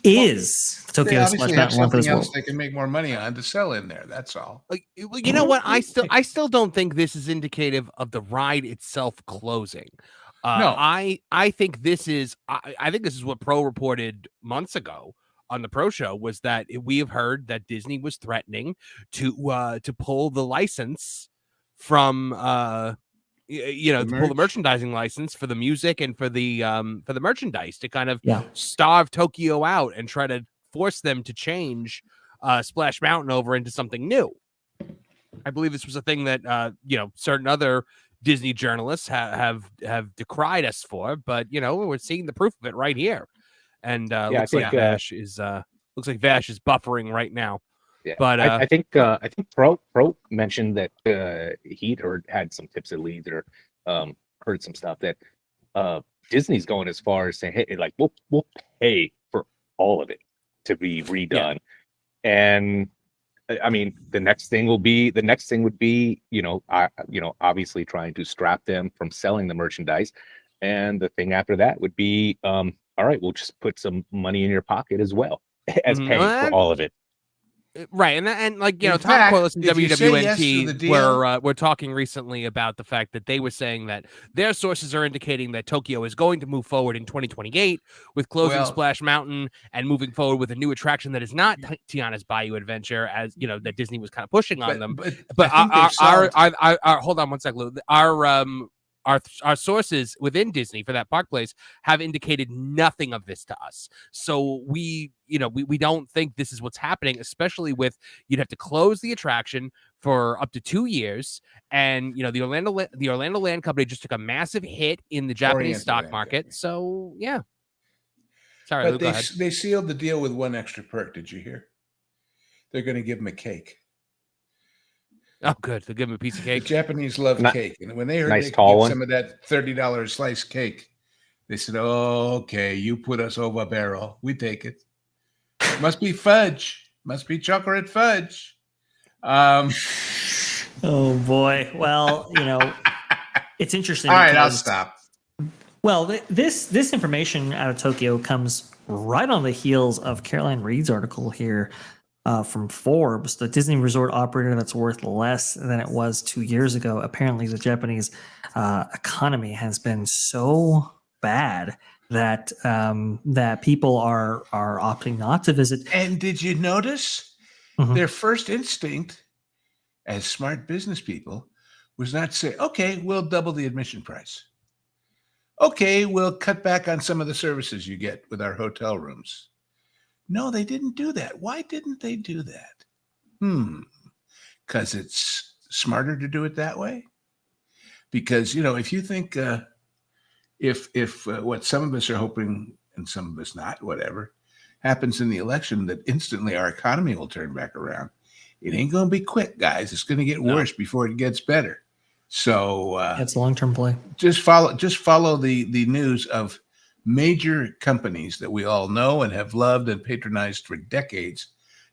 is Tokyo Splash Mountain one for this world? They can make more money on to sell in there. That's all. Like, you know what? I still don't think this is indicative of the ride itself closing. No, I think this is I think this is what Pro reported months ago on the Pro Show, was that we have heard that Disney was threatening to pull the license from to pull the merchandising license for the music and for the merchandise, to kind of starve Tokyo out and try to force them to change Splash Mountain over into something new. I believe this was a thing that certain other Disney journalists have decried us for, but we're seeing the proof of it right here. And looks like Vash is buffering right now. Yeah, but I think Pro mentioned that he'd had some tips at leads or heard some stuff that Disney's going as far as saying, hey, like we'll pay for all of it to be redone. And I mean, the next thing would be, obviously trying to strap them from selling the merchandise. And the thing after that would be, all right, we'll just put some money in your pocket as well as paying for all of it. Right, and Tom Corliss and WWNT were talking recently about the fact that they were saying that their sources are indicating that Tokyo is going to move forward in 2028 with closing Splash Mountain and moving forward with a new attraction that is not Tiana's Bayou Adventure, as that Disney was kind of pushing on them. But our hold on one second, Lou. Our sources within Disney for that park place have indicated nothing of this to us. So we don't think this is what's happening, especially with you'd have to close the attraction for up to 2 years. And, the Orlando Land Company just took a massive hit in the Japanese stock market. So, yeah. Sorry, but Luke, go ahead. They sealed the deal with one extra perk. Did you hear? They're going to give him a cake. Oh, good. They'll give him a piece of cake. The Japanese love cake. And when they heard they could get some of that $30 slice cake, they said, oh, okay, you put us over a barrel. We take it. Must be fudge. Must be chocolate fudge. Oh, boy. Well, it's interesting. All right, I'll stop. Well, this information out of Tokyo comes right on the heels of Caroline Reed's article here. From Forbes, the Disney resort operator that's worth less than it was 2 years ago. Apparently, the Japanese economy has been so bad that people are opting not to visit. And did you notice their first instinct as smart business people was not to say, okay, we'll double the admission price. Okay, we'll cut back on some of the services you get with our hotel rooms. No, they didn't do that. Why didn't they do that? Because it's smarter to do it that way. Because, if you think if what some of us are hoping and some of us not, whatever, happens in the election, that instantly our economy will turn back around. It ain't going to be quick, guys. It's going to get worse before it gets better. So it's a long-term play. Just follow the news of major companies that we all know and have loved and patronized for decades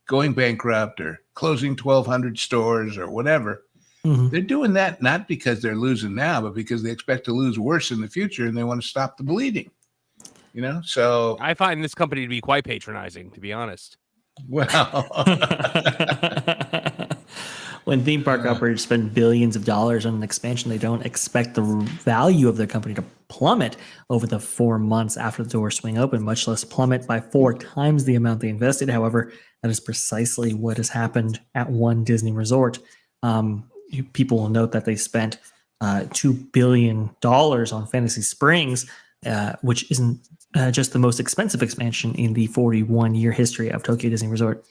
going bankrupt or closing 1,200 stores or whatever. They're doing that not because they're losing now, but because they expect to lose worse in the future and they want to stop the bleeding. So I find this company to be quite patronizing, to be honest. Well, when theme park operators spend billions of dollars on an expansion, they don't expect the value of their company to plummet over the 4 months after the doors swing open, much less plummet by 4 times the amount they invested. However, that is precisely what has happened at one Disney resort. People will note that they spent $2 billion on Fantasy Springs, which isn't just the most expensive expansion in the 41-year history of Tokyo Disney Resort,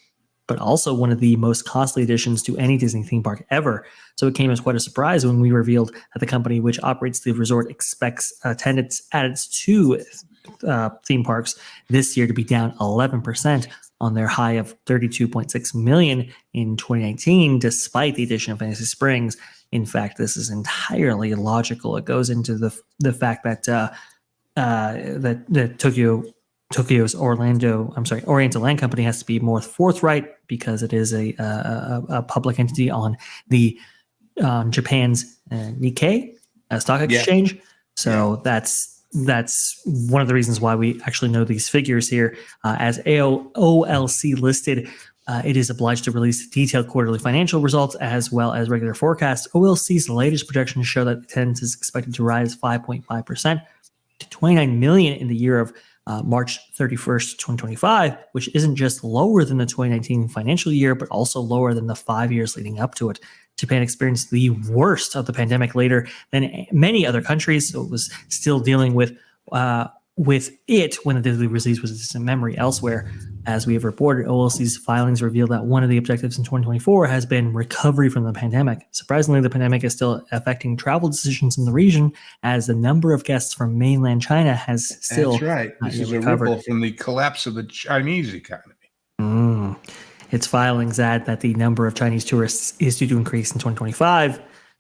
but also one of the most costly additions to any Disney theme park ever. So it came as quite a surprise when we revealed that the company which operates the resort expects attendance at its 2 theme parks this year to be down 11% on their high of 32.6 million in 2019, despite the addition of Fantasy Springs. In fact, this is entirely illogical. It goes into the fact that that Tokyo's Oriental Land Company has to be more forthright because it is a public entity on the Japan's Nikkei stock exchange. So that's one of the reasons why we actually know these figures here. As OLC listed, it is obliged to release detailed quarterly financial results as well as regular forecasts. OLC's latest projections show that attendance is expected to rise 5.5% to 29 million in the year of March 31st, 2025, which isn't just lower than the 2019 financial year, but also lower than the 5 years leading up to it. Japan experienced the worst of the pandemic later than many other countries, so it was still dealing with it when the Disney release was a distant memory elsewhere. As we have reported, OLC's filings reveal that one of the objectives in 2024 has been recovery from the pandemic. Surprisingly, the pandemic is still affecting travel decisions in the region, as the number of guests from mainland China has still That's right. This is recovered. a ripple from the collapse of the Chinese economy. Its filings add that the number of Chinese tourists is due to increase in 2025,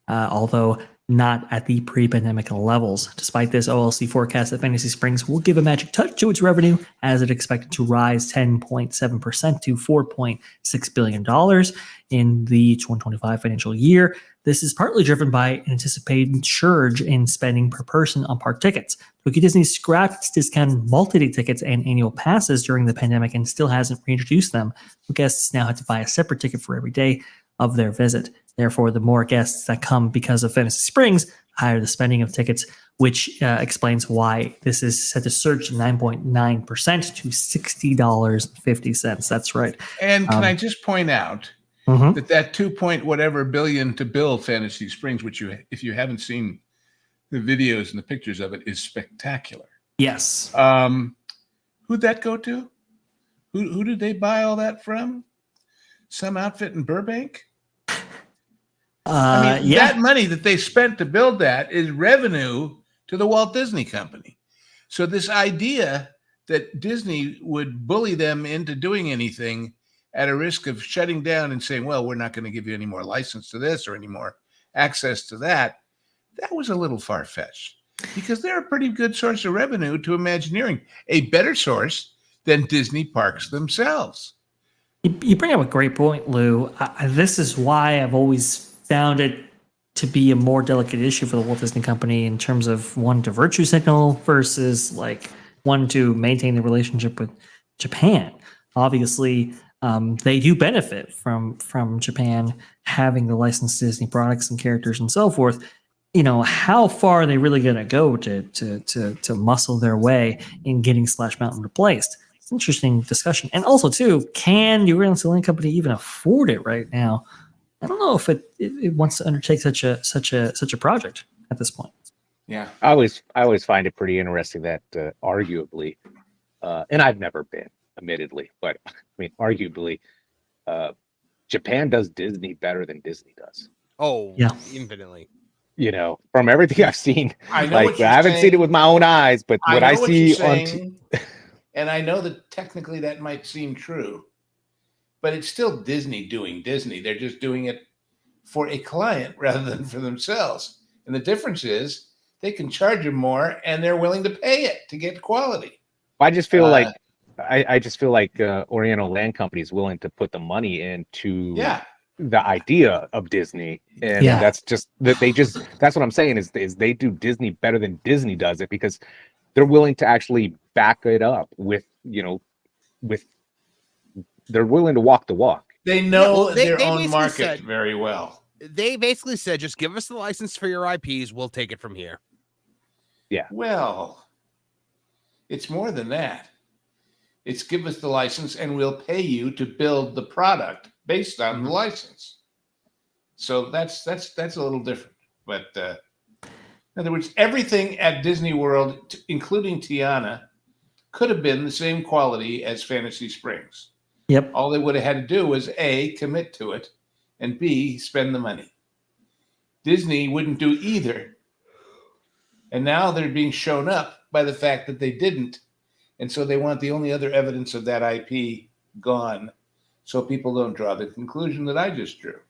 although not at the pre-pandemic levels. Despite this, OLC forecasts that Fantasy Springs will give a magic touch to its revenue, as it expected to rise 10.7% to $4.6 billion in the 2025 financial year. This is partly driven by an anticipated surge in spending per person on park tickets. Tokyo Disney scrapped its discounted multi-day tickets and annual passes during the pandemic and still hasn't reintroduced them. Guests now have to buy a separate ticket for every day of their visit. Therefore, the more guests that come because of Fantasy Springs, the higher the spending of tickets, which explains why this is set to surge 9.9% to $60.50. That's right. And can I just point out that 2 point whatever billion to build Fantasy Springs, which if you haven't seen the videos and the pictures of it, is spectacular. Yes. Who'd that go to? Who did they buy all that from? Some outfit in Burbank? That money that they spent to build that is revenue to the Walt Disney Company. So this idea that Disney would bully them into doing anything at a risk of shutting down and saying, well, we're not going to give you any more license to this or any more access to that, that was a little far-fetched, because they're a pretty good source of revenue to Imagineering, a better source than Disney parks themselves. You bring up a great point, Lou. This is why I've always found it to be a more delicate issue for the Walt Disney Company in terms of one to virtue signal versus like one to maintain the relationship with Japan. Obviously, they do benefit from Japan having the licensed Disney products and characters and so forth. You know, how far are they really going to go to muscle their way in getting Splash Mountain replaced? It's an interesting discussion. And also, too, can the Oriental Land Company even afford it right now? I don't know if it wants to undertake such a project at this point. Yeah, I always find it pretty interesting that arguably, and I've never been, admittedly, but I mean, arguably, Japan does Disney better than Disney does. Oh, yeah, infinitely. You know, from everything I've seen, I know like I haven't seen it with my own eyes, but what I see on, and I know that technically that might seem true, but it's still Disney doing Disney. They're just doing it for a client rather than for themselves. And the difference is they can charge you more, and they're willing to pay it to get quality. I just feel like I just feel like Oriental Land Company is willing to put the money into the idea of Disney, and that's just that that's what I'm saying is they do Disney better than Disney does it, because they're willing to actually back it up with they're willing to walk the walk. They know they their own basically market said- very well. They basically said, just give us the license for your IPs. We'll take it from here. Well, it's more than that. It's give us the license and we'll pay you to build the product based on the license. So that's a little different. But in other words, everything at Disney World, including Tiana, could have been the same quality as Fantasy Springs. Yep. All they would have had to do was A, commit to it, and B, spend the money. Disney wouldn't do either. And now they're being shown up by the fact that they didn't. And so they want the only other evidence of that IP gone so people don't draw the conclusion that I just drew.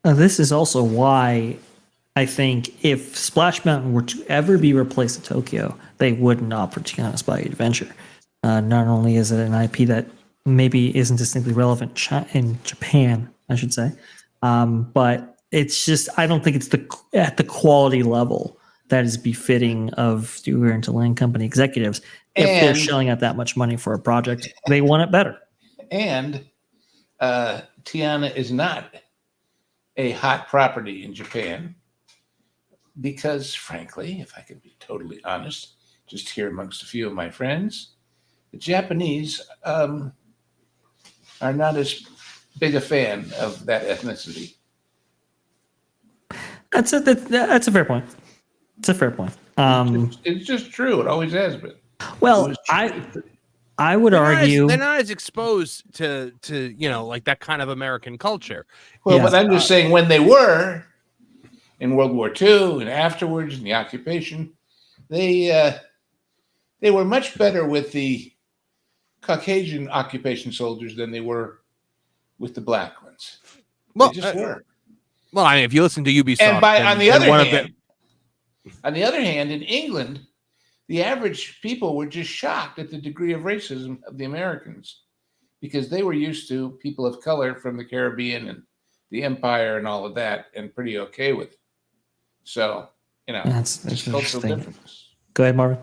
This is also why I think if Splash Mountain were to ever be replaced at Tokyo, they would not for Tiana's Bayou Adventure. Not only is it an IP that maybe isn't distinctly relevant in Japan, I should say, but it's just, I don't think it's at the quality level that is befitting of Stuart and Land Company executives. If they're shelling out that much money for a project, they want it better. And Tiana is not a hot property in Japan because, frankly, if I can be totally honest, just here amongst a few of my friends, the Japanese are not as big a fan of that ethnicity. That's a fair point. It's a fair point. It's just true. It always has been. Well, I would argue they're not as exposed to like that kind of American culture. Well, but I'm just saying when they were in World War II and afterwards in the occupation, they were much better with the Caucasian occupation soldiers than they were with the black ones. Well, they just were. Well, I mean, if you listen to Ubisoft, And on the other hand, in England, the average people were just shocked at the degree of racism of the Americans because they were used to people of color from the Caribbean and the Empire and all of that and pretty okay with it. So, that's cultural interesting. difference. Go ahead, Marvin.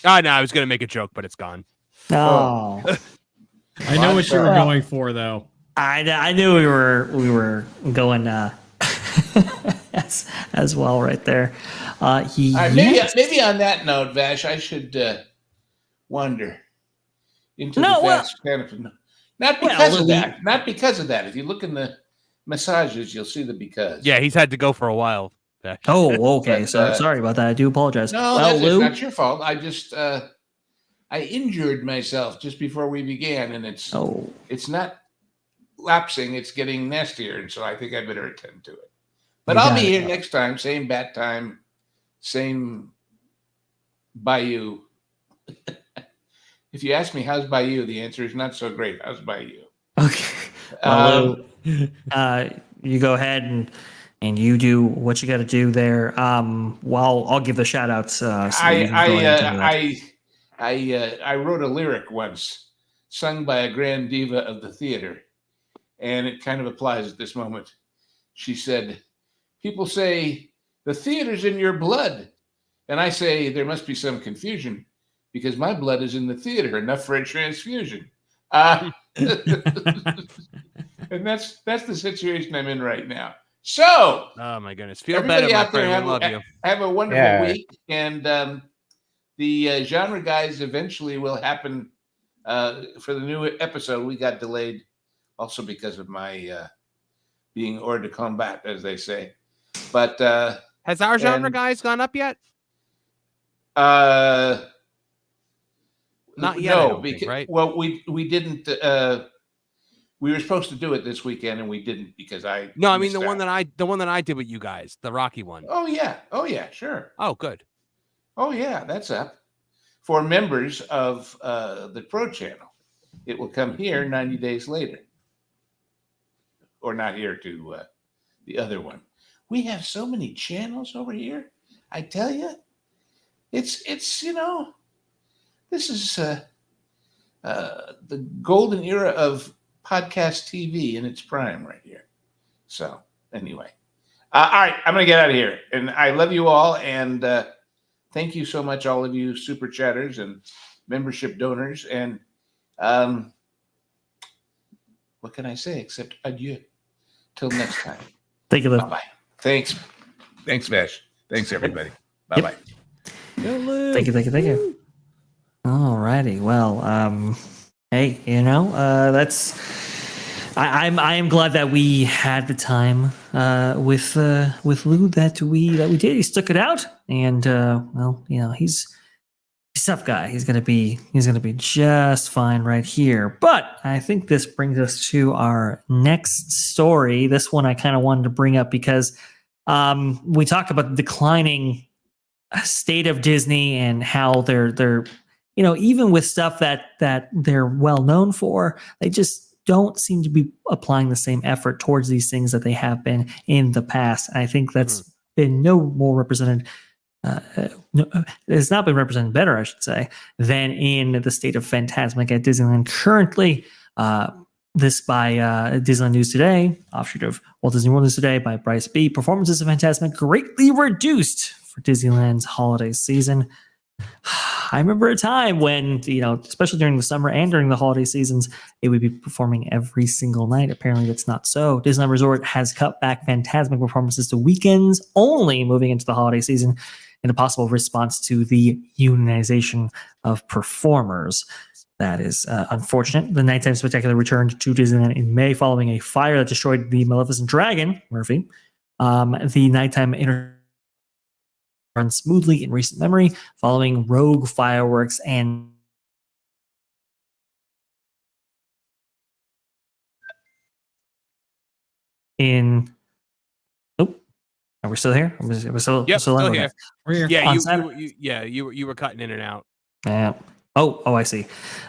No, I was going to make a joke, but it's gone. Oh, I know what you were going for, though. I knew we were going as well right there. Maybe on that note, Vash, I should wander into the vast canopy. Not because of that. Not because of that. If you look in the massages, you'll see the because. Yeah, he's had to go for a while. Vash. Oh, okay. So sorry about that. I do apologize. No, that's not your fault. I just I injured myself just before we began, and it's not lapsing, it's getting nastier, and so I think I better attend to it. But I'll be here next time, same bat time, same Bayou. If you ask me how's Bayou, the answer is not so great. How's Bayou? Okay. Well, you go ahead and you do what you got to do there. Well, I'll give the shout outs. I wrote a lyric once, sung by a grand diva of the theater, and it kind of applies at this moment. She said, "People say the theater's in your blood," and I say there must be some confusion because my blood is in the theater, enough for a transfusion. And that's the situation I'm in right now. So, oh my goodness, feel better, my friend. We love you. Have a wonderful week, and the genre guys eventually will happen for the new episode. We got delayed also because of my being hors de combat, as they say. But has our genre guys gone up yet? Not yet. No, think, right? Well, we didn't. We were supposed to do it this weekend, and we didn't because I. No, I mean the one that I did with you guys, the Rocky one. Oh yeah, sure. Oh, good. Oh yeah, that's up for members of the Pro Channel. It will come here 90 days later, or not here to the other one. We have so many channels over here. I tell you, it's this is the golden era of podcast TV in its prime right here. So anyway, all right, I'm going to get out of here. And I love you all. And thank you so much, all of you super chatters and membership donors. And what can I say except adieu? Till next time. Thank you, Lou. Bye-bye. Thanks. Thanks, Vash. Thanks, everybody. Bye-bye. Thank you. All righty. Well, hey, that's. I am glad that we had the time with Lou that we did. He stuck it out, and he's a tough guy. He's gonna be just fine right here. But I think this brings us to our next story. This one I kind of wanted to bring up because we talked about the declining state of Disney and how they're even with stuff that they're well known for, they just don't seem to be applying the same effort towards these things that they have been in the past. And I think that's been no more represented. It's not been represented better, I should say, than in the state of Fantasmic at Disneyland currently. This by Disneyland News Today, offshoot of Walt Disney World News Today by Bryce B. Performances of Fantasmic greatly reduced for Disneyland's holiday season. I remember a time when, especially during the summer and during the holiday seasons, it would be performing every single night. Apparently, that's not so. Disneyland Resort has cut back Fantasmic performances to weekends only moving into the holiday season in a possible response to the unionization of performers. That is unfortunate. The Nighttime Spectacular returned to Disneyland in May following a fire that destroyed the Maleficent Dragon, Murphy. The Nighttime run smoothly in recent memory following rogue fireworks and are we still here? We're still here. We're here. Yeah, you were cutting in and out. Yeah. Oh, I see.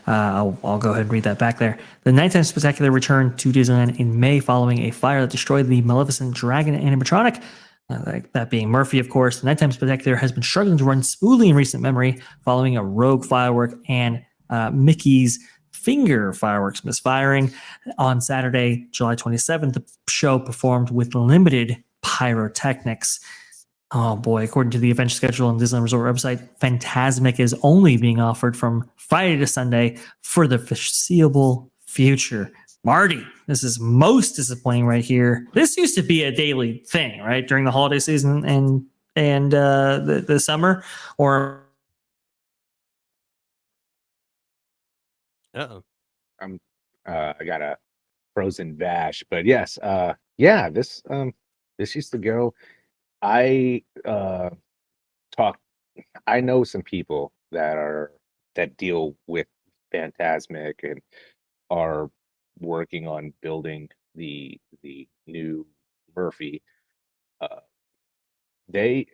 I'll go ahead and read that back there. The Nighttime Spectacular returned to Disneyland in May following a fire that destroyed the Maleficent Dragon animatronic. That being Murphy, of course. The Nighttime Spectacular has been struggling to run smoothly in recent memory following a rogue firework and Mickey's finger fireworks misfiring. On Saturday, July 27th, the show performed with limited pyrotechnics. Oh boy, according to the event schedule on Disneyland Resort website, Fantasmic is only being offered from Friday to Sunday for the foreseeable future. Marty, this is most disappointing right here. This used to be a daily thing, right? During the holiday season and the summer, or I got a frozen Vash, but yes, this used to go. I know some people that deal with Fantasmic and are working on building the new Murphy. They're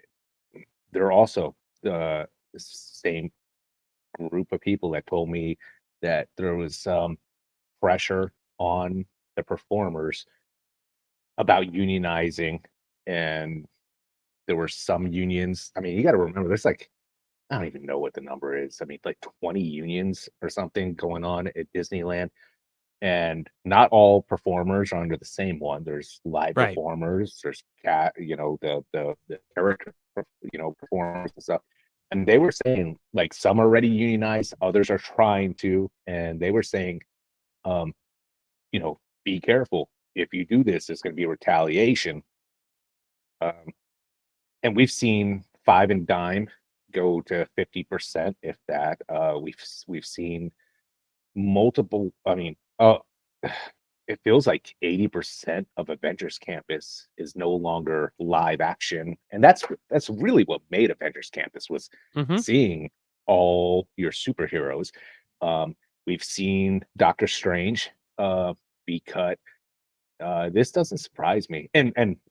also the same group of people that told me that there was some pressure on the performers about unionizing, and there were some unions. I mean, you got to remember, there's I don't even know what the number is. I mean, 20 unions or something going on at Disneyland. And not all performers are under the same one. There's live performers, there's the character, performers and stuff. And they were saying some are already unionized, others are trying to, and they were saying, be careful. If you do this, there's going to be retaliation. And we've seen Five and Dime go to 50%, if that. We've seen multiple. I mean, it feels like 80% of Avengers Campus is no longer live action, and that's really what made Avengers Campus was seeing all your superheroes. We've seen Doctor Strange be cut. This doesn't surprise me, and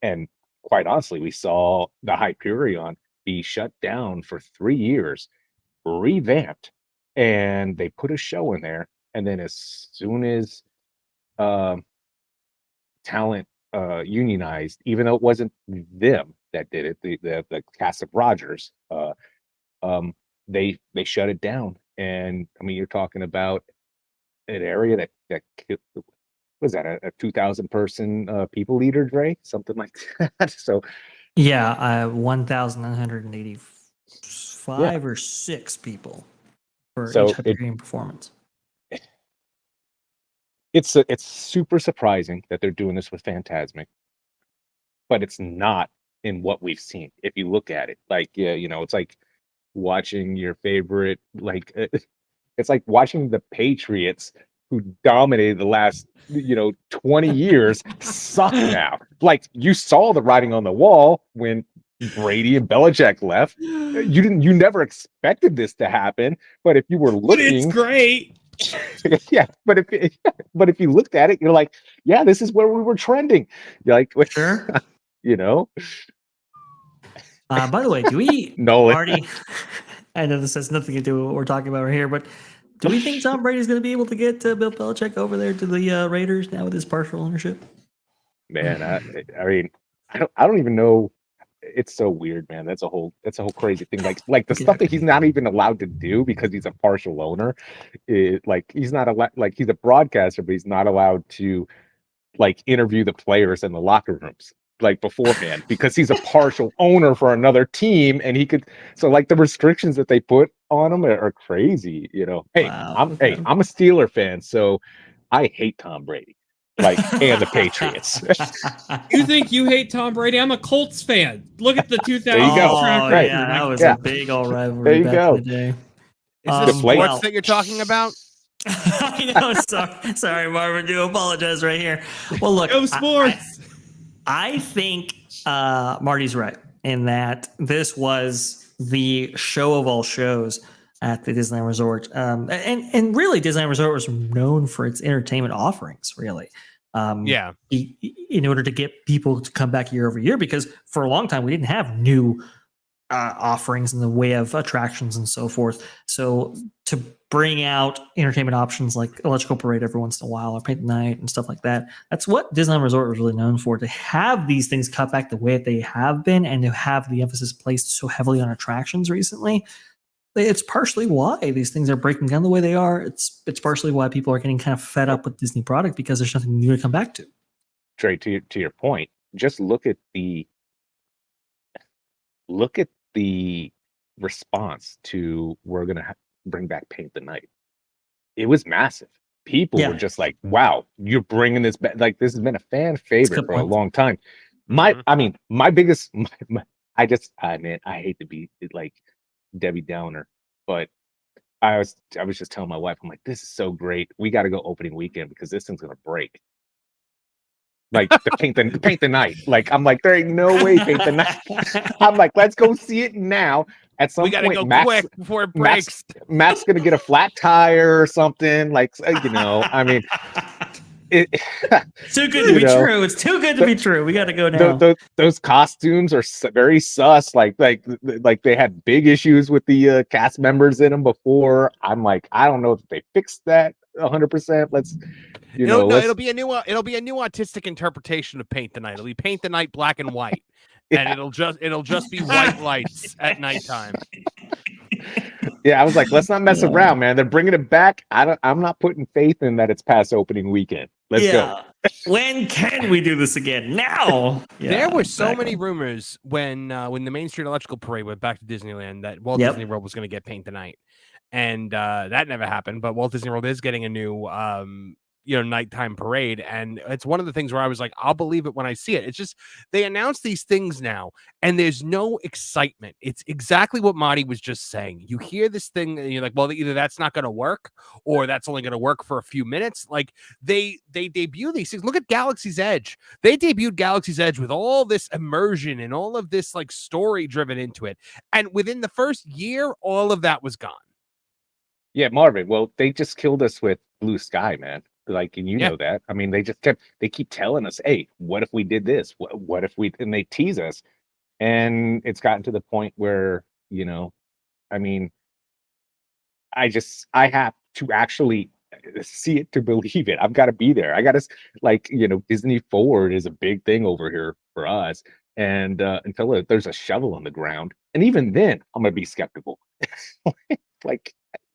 quite honestly, we saw the Hyperion be shut down for 3 years, revamped, and they put a show in there. And then as soon as talent unionized, even though it wasn't them that did it, the cast of Rogers, they shut it down. And I mean, you're talking about an area that was that a 2,000 person people eater, Dre, something like that. So 1,985 or 6 people for each Hyperion performance. it's super surprising that they're doing this with Fantasmic, but it's not in what we've seen. If you look at it, like, yeah, it's like watching your favorite, like, it's like watching the Patriots, who dominated the last 20 years, suck now. Like, you saw the writing on the wall when Brady and Belichick left. You never expected this to happen, but if you were looking, but it's great. yeah, but if you looked at it, you're like, yeah, this is where we were trending. You're like, Sure. By the way, do we Nolan. already? I know this has nothing to do with what we're talking about right here, but do we think Tom Brady's going to be able to get Bill Belichick over there to the Raiders now with his partial ownership? Man, I mean, I don't even know. It's so weird, man. That's a whole crazy thing. Like the stuff that he's not even allowed to do because he's a partial owner. Like, he's not allowed. Like, he's a broadcaster, but he's not allowed to like interview the players in the locker rooms like beforehand because he's a partial owner for another team, and he could. So like the restrictions that they put on him are crazy. Hey, Wow. I'm a Steeler fan, so I hate Tom Brady. Like, and the Patriots. You think you hate Tom Brady? I'm a Colts fan. Look at the 2000 There you go. track Right. record. That was Yeah. a big old rivalry There you back go. in the day. Is this Deflate. sports that you're talking about? I know. Sorry, Marvin. Do apologize right here. Well, look, Go sports. I think Marty's right in that this was the show of all shows at the Disneyland Resort. And really, Disneyland Resort was known for its entertainment offerings, really. In order to get people to come back year over year, because for a long time, we didn't have new offerings in the way of attractions and so forth. So to bring out entertainment options like Electrical Parade every once in a while, or Paint the Night and stuff like that, that's what Disneyland Resort was really known for. To have these things cut back the way that they have been, and to have the emphasis placed so heavily on attractions recently, it's partially why these things are breaking down the way they are. It's partially why people are getting kind of fed up with Disney product, because there's nothing new to come back to. Trey, to your point, just look at the response to we're gonna bring back Paint the Night. It was massive. People were just like, "Wow, you're bringing this back!" Like, this has been a fan favorite for a long time. My biggest, I hate to be like Debbie Downer, but I was just telling my wife, I'm like, this is so great. We got to go opening weekend because this thing's gonna break. Like, the paint the night. Like, I'm like, there ain't no way Paint the Night. I'm like, let's go see it now. At some point, go quick before it breaks. Matt's gonna get a flat tire or something. Like, I mean, too good to be true. It's too good to be true. We got to go now. Those costumes are very sus. Like they had big issues with the cast members in them before. I'm like, I don't know if they fixed that 100%. Let's. It'll be a new artistic interpretation of Paint the Night. It'll be Paint the Night black and white, and it'll just be white lights at nighttime. Yeah, I was like, let's not mess around, man. They're bringing it back. I'm not putting faith in that it's past opening weekend. Let's go. When can we do this again? Now. There were so many rumors when the Main Street Electrical Parade went back to Disneyland that Walt Disney World was going to get Paint the Night, and that never happened. But Walt Disney World is getting a new nighttime parade, and it's one of the things where I was like, I'll believe it when I see it. It's just they announce these things now and there's no excitement. It's exactly what Marty was just saying. You hear this thing and you're like, well, either that's not going to work or that's only going to work for a few minutes. Like, they debut these things. Look at Galaxy's Edge. They debuted Galaxy's Edge with all this immersion and all of this like story driven into it, and within the first year all of that was gone. Yeah, Marvin, well, they just killed us with Blue Sky, man. Like, and know that. I mean, they keep telling us, hey, what if we did this? What if we, and they tease us. And it's gotten to the point where, I mean, I have to actually see it to believe it. I've got to be there. I got to, Disney Forward is a big thing over here for us. And until there's a shovel on the ground, and even then, I'm going to be skeptical.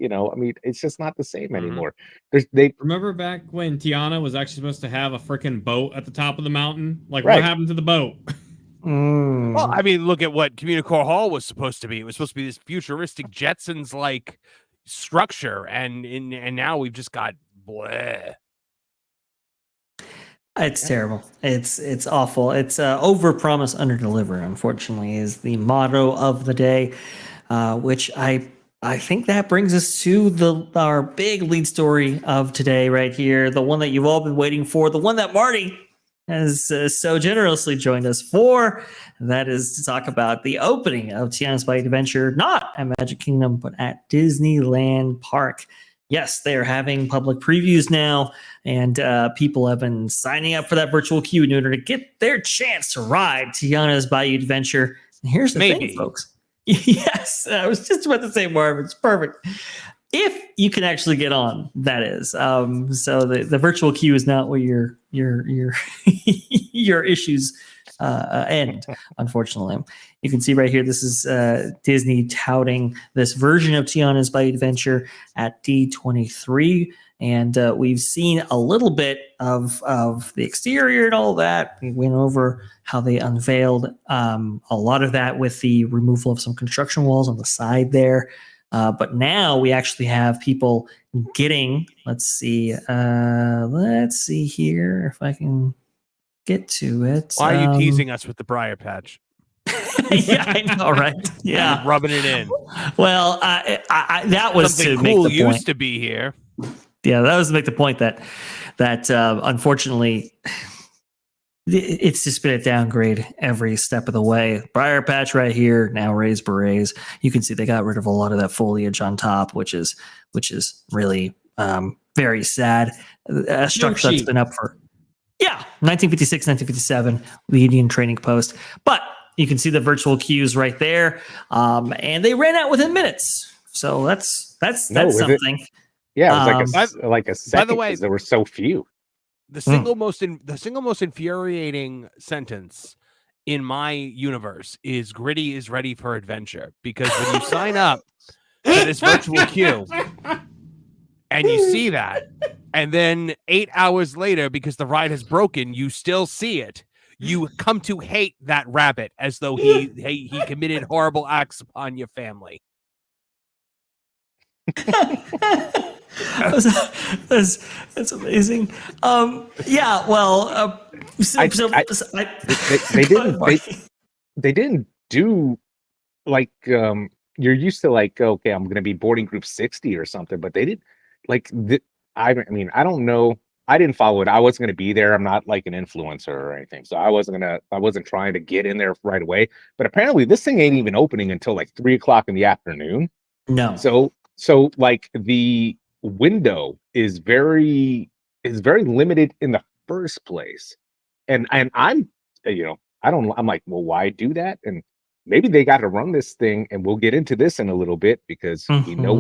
I mean, it's just not the same anymore. Remember back when Tiana was actually supposed to have a freaking boat at the top of the mountain? Like, what happened to the boat? Well, I mean, look at what Communicore Hall was supposed to be. It was supposed to be this futuristic Jetsons like structure, and now we've just got bleh. It's terrible. It's awful. It's over promise, under deliver. Unfortunately, is the motto of the day, which I think that brings us to our big lead story of today, right here, the one that you've all been waiting for, the one that Marty has so generously joined us for. And that is to talk about the opening of Tiana's Bayou Adventure, not at Magic Kingdom, but at Disneyland Park. Yes, they're having public previews now, and people have been signing up for that virtual queue in order to get their chance to ride Tiana's Bayou Adventure. And here's the thing, folks. Yes, I was just about to say, Marv, it's perfect. If you can actually get on, that is. So the virtual queue is not where your your issues end, unfortunately. You can see right here, this is Disney touting this version of Tiana's Bayou Adventure at D23. And we've seen a little bit of the exterior and all that. We went over how they unveiled a lot of that with the removal of some construction walls on the side there. But now we actually have people getting, let's see here if I can get to it. Why are you teasing us with the briar patch? Yeah, I know, right? Yeah, rubbing it in. Well, I that was something to cool make the point. used to be here. Yeah, that was to make the point that unfortunately it's just been a downgrade every step of the way. Briar patch right here, now raised berets. You can see they got rid of a lot of that foliage on top, which is really very sad. A structure that's been up for 1956, 1957, the Indian Training Post. But you can see the virtual queues right there, and they ran out within minutes. So that's something. Yeah, it was like a second. By the way, there were so few. The single most infuriating sentence in my universe is "Gritty is ready for adventure," because when you sign up to this virtual queue and you see that, and then 8 hours later, because the ride has broken, you still see it. You come to hate that rabbit as though he committed horrible acts upon your family. That's amazing. Yeah, well, they didn't do like you're used to, like, okay, I'm gonna be boarding group 60 or something, but they did like I don't know. I didn't follow it. I wasn't gonna be there. I'm not like an influencer or anything, so I wasn't trying to get in there right away. But apparently, this thing ain't even opening until like 3:00 in the afternoon. No. So like the window is very limited in the first place, and I'm I'm like, well, why do that? And maybe they got to run this thing, and we'll get into this in a little bit because we know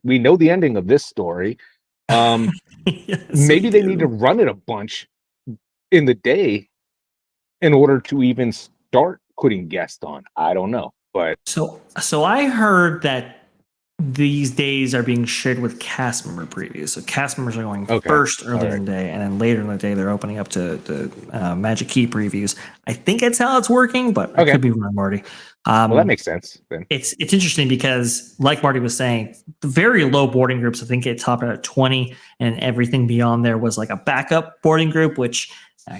we know the ending of this story. Yes, maybe they need to run it a bunch in the day in order to even start putting guests on. I don't know, but so I heard that these days are being shared with cast member previews. So cast members are going first earlier in the day, and then later in the day they're opening up to Magic Key previews. I think that's how it's working, but I could be wrong, Marty. Well, that makes sense then. It's interesting because, like Marty was saying, the very low boarding groups, I think it topped out at 20, and everything beyond there was like a backup boarding group, which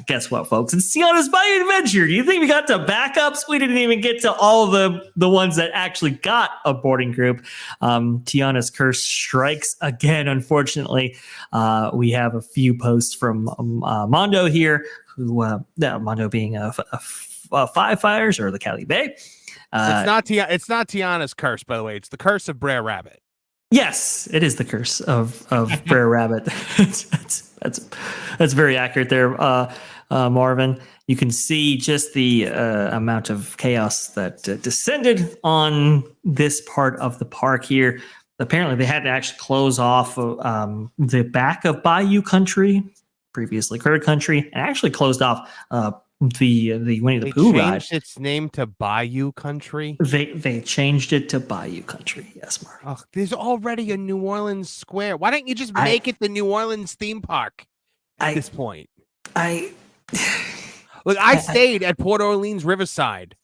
guess what, folks? It's Tiana's Bayou Adventure. Do you think we got to backups? We didn't even get to all the ones that actually got a boarding group. Tiana's curse strikes again, unfortunately. We have a few posts from Mondo here, who Mondo being Five Fires or the Cali Bay. It's not Tiana's curse, by the way. It's the curse of Brer Rabbit. Yes, it is the curse of Brer Rabbit. That's very accurate there, Marvin. You can see just the amount of chaos that descended on this part of the park here. Apparently, they had to actually close off the back of Bayou Country, previously Critter Country, and actually closed off the Winnie the Pooh ride. They changed its name to Bayou Country. They changed it to Bayou Country. Yes, Mark. Oh, there's already a New Orleans Square. Why don't you just make it the New Orleans theme park at this point? Look, I stayed at Port Orleans Riverside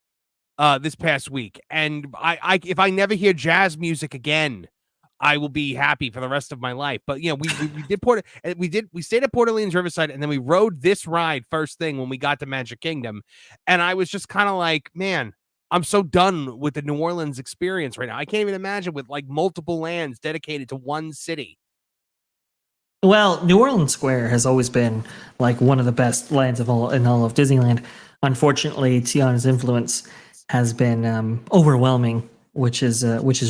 this past week, and if I never hear jazz music again, I will be happy for the rest of my life. But you know, we stayed at Port Orleans Riverside, and then we rode this ride first thing when we got to Magic Kingdom, and I was just kind of like, man, I'm so done with the New Orleans experience right now. I can't even imagine with like multiple lands dedicated to one city. Well, New Orleans Square has always been like one of the best lands of all in all of Disneyland. Unfortunately, Tiana's influence has been overwhelming, which is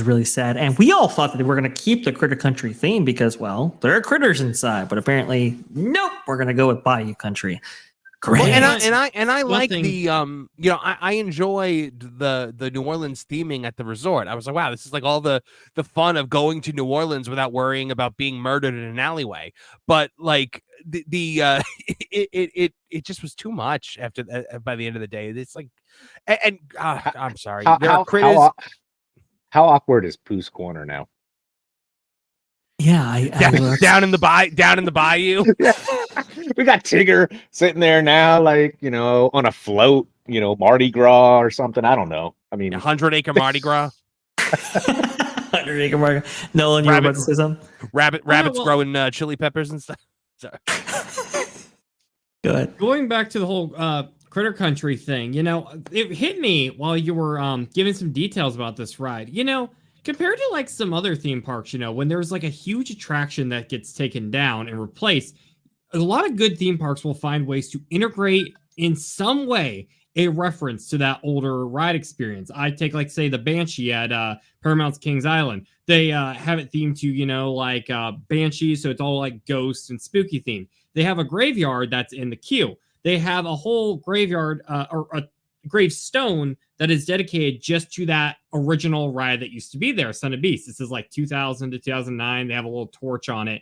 really sad. And we all thought that they were going to keep the Critter Country theme because, well, there are critters inside. But apparently, nope, we're going to go with Bayou Country. Great. Well, and I like the you know, I enjoy the New Orleans theming at the resort. I was like, wow, this is like all the fun of going to New Orleans without worrying about being murdered in an alleyway. But like it just was too much after by the end of the day. It's like, and I'm sorry, How awkward is Pooh's Corner now? Yeah, down in the bayou. We got Tigger sitting there now, like, you know, on a float, you know, Mardi Gras or something. I don't know. I mean, 100-acre Mardi Gras. 100-acre Mardi Gras. Nolan, you were about to say something? Rabbits growing chili peppers and stuff. Sorry. Go ahead. Going back to the whole Critter Country thing, you know, it hit me while you were giving some details about this ride. You know, compared to like some other theme parks, you know, when there's like a huge attraction that gets taken down and replaced, a lot of good theme parks will find ways to integrate in some way a reference to that older ride experience. I take, like, say, the Banshee at Paramount's Kings Island. They have it themed to, you know, like Banshee, so it's all like ghosts and spooky themed. They have a graveyard that's in the queue. They have a whole graveyard or a gravestone that is dedicated just to that original ride that used to be there, Son of Beast. This is like 2000 to 2009. They have a little torch on it.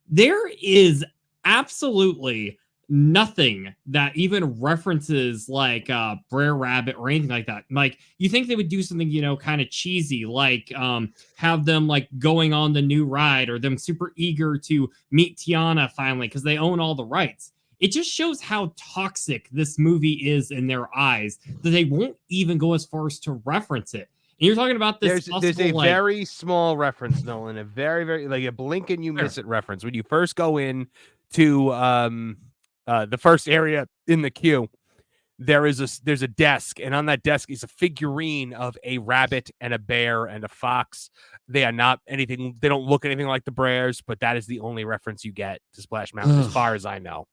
There is absolutely nothing that even references like Brer Rabbit or anything like that. Like, you think they would do something, you know, kind of cheesy, like have them like going on the new ride, or them super eager to meet Tiana finally because they own all the rights. It just shows how toxic this movie is in their eyes that they won't even go as far as to reference it. And you're talking about this. There's a like, very small reference, Nolan, a very, very, like a blink and you miss it reference. When you first go in to the first area in the queue, there's a desk, and on that desk is a figurine of a rabbit and a bear and a fox. They are not anything, they don't look anything like the Bears, but that is the only reference you get to Splash Mountain as far as I know.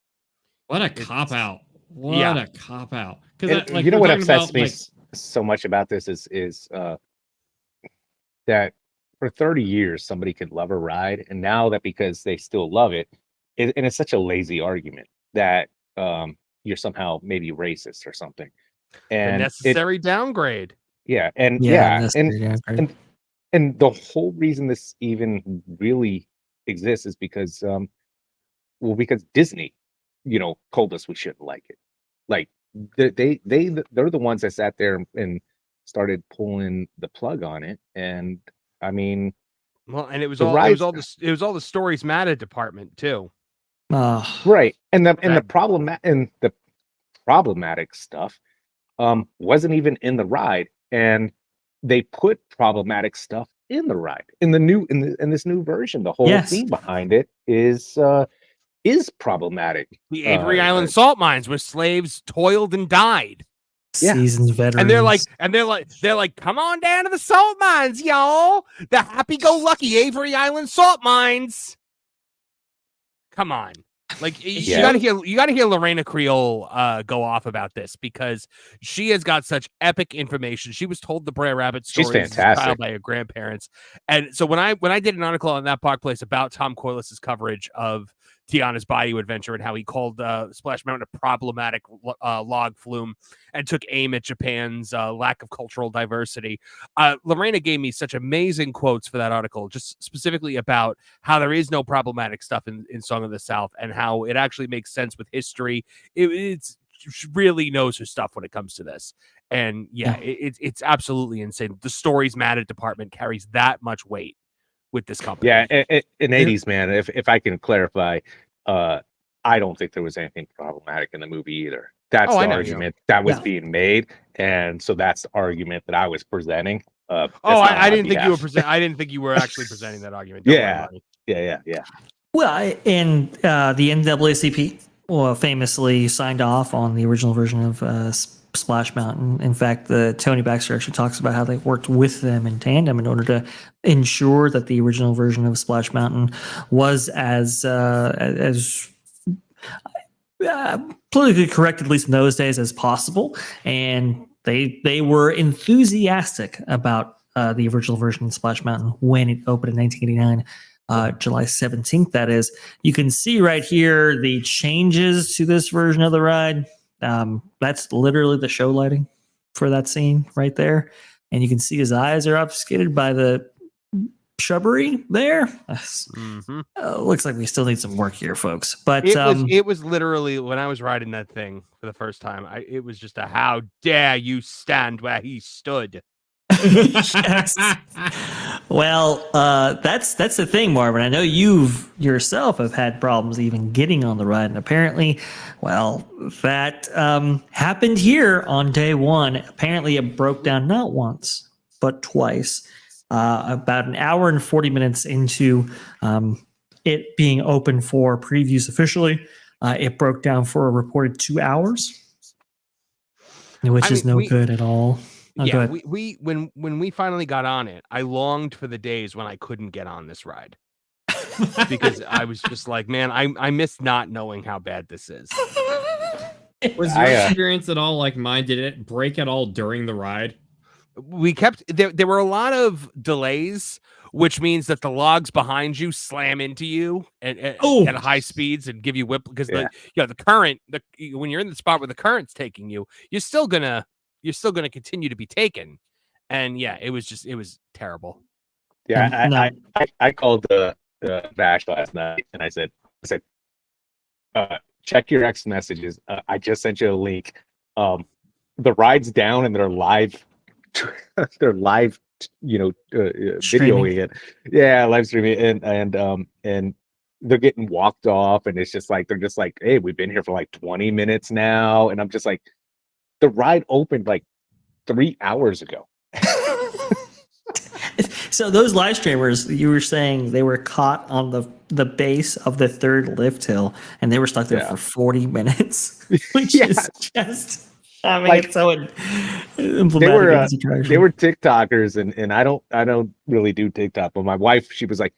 What a cop out. What a cop out. Because like, you know what upsets me so much about this is that for 30 years somebody could love a ride, and now that because they still love it, and it's such a lazy argument that you're somehow maybe racist or something. And a necessary downgrade. Yeah, and and the whole reason this even really exists is because because Disney, you know, told us we shouldn't like it. Like they're the ones that sat there and started pulling the plug on it. And I mean, well, and it was all the Stories Matter department too. Right. And the problematic stuff wasn't even in the ride, and they put problematic stuff in the ride in this new version. The whole theme behind it is problematic. The Avery Island salt mines where slaves toiled and died. Seasoned veterans. And they're like, come on down to the salt mines, y'all. The happy-go-lucky Avery Island salt mines. Come on. Like, you gotta hear Lorena Creole go off about this, because she has got such epic information. She was told the Brer Rabbit story. She's fantastic. By her grandparents. And so when I did an article on That Park Place about Tom Corliss's coverage of Tiana's Bayou adventure and how he called Splash Mountain a problematic log flume and took aim at Japan's lack of cultural diversity, Lorena gave me such amazing quotes for that article, just specifically about how there is no problematic stuff in Song of the South and how it actually makes sense with history. She really knows her stuff when it comes to this. And it's absolutely insane. The Stories Matter department carries that much weight with this company. Yeah, in 80s, man, if I can clarify, I don't think there was anything problematic in the movie either. That's the argument that was being made, and so that's the argument that I was presenting. I didn't think you were I didn't think you were actually presenting that argument. Don't worry, yeah. Well, and the NAACP famously signed off on the original version of Splash Mountain. In fact, Tony Baxter actually talks about how they worked with them in tandem in order to ensure that the original version of Splash Mountain was as politically correct, at least in those days, as possible. And they were enthusiastic about the original version of Splash Mountain when it opened in 1989. July 17th, that is. You can see right here the changes to this version of the ride. That's literally the show lighting for that scene right there. And you can see his eyes are obfuscated by the shrubbery there. Looks like we still need some work here, folks. But it was literally, when I was riding that thing for the first time, it was just a how dare you stand where he stood. Yes. Well, that's the thing, Marvin. I know you've yourself have had problems even getting on the ride, and apparently, well, that happened here on day one. Apparently, it broke down not once but twice. About an hour and 40 minutes into it being open for previews officially, it broke down for a reported 2 hours, which is no good at all. Yeah, when we finally got on it, I longed for the days when I couldn't get on this ride because I was just like, man, I miss not knowing how bad this is. Was your experience at all like mine? Did it break at all during the ride? We kept there were a lot of delays, which means that the logs behind you slam into you at high speeds and give you whip because the current when you're in the spot where the current's taking you, you're still gonna continue to be taken. And it was terrible. Yeah, I called the Vash last night and I said, check your X messages. I just sent you a link. The ride's down and they're live videoing it. Yeah, live streaming and they're getting walked off and it's just like they're just like, hey, we've been here for like 20 minutes now. And I'm just like, the ride opened like 3 hours ago. So those live streamers, you were saying they were caught on the base of the third lift hill, and they were stuck there for 40 minutes, which is just, I mean, it's so emblematic. They were TikTokers, and I don't really do TikTok, but my wife, she was like,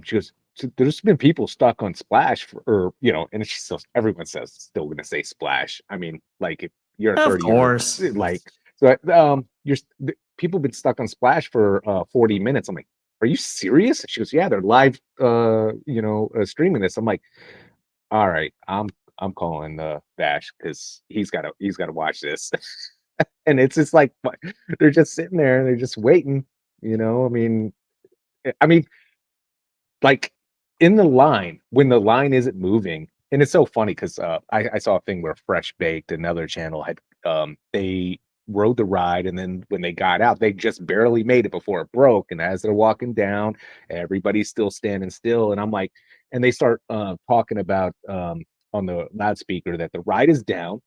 she goes, so there's been people stuck on Splash and she's still, everyone says still going to say Splash. I mean, like if you're 30, of course, like so, people been stuck on Splash for 40 minutes. I'm like, are you serious? She goes, yeah, they're live, streaming this. I'm like, all right, I'm calling Vash because he's got to watch this. And it's just like they're just sitting there and they're just waiting. I mean, like in the line when the line isn't moving. And it's so funny because I saw a thing where Fresh Baked, another channel, had they rode the ride, and then when they got out, they just barely made it before it broke. And as they're walking down, everybody's still standing still. And I'm like, and they start talking about on the loudspeaker that the ride is down,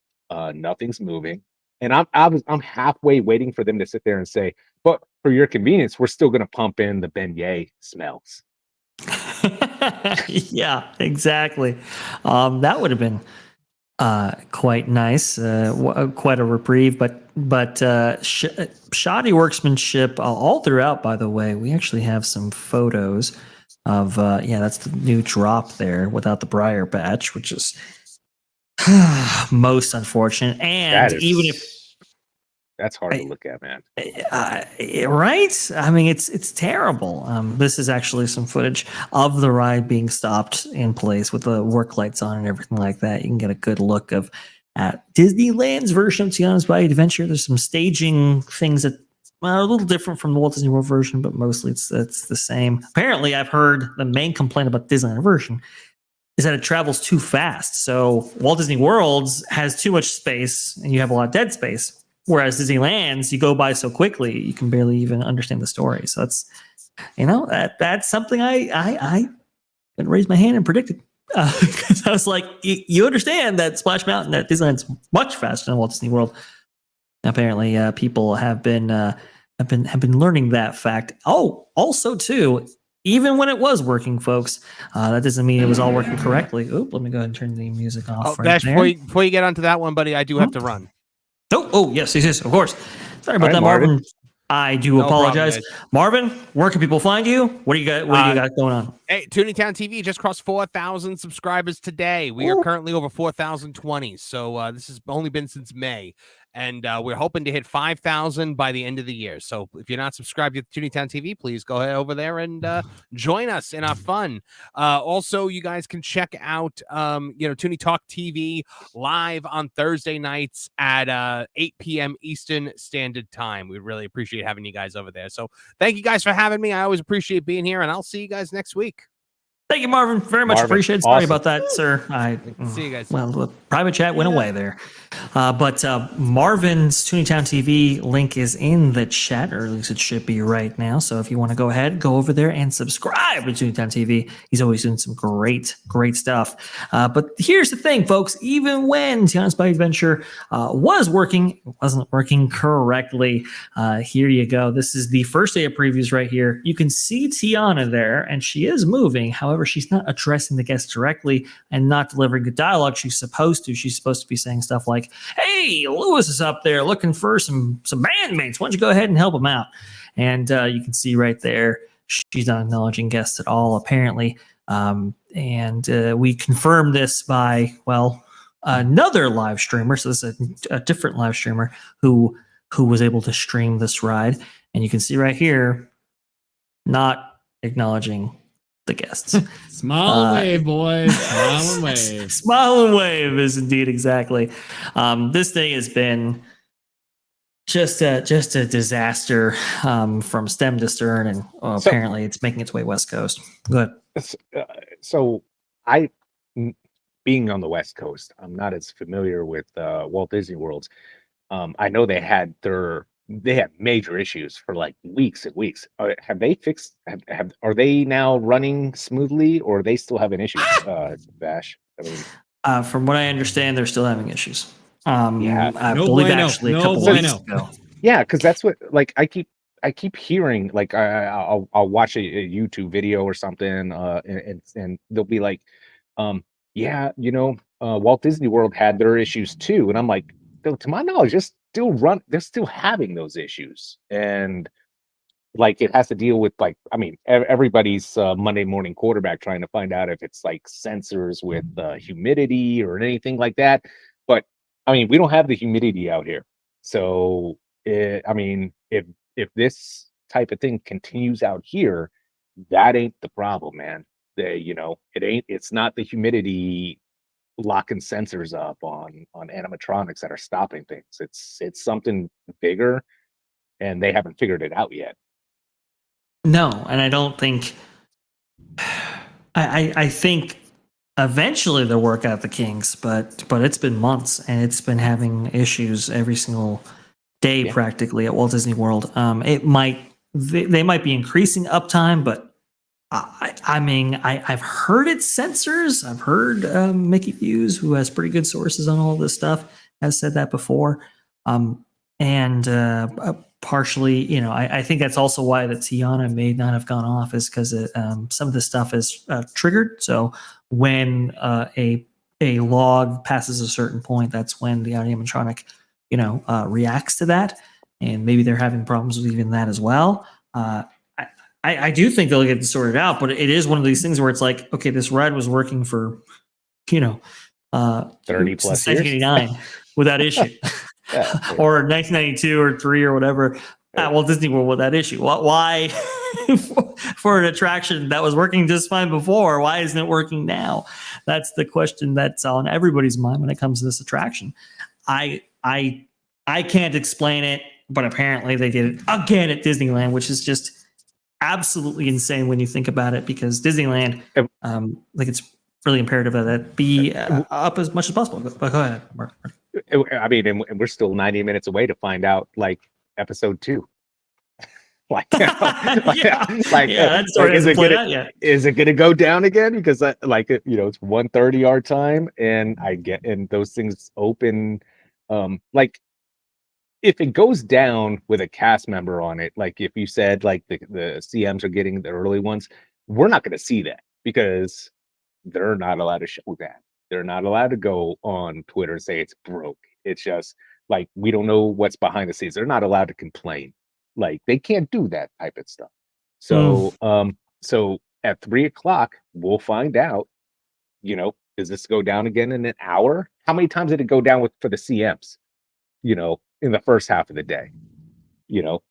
nothing's moving. And I'm halfway waiting for them to sit there and say, but for your convenience, we're still going to pump in the beignet smells. Yeah, exactly. That would have been quite nice, quite a reprieve, but shoddy workmanship all throughout. By the way, we actually have some photos of that's the new drop there without the Briar Batch, which is most unfortunate. And even if that's hard to look at, man. Right? I mean, it's terrible. This is actually some footage of the ride being stopped in place with the work lights on and everything like that. You can get a good look at Disneyland's version of Tiana's Bayou Adventure. There's some staging things that are a little different from the Walt Disney World version, but mostly it's the same. Apparently, I've heard the main complaint about the Disneyland version is that it travels too fast. So Walt Disney World's has too much space, and you have a lot of dead space. Whereas Disneyland's, you go by so quickly, you can barely even understand the story. So that's, that's something I raised my hand and predicted. Because I was like, you understand that Splash Mountain at Disneyland's much faster than Walt Disney World. Apparently, people have been have been learning that fact. Oh, also too, even when it was working, folks, that doesn't mean it was all working correctly. Oop, let me go ahead and turn the music off right Vash, there. before you get onto that one, buddy, I do have to run. Oh, yes, of course. Sorry about that, Marvin. I do apologize. Problem, Marvin, where can people find you? What do you got? What do you got going on? Hey, Tooningtown TV just crossed 4,000 subscribers today. We are currently over 4,020. So this has only been since May. And we're hoping to hit 5,000 by the end of the year. So if you're not subscribed to Tooningtown TV, please go ahead over there and join us in our fun. Also, you guys can check out, Toonie Talk TV live on Thursday nights at 8 p.m. Eastern Standard Time. We really appreciate having you guys over there. So thank you guys for having me. I always appreciate being here, and I'll see you guys next week. Thank you, Marvin. Very much appreciated. Sorry about that, sir. See you guys. Well, the private chat went away there. But Marvin's Tooningtown TV link is in the chat, or at least it should be right now. So if you want to go ahead, go over there and subscribe to Tooningtown TV. He's always doing some great stuff. But here's the thing, folks. Even when Tiana's Bayou Adventure was working, it wasn't working correctly. Here you go. This is the first day of previews right here. You can see Tiana there, and she is moving. However, she's not addressing the guests directly and not delivering good dialogue. She's supposed to. She's supposed to be saying stuff like, "Hey, Lewis is up there looking for some bandmates. Why don't you go ahead and help him out?" And you can see right there, she's not acknowledging guests at all, apparently. And we confirmed this by, another live streamer. So this is a different live streamer who was able to stream this ride. And you can see right here, not acknowledging the guests. Smile and wave, boys. Smile and wave. Smile and wave is indeed exactly. This thing has been just a disaster from stem to stern, and apparently it's making its way west coast. Good. So being on the West Coast, I'm not as familiar with Walt Disney World's. I know they had major issues for like weeks and weeks. Have they fixed? Are they now running smoothly, or are they still having issues? Vash. From what I understand, they're still having issues. I No believe bueno. actually a No couple bueno. weeks ago. Yeah, because that's what I keep hearing. Like I'll watch a YouTube video or something, and they'll be like, Walt Disney World had their issues too, and I'm like, to my knowledge, they're still having those issues, and like it has to deal with everybody's Monday morning quarterback trying to find out if it's like sensors with humidity or anything like that. But we don't have the humidity out here, so if this type of thing continues out here, that ain't the problem, man. It's not the humidity locking sensors up on animatronics that are stopping things. It's something bigger, and they haven't figured it out yet. No, and I don't think. I think eventually they'll work out the kinks, but it's been months, and it's been having issues every single day practically at Walt Disney World. They might be increasing uptime, but I've heard it's sensors. I've heard Mickey Hughes, who has pretty good sources on all this stuff, has said that before. Partially, I think that's also why the Tiana may not have gone off, is because some of this stuff is triggered. So when a log passes a certain point, that's when the animatronic, reacts to that, and maybe they're having problems with even that as well. I do think they'll get it sorted out, but it is one of these things where it's like, okay, this ride was working for, 30 plus years, 1989 without issue, or 1992 or 3 or whatever at Walt Disney World without issue. Why, for an attraction that was working just fine before, why isn't it working now? That's the question that's on everybody's mind when it comes to this attraction. I can't explain it, but apparently they did it again at Disneyland, which is just absolutely insane when you think about it, because Disneyland, it's really imperative that it be up as much as possible. But go ahead, Mark. And we're still 90 minutes away to find out episode 2. Is it gonna go down again? Because it's 1:30 our time, and those things open if it goes down with a cast member on it, like if you said like the CMs are getting the early ones, we're not going to see that because they're not allowed to show that. They're not allowed to go on Twitter and say it's broke. It's just like we don't know what's behind the scenes. They're not allowed to complain. Like they can't do that type of stuff. So so at 3:00 we'll find out, you know, does this go down again in an hour? How many times did it go down for the CMs, you know, in the first half of the day, you know?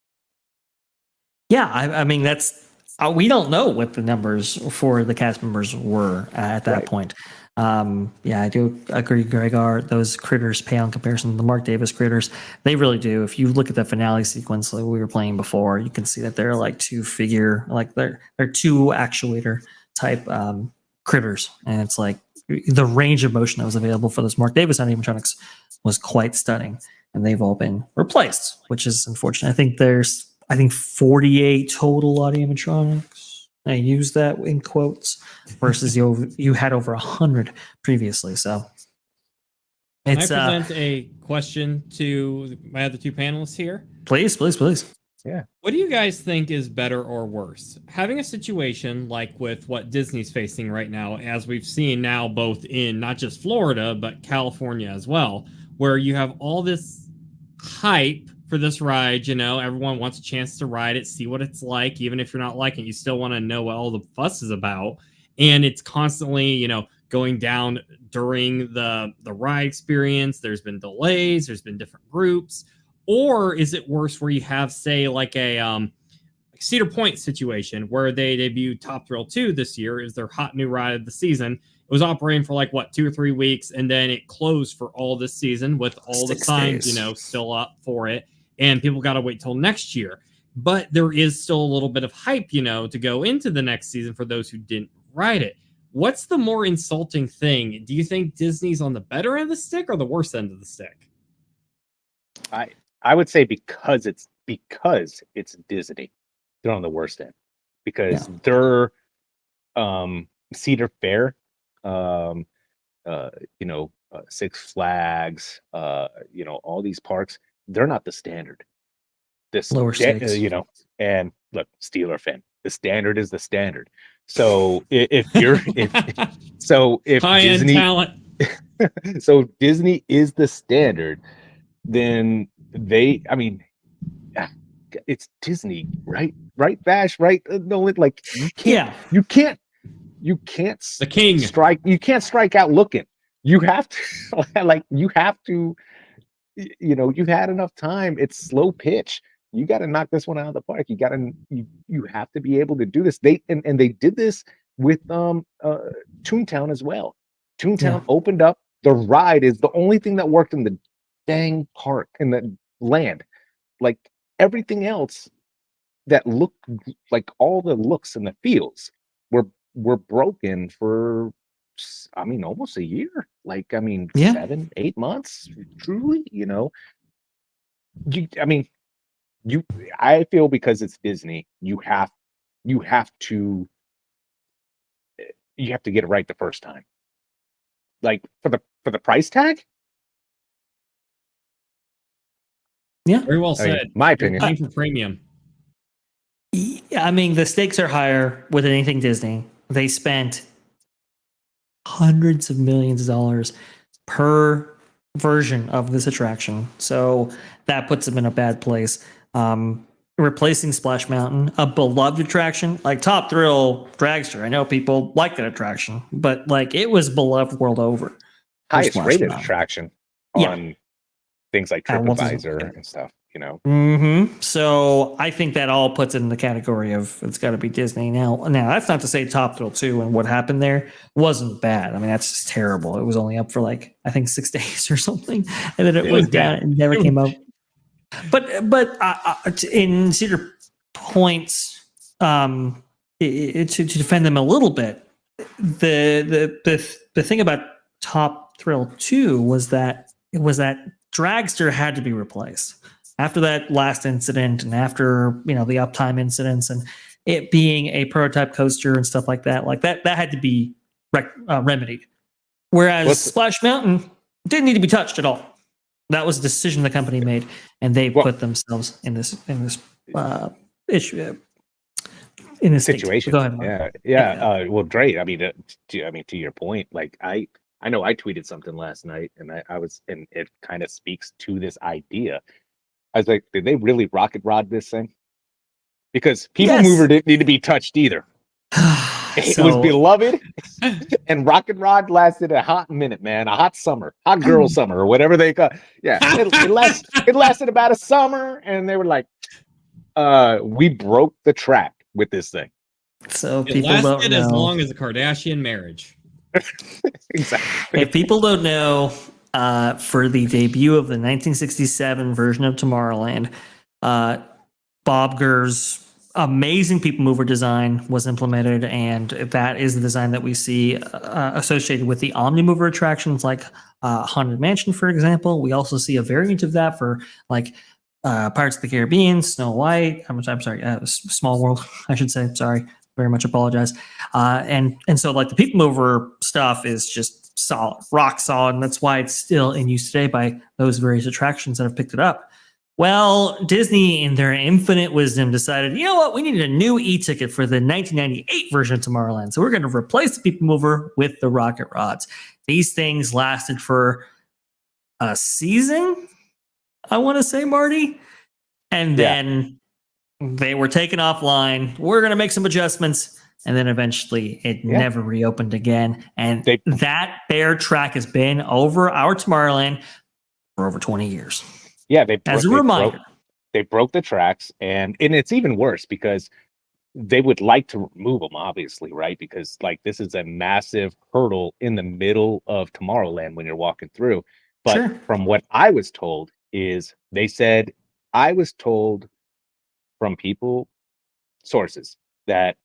Yeah, I mean that's we don't know what the numbers for the cast members were at that point. Yeah, I do agree, Gregor. Those critters pale in comparison to the Mark Davis critters. They really do. If you look at the finale sequence like we were playing before, you can see that they're like they're two actuator type critters, and it's like the range of motion that was available for those Mark Davis animatronics was quite stunning, and they've all been replaced, which is unfortunate. I think there's 48 total animatronics. I use that in quotes versus you had over 100 previously. So it's Can I present a question to my other two panelists here? Please. Yeah. What do you guys think is better or worse? Having a situation like with what Disney's facing right now, as we've seen now both in not just Florida, but California as well, where you have all this hype for this ride, you know, everyone wants a chance to ride it, see what it's like. Even if you're not liking it, you still want to know what all the fuss is about. And it's constantly, you know, going down during the ride experience. There's been delays, there's been different groups. Or is it worse where you have, say, like a Cedar Point situation where they debuted Top Thrill 2 this year is their hot new ride of the season. It was operating for like, 2 or 3 weeks, and then it closed for all this season with all 6 the signs, days. you know, still up for it. And people got to wait till next year. But there is still a little bit of hype, you know, to go into the next season for those who didn't ride it. What's the more insulting thing? Do you think Disney's on the better end of the stick or the worse end of the stick? I would say because it's Disney, they're on the worst end because they're Cedar Fair, you know, Six Flags, you know, all these parks, they're not the standard. This Lower stakes. you know, and look, Steeler fan, the standard is the standard. So if high Disney, end talent, so Disney is the standard, then I mean, it's Disney, right? Right, Vash, right? No, like you can't the king strike. You can't strike out looking. You have to, like, you have to. You know, you've had enough time. It's slow pitch. You got to knock this one out of the park. You have to be able to do this. They did this with Toontown as well. Toontown opened up. The ride is the only thing that worked in the dang park, in the land. Like everything else that looked like, all the looks and the feels were broken for, I mean, almost a year. Like, I mean, 7-8 months, truly, you know. I feel because it's Disney, you have to get it right the first time. Like for the price tag. Yeah, very well said. I mean, my opinion. Paying for premium. I mean, the stakes are higher with anything Disney. They spent hundreds of millions of dollars per version of this attraction, so that puts them in a bad place. Replacing Splash Mountain, a beloved attraction like Top Thrill Dragster. I know people like that attraction, but like it was beloved world over. Highest rated attraction on things like TripAdvisor and stuff, you know. So I think that all puts it in the category of it's got to be Disney. Now that's not to say Top Thrill 2 and what happened there wasn't bad. I mean, that's just terrible. It was only up for like, I think 6 days or something, and then it went down and never came out. But in Cedar Point's, to defend them a little bit, the thing about Top Thrill 2 was that Dragster had to be replaced after that last incident, and after, you know, the uptime incidents, and it being a prototype coaster and stuff like that had to be remedied. Whereas Splash Mountain didn't need to be touched at all. That was a decision the company made, and they put themselves in this issue in this situation. Go ahead, Mark. Yeah. Well, great. I mean, to your point, like I know I tweeted something last night, and and it kind of speaks to this idea. I was like, did they really rocket rod this thing? Because People Mover didn't need to be touched either. It was beloved, and Rocket Rod lasted a hot minute, man. A hot summer, hot girl summer, or whatever they call. Yeah, it lasted about a summer, and they were like, "We broke the track with this thing." So it people lasted don't know. As long as a Kardashian marriage. Exactly. If people don't know, for the debut of the 1967 version of Tomorrowland, Bob Gurr's amazing People Mover design was implemented, and that is the design that we see associated with the Omnimover attractions like Haunted Mansion, for example. We also see a variant of that for like Pirates of the Caribbean, Snow White. I'm sorry, Small World, I should say. Sorry, very much apologize. And so like the People Mover stuff is just solid, rock solid, and that's why it's still in use today by those various attractions that have picked it up. Well, Disney, in their infinite wisdom, decided, you know what, we needed a new e-ticket for the 1998 version of Tomorrowland. So we're going to replace the People Mover with the Rocket Rods. These things lasted for a season, I want to say, Marty. And then they were taken offline. We're going to make some adjustments. And then eventually it never reopened again. And that bear track has been over our Tomorrowland for over 20 years. Yeah, they broke the tracks, and it's even worse because they would like to remove them, obviously, right? Because like this is a massive hurdle in the middle of Tomorrowland when you're walking through. But from what I was told is I was told from sources that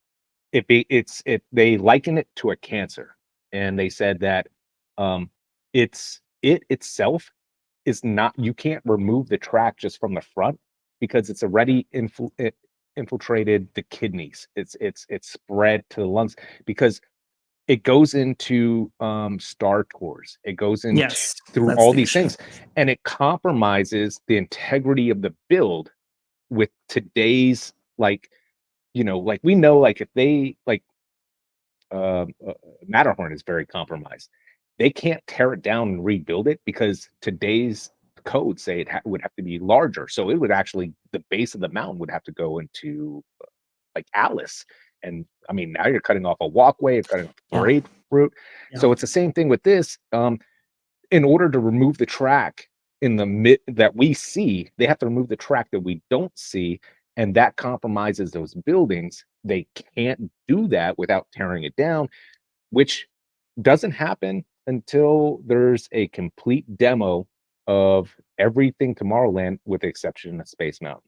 they liken it to a cancer, and they said that it itself is not, you can't remove the track just from the front because it's already infiltrated the kidneys. It's spread to the lungs because it goes into Star Tours. It goes in through all these things, and it compromises the integrity of the build with today's like we know like if they like Matterhorn is very compromised. They can't tear it down and rebuild it because today's codes say it would have to be larger. So it would actually, the base of the mountain would have to go into like Alice. And I mean, now you're cutting off a walkway, you're cutting off a parade route. Yeah. So it's the same thing with this. In order to remove the track in the that we see, they have to remove the track that we don't see. And that compromises those buildings. They can't do that without tearing it down, which doesn't happen until there's a complete demo of everything Tomorrowland with the exception of Space Mountain.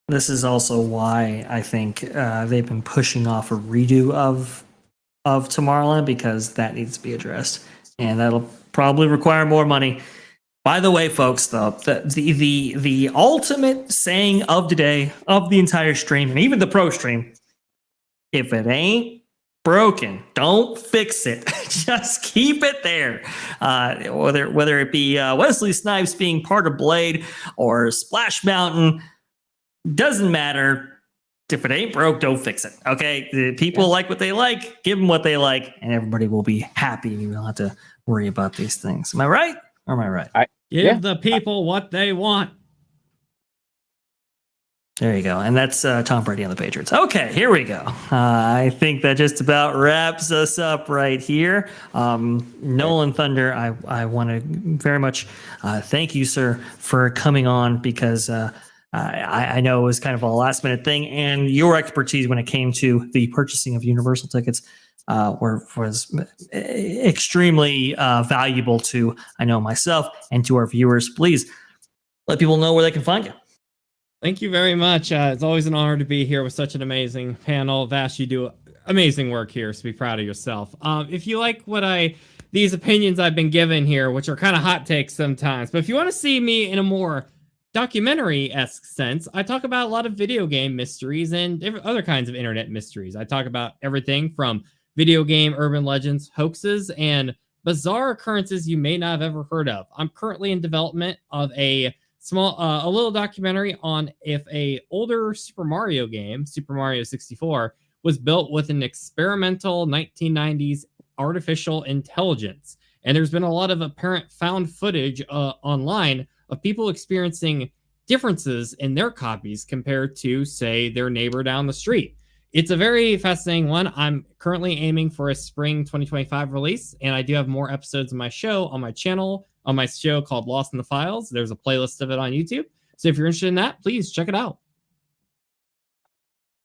This is also why I think they've been pushing off a redo of Tomorrowland, because that needs to be addressed, and that'll probably require more money. By the way, folks, though, the ultimate saying of today, of the entire stream, and even the pro stream, if it ain't broken, don't fix it. Just keep it there. Whether it be Wesley Snipes being part of Blade or Splash Mountain, doesn't matter. If it ain't broke, don't fix it. Okay, the people like what they like. Give them what they like, and everybody will be happy. You don't have to worry about these things. Am I right? Or am I right? Give the people what they want. There you go. And that's Tom Brady on the Patriots. Okay, here we go. I think that just about wraps us up right here. Nolan Thunder, I want to very much thank you, sir, for coming on, because I know it was kind of a last minute thing, and your expertise when it came to the purchasing of Universal tickets was extremely valuable to, I know, myself and to our viewers. Please let people know where they can find you. Thank you very much. It's always an honor to be here with such an amazing panel. Vash, you do amazing work here, so be proud of yourself. If you like these opinions I've been given here, which are kind of hot takes sometimes, but if you want to see me in a more documentary-esque sense, I talk about a lot of video game mysteries and other kinds of internet mysteries. I talk about everything from video game urban legends, hoaxes, and bizarre occurrences you may not have ever heard of. I'm currently in development of a little documentary on if a older Super Mario game, Super Mario 64, was built with an experimental 1990s artificial intelligence. And there's been a lot of apparent found footage online of people experiencing differences in their copies compared to, say, their neighbor down the street. It's a very fascinating one. I'm currently aiming for a spring 2025 release, and I do have more episodes of my show on my channel, on my show called Lost in the Files. There's a playlist of it on YouTube. So if you're interested in that, please check it out.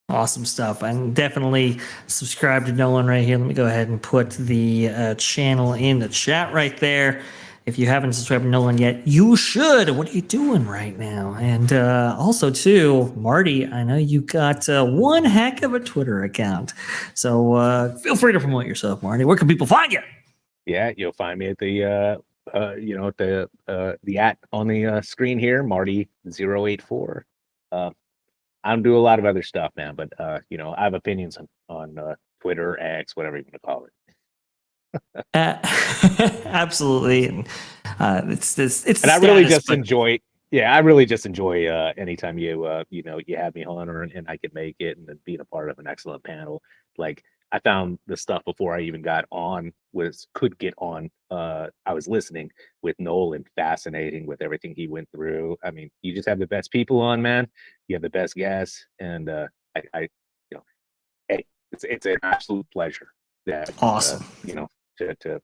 Awesome stuff. And definitely subscribe to Nolan right here. Let me go ahead and put the channel in the chat right there. If you haven't subscribed to Nolan yet, you should. What are you doing right now? And also, too, Marty, I know you got one heck of a Twitter account. So feel free to promote yourself, Marty. Where can people find you? Yeah, you'll find me at the at on the screen here, Marty084. I do a lot of other stuff, man, but I have opinions on Twitter, X, whatever you want to call it. Absolutely. And it's and I really just enjoy. Yeah, I really just enjoy anytime you have me on, and I can make it, and then being a part of an excellent panel. Like, I found the stuff before I even got on could get on. I was listening with Nolan, fascinating with everything he went through. I mean, you just have the best people on, man. You have the best guests, and hey, it's an absolute pleasure. That awesome. To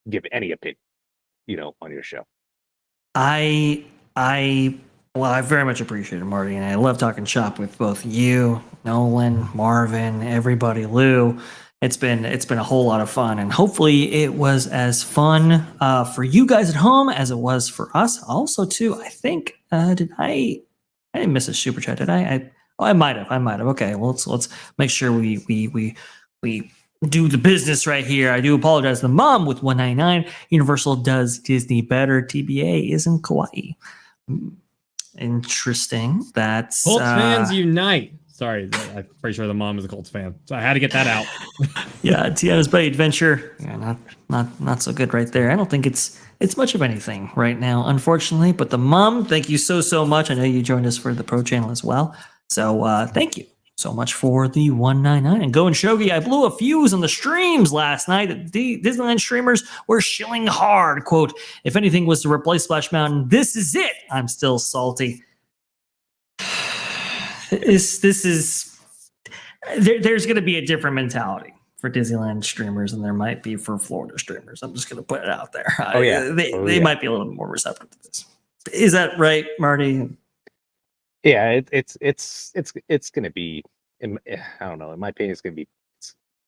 give any opinion, on your show. I very much appreciate it, Marty, and I love talking shop with both you, Nolan, Marvin, everybody, Lou. It's been a whole lot of fun, and hopefully it was as fun for you guys at home as it was for us. Also, too, I think I didn't miss a super chat, did I? I might have. Okay, well let's make sure we do the business right here. I do apologize to the mom with 199. Universal does Disney better. TBA isn't Kawaii. Interesting. That's Colts fans unite. Sorry, I'm pretty sure the mom is a Colts fan, so I had to get that out. Yeah, Tiana's Bayou Adventure. Yeah, not so good right there. I don't think it's much of anything right now, unfortunately. But the mom, thank you so much. I know you joined us for the Pro channel as well. So thank you so much for the 199. And Go and Shogi, I blew a fuse on the streams last night. The Disneyland streamers were shilling hard. Quote, if anything was to replace Splash Mountain, this is it. I'm still salty. This is there's going to be a different mentality for Disneyland streamers than there might be for Florida streamers. I'm just going to put it out there. Oh yeah, they might be a little bit more receptive to this. Is that right, Marty? Yeah, it's going to be. I don't know. In my opinion, it's going to be.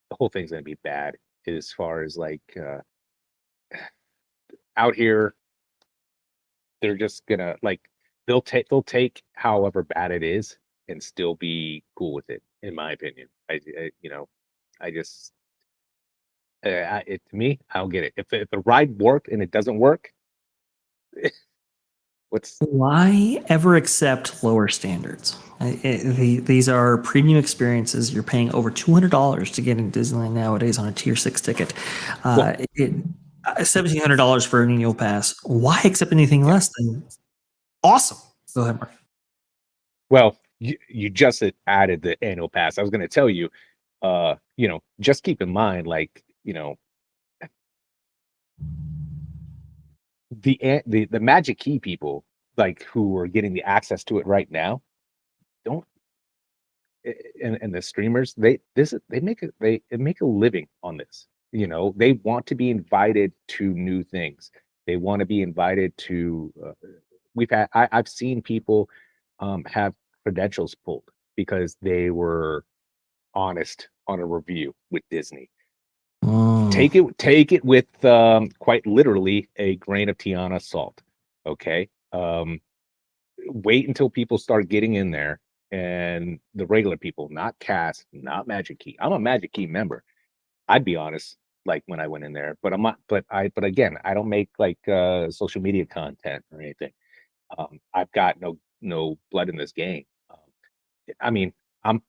The whole thing's going to be bad as far as like out here. They're just gonna they'll take however bad it is and still be cool with it. In my opinion, to me, I don't get it. If the ride worked and it doesn't work, why ever accept lower standards? These are premium experiences. You're paying over $200 to get into Disneyland nowadays on a tier 6 ticket. $1,700 for an annual pass. Why accept anything less than awesome? Go ahead, Mark. Well, you just added the annual pass. I was going to tell you, just keep in mind, the Magic Key people, who are getting the access to it right now, and the streamers, they make a living on this. They want to be invited to new things. They want to be invited to. I've seen people have credentials pulled because they were honest on a review with Disney. Take it with quite literally a grain of Tiana salt. Okay. Wait until people start getting in there, and the regular people, not cast, not Magic Key. I'm a Magic Key member. I'd be honest, when I went in there, but I'm not. But again, I don't make social media content or anything. I've got no blood in this game. I mean, I'm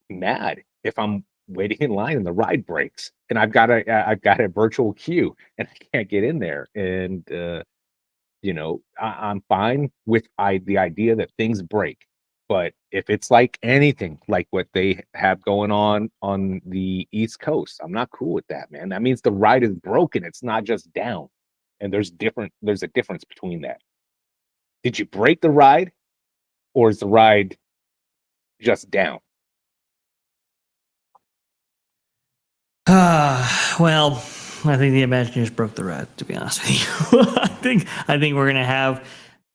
mad if I'm waiting in line and the ride breaks, and I've got a virtual queue and I can't get in there. And I'm fine with the idea that things break, but if it's like anything like what they have going on the East Coast, I'm not cool with that, man. That means the ride is broken. It's not just down, and there's a difference between that. Did you break the ride, or is the ride just down? Well, I think the Imagineers broke the ride, to be honest with you. I think we're gonna have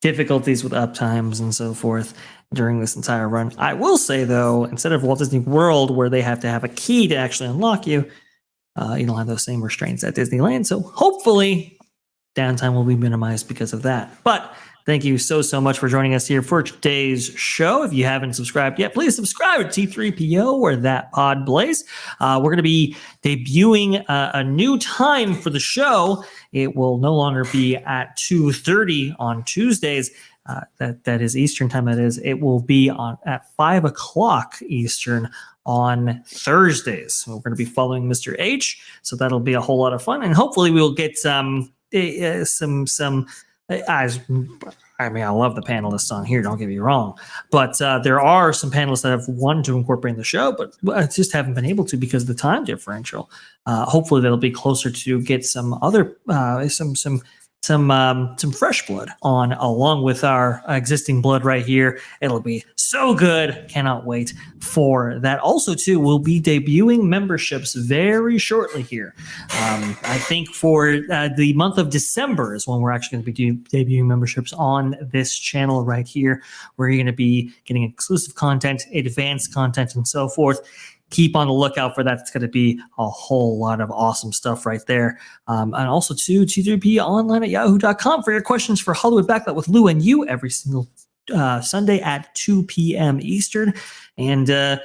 difficulties with uptimes and so forth during this entire run. I will say though, instead of Walt Disney World, where they have to have a key to actually unlock you, you don't have those same restraints at Disneyland. So hopefully, downtime will be minimized because of that. But thank you so much for joining us here for today's show. If you haven't subscribed yet, please subscribe to T3PO or That Pod Blaze. We're going to be debuting a new time for the show. It will no longer be at 2:30 on Tuesdays. That is Eastern time. That is, it will be at 5 o'clock Eastern on Thursdays. So we're going to be following Mr. H. So that'll be a whole lot of fun, and hopefully we'll get some. I mean, I love the panelists on here, don't get me wrong, but there are some panelists that have wanted to incorporate in the show, but I just haven't been able to because of the time differential. Hopefully they'll be closer to get some other some fresh blood on along with our existing blood right here. It'll be so good. Cannot wait for that. Also, too, we'll be debuting memberships very shortly here. I think for the month of December is when we're actually going to be debuting memberships on this channel right here, where you're going to be getting exclusive content, advanced content, and so forth. Keep on the lookout for that. It's going to be a whole lot of awesome stuff right there. And also to T3PO online at yahoo.com for your questions for Hollywood Backlight with Lou and you every single Sunday at 2 p.m. Eastern. And the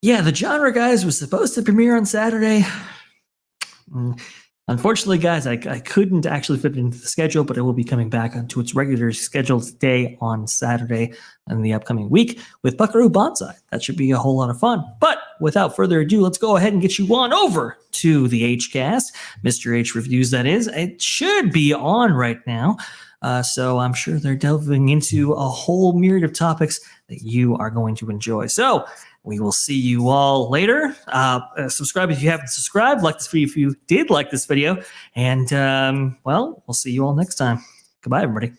Genre Guys was supposed to premiere on Saturday. Unfortunately, guys, I couldn't actually fit it into the schedule, but it will be coming back onto its regular scheduled day on Saturday in the upcoming week with Buckaroo Banzai. That should be a whole lot of fun. But without further ado, let's go ahead and get you on over to the HCast. Mr. H Reviews, that is. It should be on right now. So I'm sure they're delving into a whole myriad of topics that you are going to enjoy. So we will see you all later. Subscribe if you haven't subscribed. Like this video if you did like this video. And, we'll see you all next time. Goodbye, everybody.